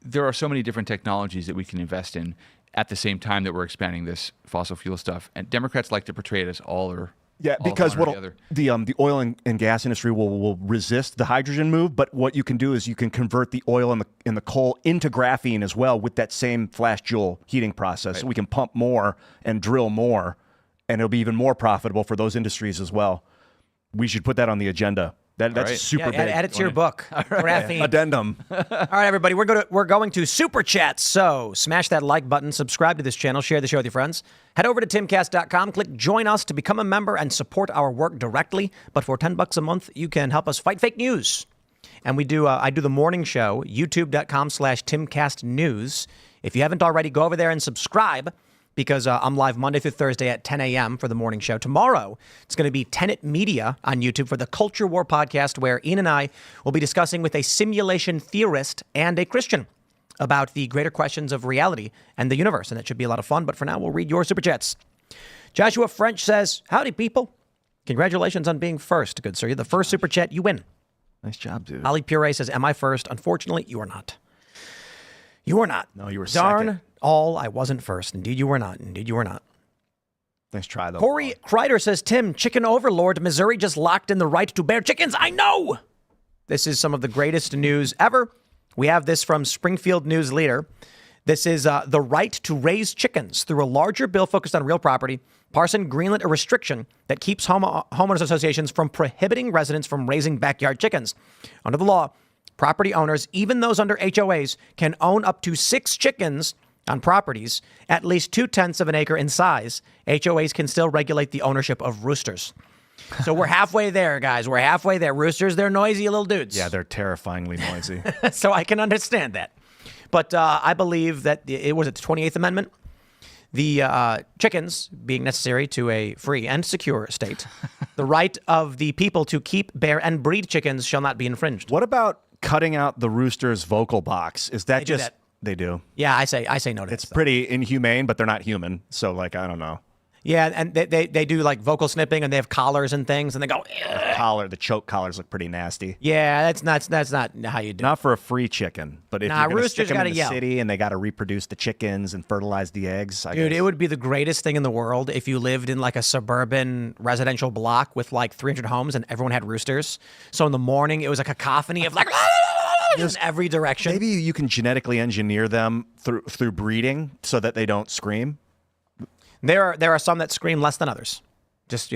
[SPEAKER 2] there are so many different technologies that we can invest in at the same time that we're expanding this fossil fuel stuff. And Democrats like to portray it as all or
[SPEAKER 3] because
[SPEAKER 2] one or the other.
[SPEAKER 3] The oil and gas industry will resist the hydrogen move, but what you can do is you can convert the oil and the coal into graphene as well with that same flash joule heating process.
[SPEAKER 2] Right.
[SPEAKER 3] So we can pump more and drill more, and it'll be even more profitable for those industries as well. We should put that on the agenda. That's
[SPEAKER 2] right.
[SPEAKER 3] super big.
[SPEAKER 1] Add it to your book. Graphene.
[SPEAKER 3] Addendum.
[SPEAKER 1] All right, everybody, we're going to Super Chats. So smash that like button, subscribe to this channel, share the show with your friends. Head over to timcast.com, click join us to become a member and support our work directly. But for $10 a month, you can help us fight fake news. And we do. I do the morning show, youtube.com/timcastnews. If you haven't already, go over there and subscribe. Because I'm live Monday through Thursday at 10 a.m. for the morning show. Tomorrow, it's going to be Tenet Media on YouTube for the Culture War podcast, where Ian and I will be discussing with a simulation theorist and a Christian about the greater questions of reality and the universe. And it should be a lot of fun. But for now, we'll read your Super Chats. Joshua French says, howdy, people. Congratulations on being first. Good, sir. You're the first Super Chat. You win.
[SPEAKER 3] Nice job, dude.
[SPEAKER 1] Ali Pure says, am I first? Unfortunately, you are not. You are not.
[SPEAKER 3] No, you were
[SPEAKER 1] Darn.
[SPEAKER 3] second.
[SPEAKER 1] I wasn't first. Indeed, you were not. Indeed, you were not.
[SPEAKER 3] Nice try, though.
[SPEAKER 1] Corey Kreider says, Tim, chicken overlord, Missouri just locked in the right to bear chickens. I know. This is some of the greatest news ever. We have this from Springfield News Leader. This is the right to raise chickens through a larger bill focused on real property. Parson greenlit a restriction that keeps homeowners associations from prohibiting residents from raising backyard chickens. Under the law, property owners, even those under HOAs, can own up to 6 chickens on properties at least 0.2 of an acre in size. HOAs can still regulate the ownership of roosters. So we're halfway there, guys. We're halfway there. Roosters, they're noisy little dudes.
[SPEAKER 3] Yeah, they're terrifying noisy.
[SPEAKER 1] So I can understand that. But I believe that it was the 28th Amendment. The chickens being necessary to a free and secure state. The right of the people to keep, bear, and breed chickens shall not be infringed.
[SPEAKER 3] What about cutting out the rooster's vocal box? Is that
[SPEAKER 1] They do
[SPEAKER 3] just...
[SPEAKER 1] that.
[SPEAKER 3] They do.
[SPEAKER 1] Yeah, I say no to
[SPEAKER 3] It's
[SPEAKER 1] that.
[SPEAKER 3] pretty inhumane, but they're not human. So, I don't know.
[SPEAKER 1] Yeah, and they do like vocal snipping, and they have collars and things, and they go.
[SPEAKER 3] The choke collars look pretty nasty.
[SPEAKER 1] Yeah, that's not how you do.
[SPEAKER 3] Not for a free chicken, but if
[SPEAKER 1] Nah,
[SPEAKER 3] you're going to
[SPEAKER 1] roosters
[SPEAKER 3] stick them
[SPEAKER 1] gotta
[SPEAKER 3] in the
[SPEAKER 1] yell.
[SPEAKER 3] city and they got to reproduce the chickens and fertilize the eggs, I
[SPEAKER 1] Dude,
[SPEAKER 3] guess.
[SPEAKER 1] it would be the greatest thing in the world if you lived in like a suburban residential block with like 300 homes and everyone had roosters. So in the morning, it was a cacophony of like just in every direction.
[SPEAKER 3] Maybe you can genetically engineer them through breeding so that they don't scream.
[SPEAKER 1] There are some that scream less than others. Just,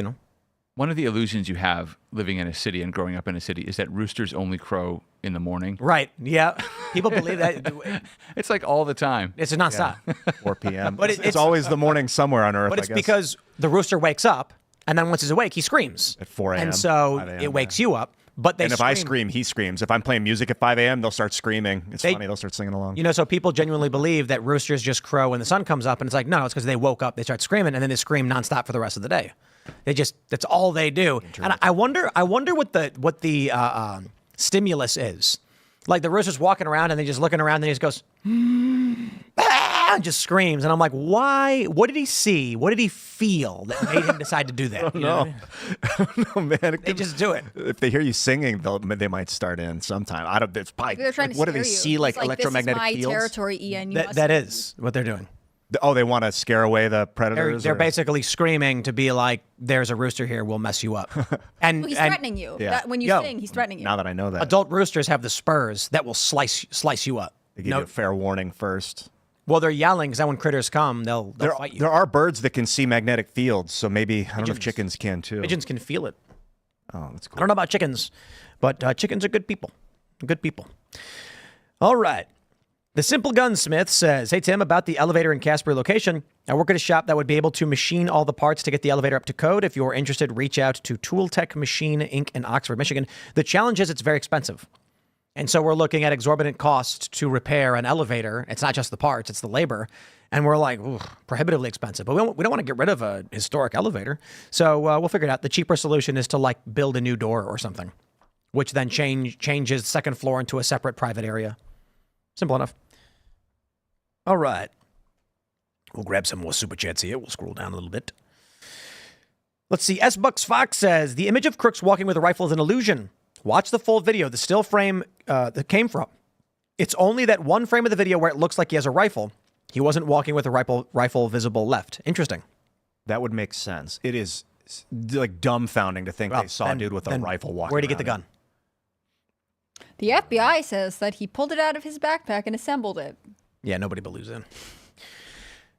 [SPEAKER 2] One of the illusions you have living in a city and growing up in a city is that roosters only crow in the morning.
[SPEAKER 1] Right. Yeah. People believe that.
[SPEAKER 2] It's like all the time.
[SPEAKER 1] It's nonstop.
[SPEAKER 3] 4 p.m.
[SPEAKER 1] But
[SPEAKER 3] it's always the morning somewhere on Earth.
[SPEAKER 1] But
[SPEAKER 3] I
[SPEAKER 1] it's
[SPEAKER 3] guess.
[SPEAKER 1] because the rooster wakes up, and then once he's awake, he screams.
[SPEAKER 3] At 4 a.m.,
[SPEAKER 1] And so
[SPEAKER 3] 5 a.m.,
[SPEAKER 1] it wakes you up. But they
[SPEAKER 3] and if I scream, he screams. If I'm playing music at 5 a.m., they'll start screaming. It's funny. They'll start singing along.
[SPEAKER 1] So people genuinely believe that roosters just crow when the sun comes up, and it's like, no, it's because they woke up, they start screaming, and then they scream nonstop for the rest of the day. That's all they do. And I wonder what the stimulus is. Like the rooster's walking around and they just looking around and he just goes, and just screams. And I'm like, why? What did he see? What did he feel that made him decide to do that?
[SPEAKER 3] I don't know, man.
[SPEAKER 1] They just do it.
[SPEAKER 3] If they hear you singing, they might start in sometime. I don't. It's probably,
[SPEAKER 4] They're trying to
[SPEAKER 3] what do
[SPEAKER 4] scare
[SPEAKER 3] they
[SPEAKER 4] you.
[SPEAKER 3] see? Like
[SPEAKER 4] It's
[SPEAKER 3] electromagnetic
[SPEAKER 4] this is my
[SPEAKER 3] fields.
[SPEAKER 4] territory, Ian.
[SPEAKER 1] That is what they're doing.
[SPEAKER 3] Oh, they want to scare away the predators.
[SPEAKER 1] They're
[SPEAKER 3] or-
[SPEAKER 1] basically screaming to be like, "There's a rooster here. We'll mess you up." And
[SPEAKER 4] He's
[SPEAKER 1] and
[SPEAKER 4] threatening you.
[SPEAKER 3] Yeah.
[SPEAKER 4] When you
[SPEAKER 1] Yo,
[SPEAKER 4] sing, he's threatening you.
[SPEAKER 3] Now that I know that,
[SPEAKER 1] adult roosters have the spurs that will slice you up.
[SPEAKER 3] they give you a fair warning first.
[SPEAKER 1] Well, they're yelling because when critters come, they'll fight you.
[SPEAKER 3] There are birds that can see magnetic fields, so maybe I don't know if chickens can too.
[SPEAKER 1] Pigeons can feel it.
[SPEAKER 3] Oh, that's cool.
[SPEAKER 1] I don't know about chickens, but chickens are good people. Good people. All right. The Simple Gunsmith says, "Hey, Tim, about the elevator in Casper location. I work at a shop that would be able to machine all the parts to get the elevator up to code. If you're interested, reach out to Tool Tech Machine Inc. in Oxford, Michigan. The challenge is it's very expensive. And so we're looking at exorbitant cost to repair an elevator. It's not just the parts, it's the labor. And we're like, ooh, prohibitively expensive. But we don't want to get rid of a historic elevator. So we'll figure it out. The cheaper solution is to like build a new door or something, which then changes the second floor into a separate private area. Simple enough. All right. We'll grab some more super chats here. We'll scroll down a little bit. Let's see. S. Bucks Fox says, the image of Crooks walking with a rifle is an illusion. Watch the full video. The still frame that came from. It's only that one frame of the video where it looks like he has a rifle. He wasn't walking with a rifle visible left. Interesting.
[SPEAKER 3] That would make sense. It is like dumbfounding to think they saw a dude with a rifle walking.
[SPEAKER 1] Where'd he get the
[SPEAKER 3] around.
[SPEAKER 1] gun?
[SPEAKER 4] The FBI says that he pulled it out of his backpack and assembled it.
[SPEAKER 1] Yeah, nobody believes in.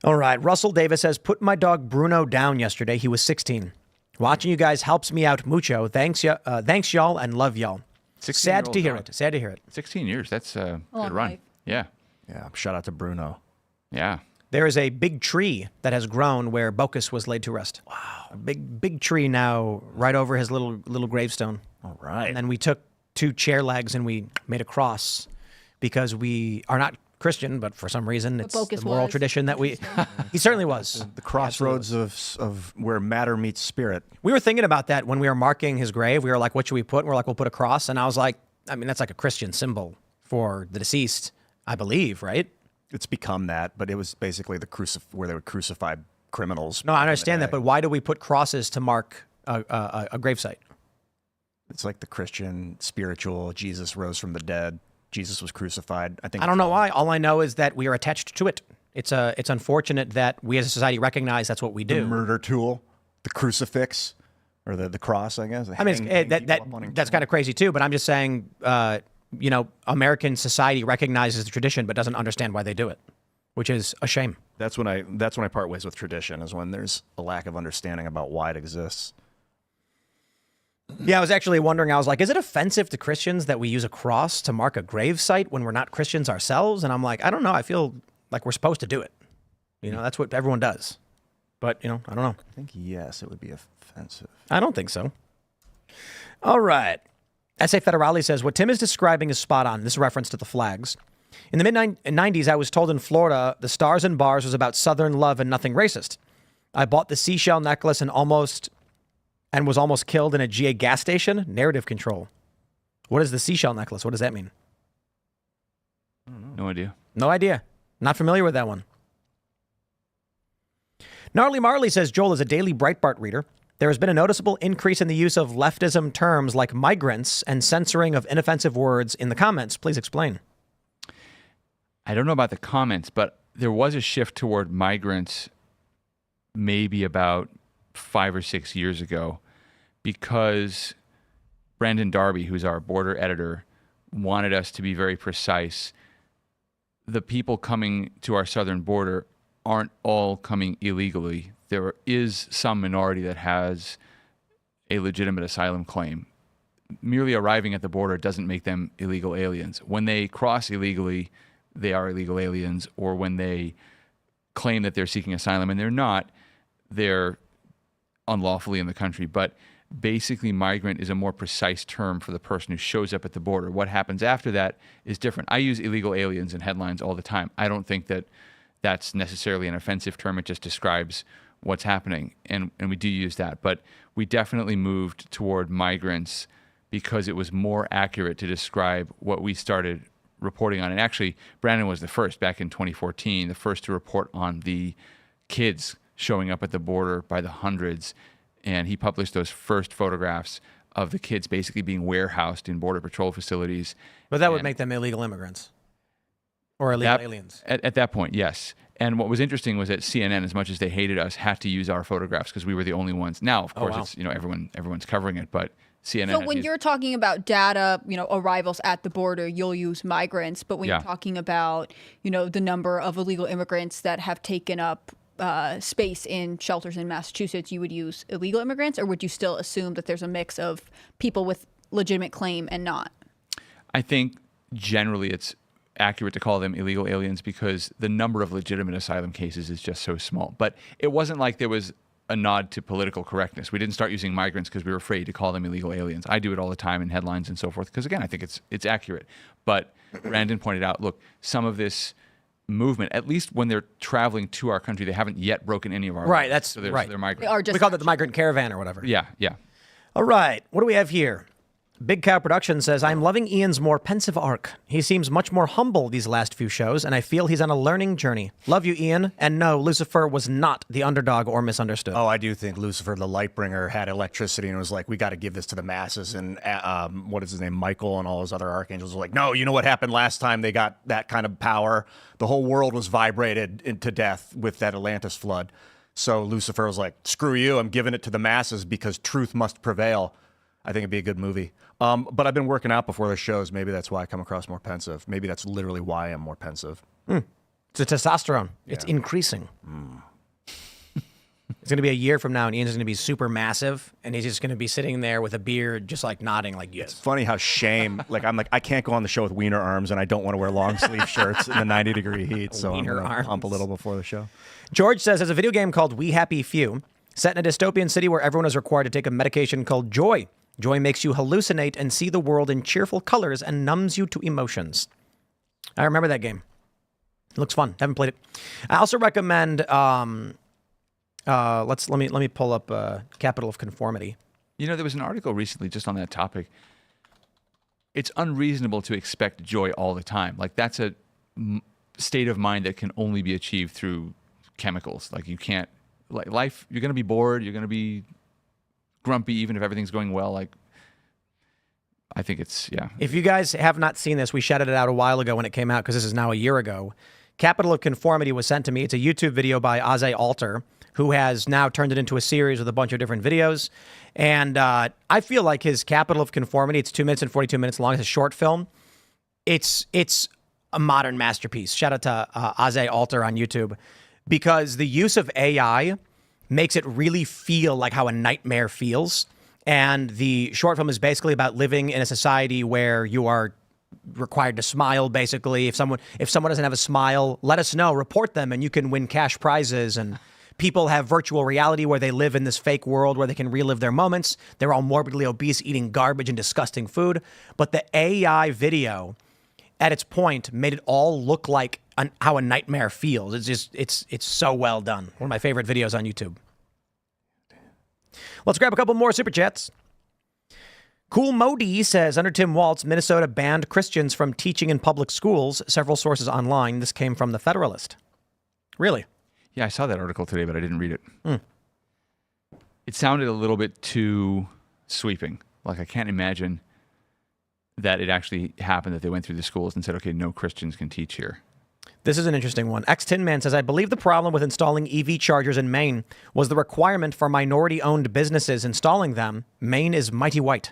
[SPEAKER 1] All right. Russell Davis says, put my dog Bruno down yesterday. He was 16. Watching you guys helps me out mucho. Thanks, y'all, and love y'all. Sad to hear it. Sad to hear it.
[SPEAKER 2] 16 years. That's a good run.
[SPEAKER 4] life.
[SPEAKER 2] Yeah.
[SPEAKER 3] Yeah. Shout out to Bruno.
[SPEAKER 2] Yeah.
[SPEAKER 1] There is a big tree that has grown where Bocus was laid to rest. Wow. A big tree now right over his little gravestone.
[SPEAKER 3] All right.
[SPEAKER 1] And then we took 2 chair legs and we made a cross because we are not Christian, but for some reason it's
[SPEAKER 4] Bocus
[SPEAKER 1] the moral
[SPEAKER 4] was.
[SPEAKER 1] tradition that we... He certainly was.
[SPEAKER 3] The crossroads of where matter meets spirit.
[SPEAKER 1] We were thinking about that when we were marking his grave. We were like, what should we put? And we're like, we'll put a cross. And I was like, I mean, that's like a Christian symbol for the deceased, I believe, right?
[SPEAKER 3] It's become that, but it was basically where they would crucify criminals.
[SPEAKER 1] No, I understand that, but why do we put crosses to mark a gravesite?
[SPEAKER 3] It's like the Christian spiritual Jesus rose from the dead. Jesus was crucified. I
[SPEAKER 1] don't know why. All I know is that we are attached to it. It's unfortunate that we as a society recognize that's what we do.
[SPEAKER 3] The murder tool, the crucifix, or the cross, I guess.
[SPEAKER 1] I mean, that's kind of crazy too. But I'm just saying, American society recognizes the tradition but doesn't understand why they do it, which is a shame.
[SPEAKER 3] That's when I part ways with tradition, is when there's a lack of understanding about why it exists.
[SPEAKER 1] Yeah, I was actually wondering, I was like, is it offensive to Christians that we use a cross to mark a grave site when we're not Christians ourselves? And I'm like, I don't know. I feel like we're supposed to do it. That's what everyone does. But, I don't know.
[SPEAKER 3] I think, yes, it would be offensive.
[SPEAKER 1] I don't think so. All right. S.A. Federale says, what Tim is describing is spot on. This reference to the flags. In the mid-90s, I was told in Florida, the Stars and Bars was about Southern love and nothing racist. I bought the seashell necklace and was almost killed in a GA gas station. Narrative control. What is the seashell necklace? What does that mean?
[SPEAKER 2] No idea.
[SPEAKER 1] No idea. Not familiar with that one. Gnarly Marley says Joel is a daily Breitbart reader. There has been a noticeable increase in the use of leftism terms like migrants and censoring of inoffensive words in the comments. Please explain.
[SPEAKER 2] I don't know about the comments, but there was a shift toward migrants maybe about 5 or 6 years ago because Brandon Darby, who's our border editor, wanted us to be very precise. The people coming to our southern border aren't all coming illegally. There is some minority that has a legitimate asylum claim. Merely arriving at the border doesn't make them illegal aliens. When they cross illegally, they are illegal aliens, or when they claim that they're seeking asylum and they're not, they're unlawfully in the country. But basically, migrant is a more precise term for the person who shows up at the border. What happens after that is different. I use illegal aliens in headlines all the time. I don't think that that's necessarily an offensive term. It just describes what's happening, and we do use that. But we definitely moved toward migrants because it was more accurate to describe what we started reporting on. And actually, Brandon was the first back in 2014, the first to report on the kids showing up at the border by the hundreds. And he published those first photographs of the kids basically being warehoused in Border Patrol facilities.
[SPEAKER 1] But that would make them illegal immigrants or illegal aliens.
[SPEAKER 2] At that point, yes. And what was interesting was that CNN, as much as they hated us, had to use our photographs because we were the only ones. Now, of course, it's, everyone's covering it, but CNN.
[SPEAKER 4] So when you're talking about data, arrivals at the border, you'll use migrants. But when you're talking about, the number of illegal immigrants that have taken up space in shelters in Massachusetts, you would use illegal immigrants, or would you still assume that there's a mix of people with legitimate claim and not?
[SPEAKER 2] I think generally it's accurate to call them illegal aliens because the number of legitimate asylum cases is just so small. But it wasn't like there was a nod to political correctness. We didn't start using migrants because we were afraid to call them illegal aliens. I do it all the time in headlines and so forth because, again, I think it's accurate. But Brandon pointed out, look, some of this movement, at least when they're traveling to our country, they haven't yet broken any of our
[SPEAKER 1] right.
[SPEAKER 2] laws.
[SPEAKER 1] That's
[SPEAKER 2] so they're migrants.
[SPEAKER 4] They are just
[SPEAKER 1] we call it the migrant caravan or whatever.
[SPEAKER 2] Yeah.
[SPEAKER 1] All right. What do we have here? Big Cow Production says, I'm loving Ian's more pensive arc. He seems much more humble these last few shows, and I feel he's on a learning journey. Love you, Ian. And no, Lucifer was not the underdog or misunderstood.
[SPEAKER 3] Oh, I do think Lucifer, the Lightbringer, had electricity and was like, we got to give this to the masses. And what is his name? Michael and all his other archangels were like, no, you know what happened last time they got that kind of power? The whole world was vibrated into death with that Atlantis flood. So Lucifer was like, screw you. I'm giving it to the masses because truth must prevail. I think it'd be a good movie. But I've been working out before the shows. Maybe that's why I come across more pensive. Maybe that's literally why I'm more pensive.
[SPEAKER 1] It's the testosterone. Yeah. It's increasing. It's going to be a year from now, and Ian's going to be super massive, and he's just going to be sitting there with a beard, just like nodding like, yes.
[SPEAKER 3] It's funny how shame, I can't go on the show with wiener arms, and I don't want to wear long sleeve shirts in the 90-degree heat, so I'm going to pump a little before the show.
[SPEAKER 1] George says, there's a video game called We Happy Few, set in a dystopian city where everyone is required to take a medication called Joy. Joy makes you hallucinate and see the world in cheerful colors and numbs you to emotions. I remember that game. It looks fun. Haven't played it. I also recommend. Let me pull up Capital of Conformity.
[SPEAKER 2] There was an article recently just on that topic. It's unreasonable to expect joy all the time. Like that's a state of mind that can only be achieved through chemicals. Like you can't. Like life, you're going to be bored. You're going to be grumpy even if everything's going well. Like I think it's
[SPEAKER 1] If you guys have not seen this, we shouted it out a while ago when it came out because this is now a year ago. Capital of Conformity was sent to me. It's a YouTube video by Aze Alter, who has now turned it into a series with a bunch of different videos. And I feel like his Capital of Conformity, it's 2 minutes and 42 minutes long. It's a short film. It's a modern masterpiece. Shout out to Aze Alter on YouTube, because the use of AI makes it really feel like how a nightmare feels. And the short film is basically about living in a society where you are required to smile, basically. If someone doesn't have a smile, let us know, report them, and you can win cash prizes. And people have virtual reality where they live in this fake world where they can relive their moments. They're all morbidly obese, eating garbage and disgusting food. But the AI video, at its point, made it all look like how a nightmare feels. It's so well done. One of my favorite videos on YouTube. Let's grab a couple more super chats. Cool Modi says, under Tim Walz, Minnesota banned Christians from teaching in public schools. Several sources online. This came from The Federalist. Really?
[SPEAKER 2] Yeah, I saw that article today, but I didn't read it. It sounded a little bit too sweeping. Like, I can't imagine that it actually happened, that they went through the schools and said, okay, no Christians can teach here.
[SPEAKER 1] This is an interesting one. Tin Man says, I believe the problem with installing EV chargers in Maine was the requirement for minority-owned businesses installing them. Maine is mighty white.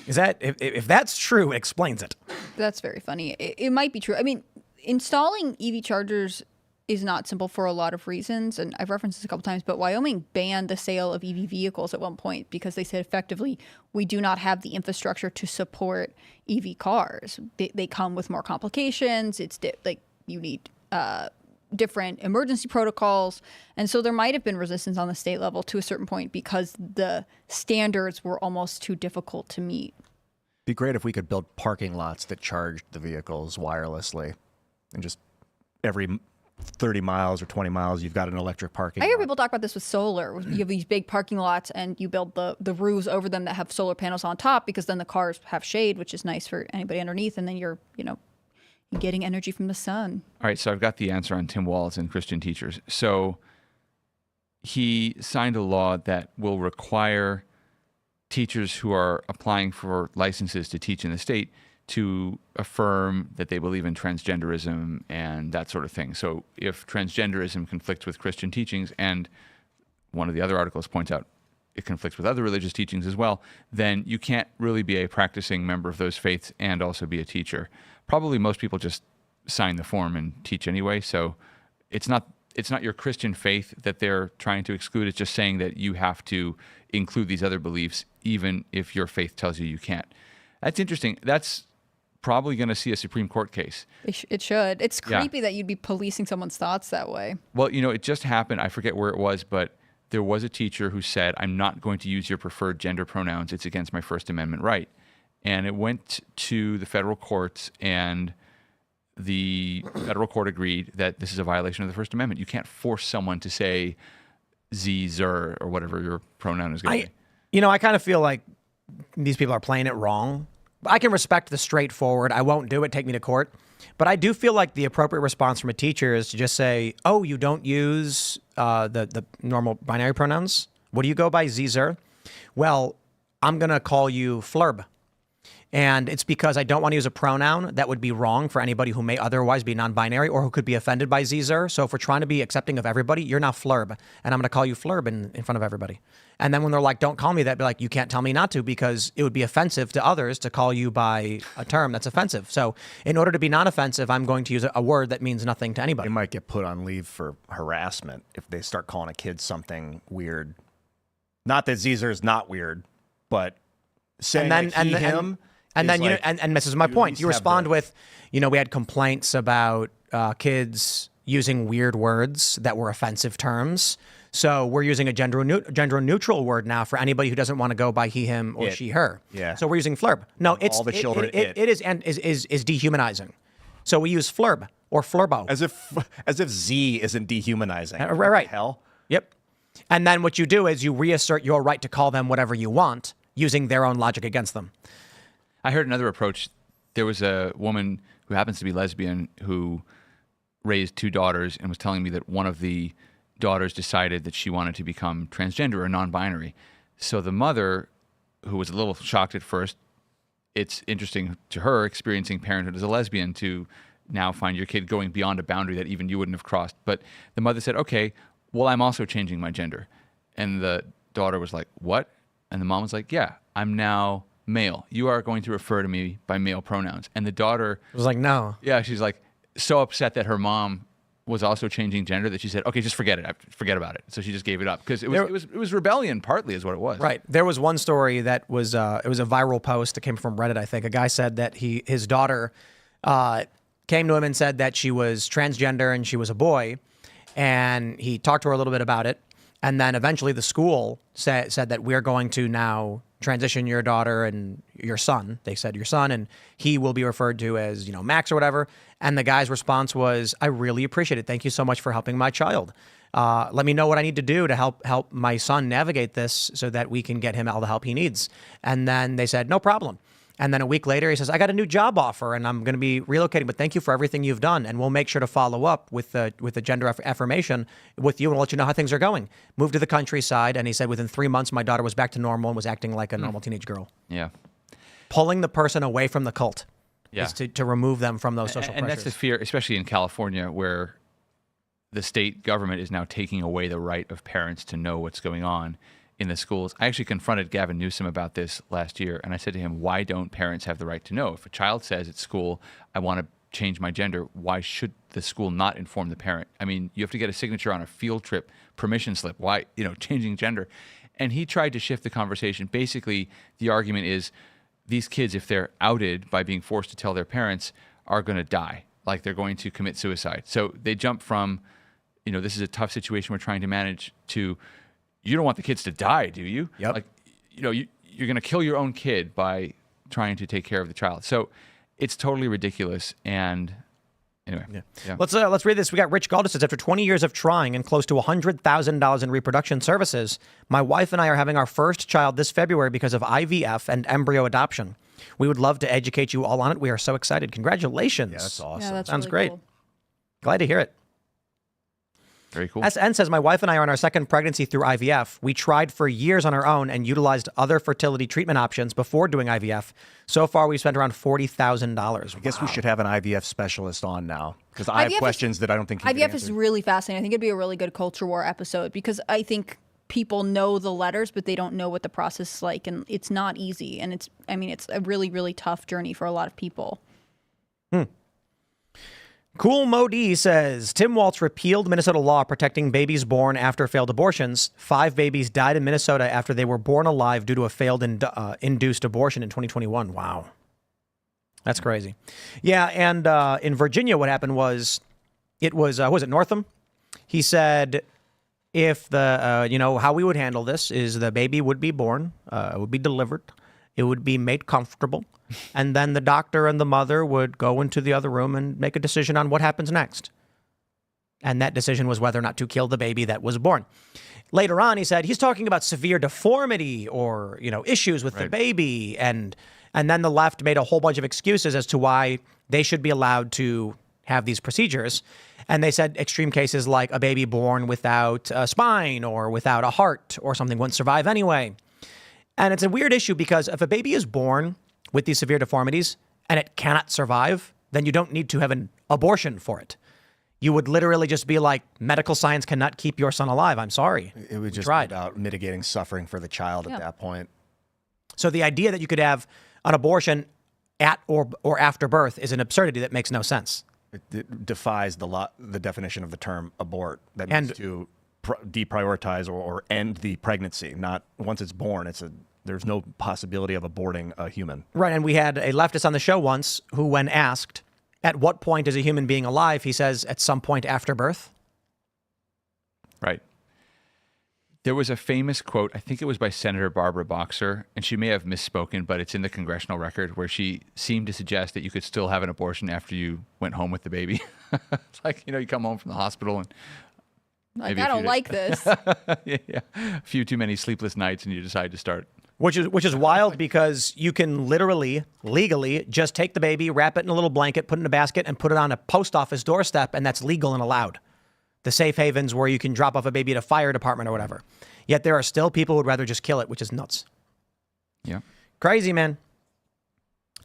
[SPEAKER 1] Is that, if that's true, it explains it.
[SPEAKER 4] That's very funny. It might be true. I mean, installing EV chargers is not simple for a lot of reasons, and I've referenced this a couple times, but Wyoming banned the sale of EV vehicles at one point because they said effectively, we do not have the infrastructure to support EV cars. They come with more complications. It's like you need different emergency protocols. And so there might have been resistance on the state level to a certain point because the standards were almost too difficult to meet.
[SPEAKER 3] Be great if we could build parking lots that charged the vehicles wirelessly, and just every 30 miles or 20 miles, you've got an electric parking
[SPEAKER 4] I hear
[SPEAKER 3] lot.
[SPEAKER 4] people talk about this with solar. You have these big parking lots and you build the roofs over them that have solar panels on top, because then the cars have shade, which is nice for anybody underneath. And then you're getting energy from the sun.
[SPEAKER 2] All right, so I've got the answer on Tim Walz and Christian teachers. So he signed a law that will require teachers who are applying for licenses to teach in the state to affirm that they believe in transgenderism and that sort of thing. So if transgenderism conflicts with Christian teachings, and one of the other articles points out it conflicts with other religious teachings as well, then you can't really be a practicing member of those faiths and also be a teacher. Probably most people just sign the form and teach anyway, so it's not your Christian faith that they're trying to exclude. It's just saying that you have to include these other beliefs even if your faith tells you you can't. That's interesting. That's probably going to see a Supreme Court case.
[SPEAKER 4] It should. It's creepy that you'd be policing someone's thoughts that way.
[SPEAKER 2] Well, it just happened. I forget where it was, but there was a teacher who said, I'm not going to use your preferred gender pronouns. It's against my First Amendment right. And it went to the federal courts, and the federal court agreed that this is a violation of the First Amendment. You can't force someone to say ze, zer, or whatever your pronoun is going to be.
[SPEAKER 1] I kind of feel like these people are playing it wrong. I can respect the straightforward, I won't do it, take me to court. But I do feel like the appropriate response from a teacher is to just say, oh, you don't use the normal binary pronouns? What do you go by, Zer? Well, I'm going to call you Flurb. And it's because I don't want to use a pronoun that would be wrong for anybody who may otherwise be non-binary or who could be offended by Zer. So if we're trying to be accepting of everybody, you're now Flurb. And I'm going to call you Flurb in front of everybody. And then when they're like, don't call me that, be like, you can't tell me not to, because it would be offensive to others to call you by a term that's offensive. So in order to be non-offensive, I'm going to use a word that means nothing to anybody.
[SPEAKER 3] They might get put on leave for harassment if they start calling a kid something weird. Not that Zer is not weird, but saying him.
[SPEAKER 1] And then,
[SPEAKER 3] like,
[SPEAKER 1] and this is my point. You respond with, we had complaints about kids using weird words that were offensive terms. So we're using a gender neutral word now for anybody who doesn't want to go by he, him, or she, her.
[SPEAKER 3] Yeah.
[SPEAKER 1] So we're using flurb. No, it's
[SPEAKER 3] all the children.
[SPEAKER 1] It is dehumanizing. So we use flurb or flurbo.
[SPEAKER 3] As if Z isn't dehumanizing.
[SPEAKER 1] Right.
[SPEAKER 3] Hell.
[SPEAKER 1] Yep. And then what you do is you reassert your right to call them whatever you want, using their own logic against them.
[SPEAKER 2] I heard another approach. There was a woman who happens to be lesbian who raised 2 daughters and was telling me that one of the daughters decided that she wanted to become transgender or non-binary. So the mother, who was a little shocked at first, it's interesting to her experiencing parenthood as a lesbian to now find your kid going beyond a boundary that even you wouldn't have crossed. But the mother said, okay, well, I'm also changing my gender. And the daughter was like, what? And the mom was like, yeah, I'm now male. You are going to refer to me by male pronouns. And the daughter
[SPEAKER 1] was like, no.
[SPEAKER 2] Yeah, she's like so upset that her mom was also changing gender that she said, okay, just forget it. Forget about it. So she just gave it up because it was rebellion partly is what it was.
[SPEAKER 1] Right. There was one story that was it was a viral post that came from Reddit, I think. A guy said that his daughter came to him and said that she was transgender and she was a boy. And he talked to her a little bit about it. And then eventually the school said that we're going to now transition your daughter and your son. They said your son, and he will be referred to as, Max or whatever. And the guy's response was, I really appreciate it. Thank you so much for helping my child. Let me know what I need to do to help my son navigate this so that we can get him all the help he needs. And then they said, no problem. And then a week later, he says, I got a new job offer and I'm going to be relocating, but thank you for everything you've done. And we'll make sure to follow up with the gender affirmation with you and we'll let you know how things are going. Moved to the countryside. And he said, within 3 months, my daughter was back to normal and was acting like a normal teenage girl.
[SPEAKER 2] Yeah.
[SPEAKER 1] Pulling the person away from the cult
[SPEAKER 2] Yeah.
[SPEAKER 1] is to remove them from those social
[SPEAKER 2] And
[SPEAKER 1] pressures.
[SPEAKER 2] that's the fear, especially in California, where the state government is now taking away the right of parents to know what's going on in the schools. I actually confronted Gavin Newsom about this last year, and I said to him, why don't parents have the right to know? If a child says at school, I want to change my gender, why should the school not inform the parent? I mean, you have to get a signature on a field trip permission slip. Why, changing gender? And he tried to shift the conversation. Basically, the argument is these kids, if they're outed by being forced to tell their parents, are going to die, like they're going to commit suicide. So they jump from, this is a tough situation we're trying to manage, to you don't want the kids to die, do you?
[SPEAKER 1] Yep.
[SPEAKER 2] Like, you're going to kill your own kid by trying to take care of the child. So it's totally ridiculous. And anyway, yeah.
[SPEAKER 1] Let's read this. We got Rich Gold says, after 20 years of trying and close to $100,000 in reproduction services, my wife and I are having our first child this February because of IVF and embryo adoption. We would love to educate you all on it. We are so excited. Congratulations.
[SPEAKER 3] Yeah, that's awesome.
[SPEAKER 4] Yeah, that's
[SPEAKER 1] Sounds
[SPEAKER 4] really
[SPEAKER 1] great.
[SPEAKER 4] cool.
[SPEAKER 1] Glad to hear it.
[SPEAKER 2] Very cool.
[SPEAKER 1] SN says, my wife and I are on our second pregnancy through IVF. We tried for years on our own and utilized other fertility treatment options before doing IVF. So far, we've spent around $40,000.
[SPEAKER 3] I guess we should have an IVF specialist on now because I have questions that I don't think he can
[SPEAKER 4] IVF is
[SPEAKER 3] answer.
[SPEAKER 4] really fascinating. I think it'd be a really good culture war episode because I think people know the letters, but they don't know what the process is like, and it's not easy. And it's a really, really tough journey for a lot of people.
[SPEAKER 1] Cool Modi says, Tim Walz repealed Minnesota law protecting babies born after failed abortions. 5 babies died in Minnesota after they were born alive due to a failed induced abortion in 2021. Wow. That's crazy. Yeah, and in Virginia, what happened was, was it Northam? He said, if how we would handle this is the baby would be born, it would be delivered, it would be made comfortable, and then the doctor and the mother would go into the other room and make a decision on what happens next. And that decision was whether or not to kill the baby that was born. Later on, he said he's talking about severe deformity or, issues with the baby. And then the left made a whole bunch of excuses as to why they should be allowed to have these procedures. And they said extreme cases like a baby born without a spine or without a heart or something wouldn't survive anyway. And it's a weird issue because if a baby is born with these severe deformities and it cannot survive, then you don't need to have an abortion for it. You would literally just be like, medical science cannot keep your son alive. I'm sorry.
[SPEAKER 3] It would just
[SPEAKER 1] be
[SPEAKER 3] about mitigating suffering for the child at that point.
[SPEAKER 1] So the idea that you could have an abortion at or after birth is an absurdity that makes no sense.
[SPEAKER 3] It defies the definition of the term abort. That means to deprioritize or end the pregnancy. Not once it's born, there's no possibility of aborting a human.
[SPEAKER 1] Right, and we had a leftist on the show once who, when asked, at what point is a human being alive, he says, at some point after birth.
[SPEAKER 2] Right. There was a famous quote, I think it was by Senator Barbara Boxer, and she may have misspoken, but it's in the congressional record, where she seemed to suggest that you could still have an abortion after you went home with the baby. It's like, you come home from the hospital and
[SPEAKER 4] Like, I don't like this.
[SPEAKER 2] yeah, a few too many sleepless nights and you decide to start.
[SPEAKER 1] Which is wild because you can literally, legally, just take the baby, wrap it in a little blanket, put it in a basket, and put it on a post office doorstep, and that's legal and allowed. The safe havens where you can drop off a baby at a fire department or whatever. Yet there are still people who would rather just kill it, which is nuts.
[SPEAKER 2] Yeah.
[SPEAKER 1] Crazy, man.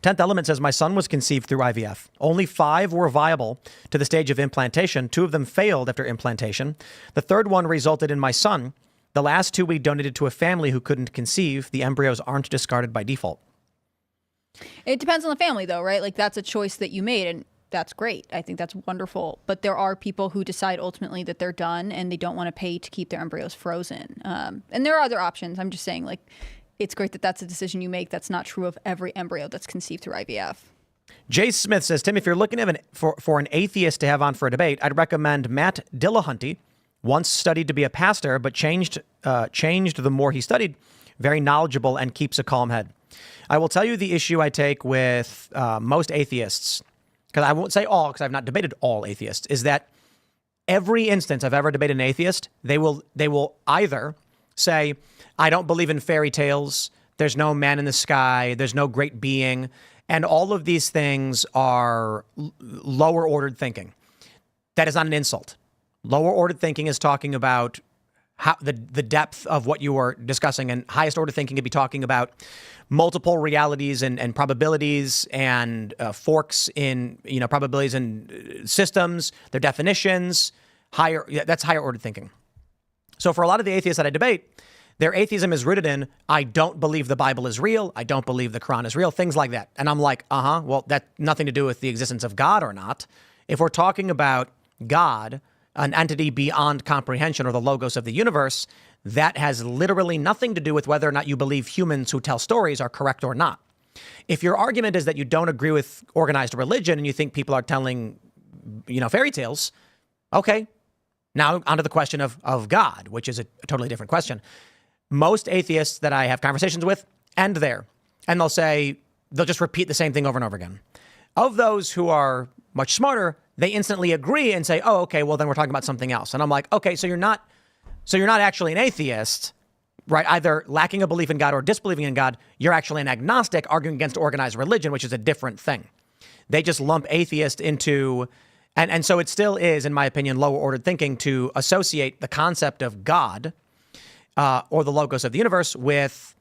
[SPEAKER 1] 10th Element says, my son was conceived through IVF. Only 5 were viable to the stage of implantation. 2 of them failed after implantation. The third one resulted in my son. The last 2 we donated to a family who couldn't conceive. The embryos aren't discarded by default.
[SPEAKER 4] It depends on the family, though, right? Like, that's a choice that you made, and that's great. I think that's wonderful. But there are people who decide ultimately that they're done and they don't want to pay to keep their embryos frozen. And there are other options. I'm just saying, like, it's great that that's a decision you make. That's not true of every embryo that's conceived through IVF.
[SPEAKER 1] Jay Smith says, Tim, if you're looking for an atheist to have on for a debate, I'd recommend Matt Dillahunty. Once studied to be a pastor, but changed the more he studied. Very knowledgeable and keeps a calm head. I will tell you the issue I take with most atheists, because I won't say all, because I've not debated all atheists, is that every instance I've ever debated an atheist, they will either say, I don't believe in fairy tales, There's no man in the sky. There's no great being. And all of these things are lower ordered thinking. That is not an insult. Lower ordered thinking is talking about how the depth of what you are discussing, and highest order thinking could be talking about multiple realities and probabilities and forks in probabilities and systems, their definitions. That's higher order thinking. So for a lot of the atheists that I debate, their atheism is rooted in, I don't believe the Bible is real. I don't believe the Quran is real, things like that. And I'm like, well, that nothing to do with the existence of God or not. If we're talking about God, an entity beyond comprehension, or the logos of the universe, that has literally nothing to do with whether or not you believe humans who tell stories are correct or not. If your argument is that you don't agree with organized religion and you think people are telling, fairy tales, okay. Now onto the question of God, which is a totally different question. Most atheists that I have conversations with end there, and they'll just repeat the same thing over and over again. Of those who are much smarter, they instantly agree and say, oh, okay, well, then we're talking about something else. And I'm like, okay, so you're not actually an atheist, right? Either lacking a belief in God or disbelieving in God. You're actually an agnostic arguing against organized religion, which is a different thing. They just lump atheist into, and so it still is, in my opinion, lower ordered thinking to associate the concept of God or the logos of the universe with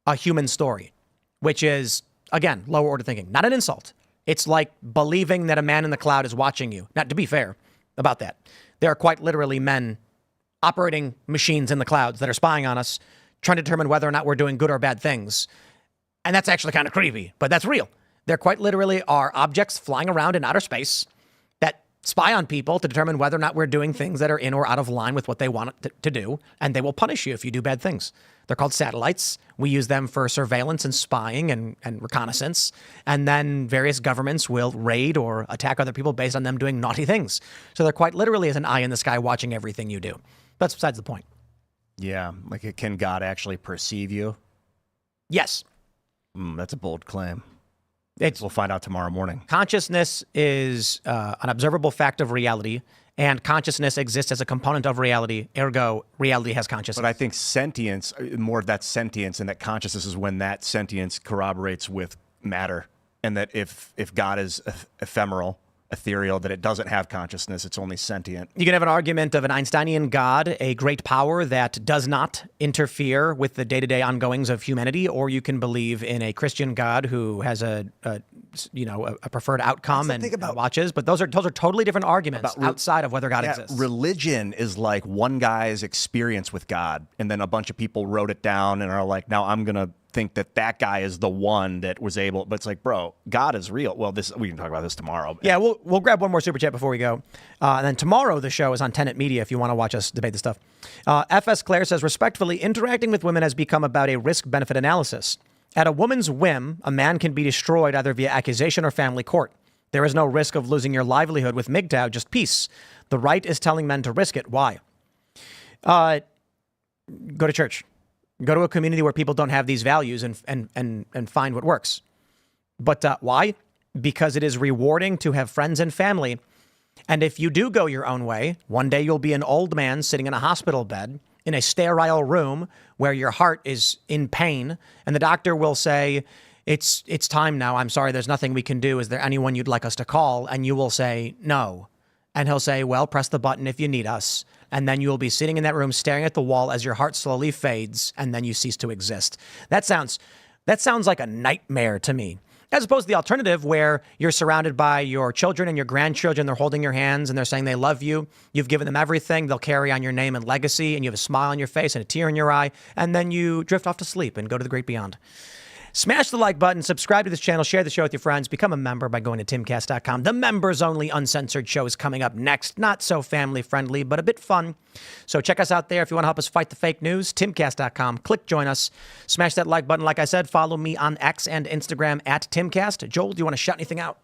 [SPEAKER 1] a human story, which is, again, lower order thinking, not an insult. It's like believing that a man in the cloud is watching you. Now, to be fair about that, there are quite literally men operating machines in the clouds that are spying on us, trying to determine whether or not we're doing good or bad things. And that's actually kind of creepy, but that's real. There quite literally are objects flying around in outer space that spy on people to determine whether or not we're doing things that are in or out of line with what they want to do, and they will punish you if you do bad things. They're called satellites. We use them for surveillance and spying and reconnaissance. And then various governments will raid or attack other people based on them doing naughty things. So there quite literally is an eye in the sky watching everything you do. That's besides the point.
[SPEAKER 3] Yeah, can God actually perceive you?
[SPEAKER 1] Yes.
[SPEAKER 3] That's a bold claim.
[SPEAKER 1] We'll
[SPEAKER 3] find out tomorrow morning.
[SPEAKER 1] Consciousness is an observable fact of reality, and consciousness exists as a component of reality. Ergo, reality has consciousness.
[SPEAKER 3] But I think sentience, more of that sentience, and that consciousness is when that sentience corroborates with matter, and that if God is ephemeral, ethereal, that it doesn't have consciousness, it's only sentient.
[SPEAKER 1] You can have an argument of an Einsteinian God, a great power that does not interfere with the day-to-day ongoings of humanity, or you can believe in a Christian God who has a preferred outcome and watches. But those are totally different arguments outside of whether God exists.
[SPEAKER 3] Religion is like one guy's experience with God, and then a bunch of people wrote it down and are like, now I'm going to think that guy is the one that was able, but it's like, bro, God is real. Well, we can talk about this tomorrow.
[SPEAKER 1] Yeah, we'll grab one more super chat before we go. And then tomorrow the show is on Tenet Media if you want to watch us debate this stuff. FS Claire says, respectfully, interacting with women has become about a risk-benefit analysis. At a woman's whim, a man can be destroyed either via accusation or family court. There is no risk of losing your livelihood with MGTOW, just peace. The right is telling men to risk it. Why? Go to church. Go to a community where people don't have these values and find what works. But why? Because it is rewarding to have friends and family. And if you do go your own way, one day you'll be an old man sitting in a hospital bed in a sterile room where your heart is in pain. And the doctor will say, it's time now. I'm sorry, there's nothing we can do. Is there anyone you'd like us to call? And you will say, no. And he'll say, well, press the button if you need us. And then you will be sitting in that room staring at the wall as your heart slowly fades, and then you cease to exist. That sounds like a nightmare to me. As opposed to the alternative where you're surrounded by your children and your grandchildren, they're holding your hands and they're saying they love you. You've given them everything. They'll carry on your name and legacy, and you have a smile on your face and a tear in your eye, and then you drift off to sleep and go to the great beyond. Smash the like button, subscribe to this channel, share the show with your friends, become a member by going to timcast.com. The members-only uncensored show is coming up next. Not so family-friendly, but a bit fun. So check us out there if you want to help us fight the fake news, timcast.com. Click join us. Smash that like button. Like I said, follow me on X and Instagram at Timcast. Joel, do you want to shout anything out?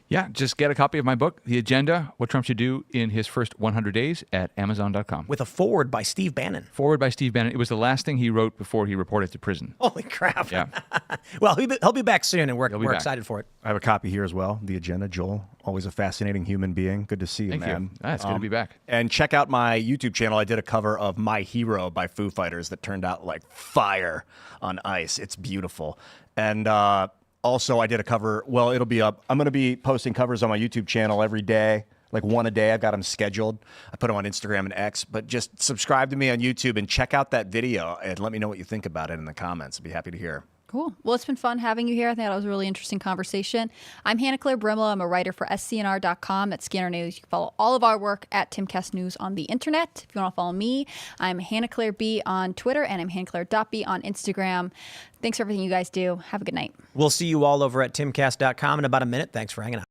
[SPEAKER 2] Yeah, just get a copy of my book, The Agenda, What Trump Should Do in His First 100 Days at Amazon.com.
[SPEAKER 1] With a foreword by Steve Bannon.
[SPEAKER 2] Forward by Steve Bannon. It was the last thing he wrote before he reported to prison.
[SPEAKER 1] Holy crap.
[SPEAKER 2] Yeah.
[SPEAKER 1] Well, he'll be back soon, and we're
[SPEAKER 2] back.
[SPEAKER 1] excited for it.
[SPEAKER 3] I have a copy here as well. The Agenda, Joel. Always a fascinating human being. Good to see you,
[SPEAKER 2] Thank
[SPEAKER 3] man.
[SPEAKER 2] you. It's good to be back.
[SPEAKER 3] And check out my YouTube channel. I did a cover of My Hero by Foo Fighters that turned out like fire on ice. It's beautiful. And also, I did a cover. Well, it'll be up. I'm going to be posting covers on my YouTube channel every day, like one a day. I've got them scheduled. I put them on Instagram and X. But just subscribe to me on YouTube and check out that video and let me know what you think about it in the comments. I'd be happy to hear.
[SPEAKER 4] Cool. Well, it's been fun having you here. I think that was a really interesting conversation. I'm Hannah Claire Brimlow. I'm a writer for scnr.com. At Scanner News. You can follow all of our work at Timcast News on the internet. If you want to follow me, I'm Hannah Claire B on Twitter, and I'm hannahclaire.b on Instagram. Thanks for everything you guys do. Have a good night.
[SPEAKER 1] We'll see you all over at timcast.com in about a minute. Thanks for hanging out.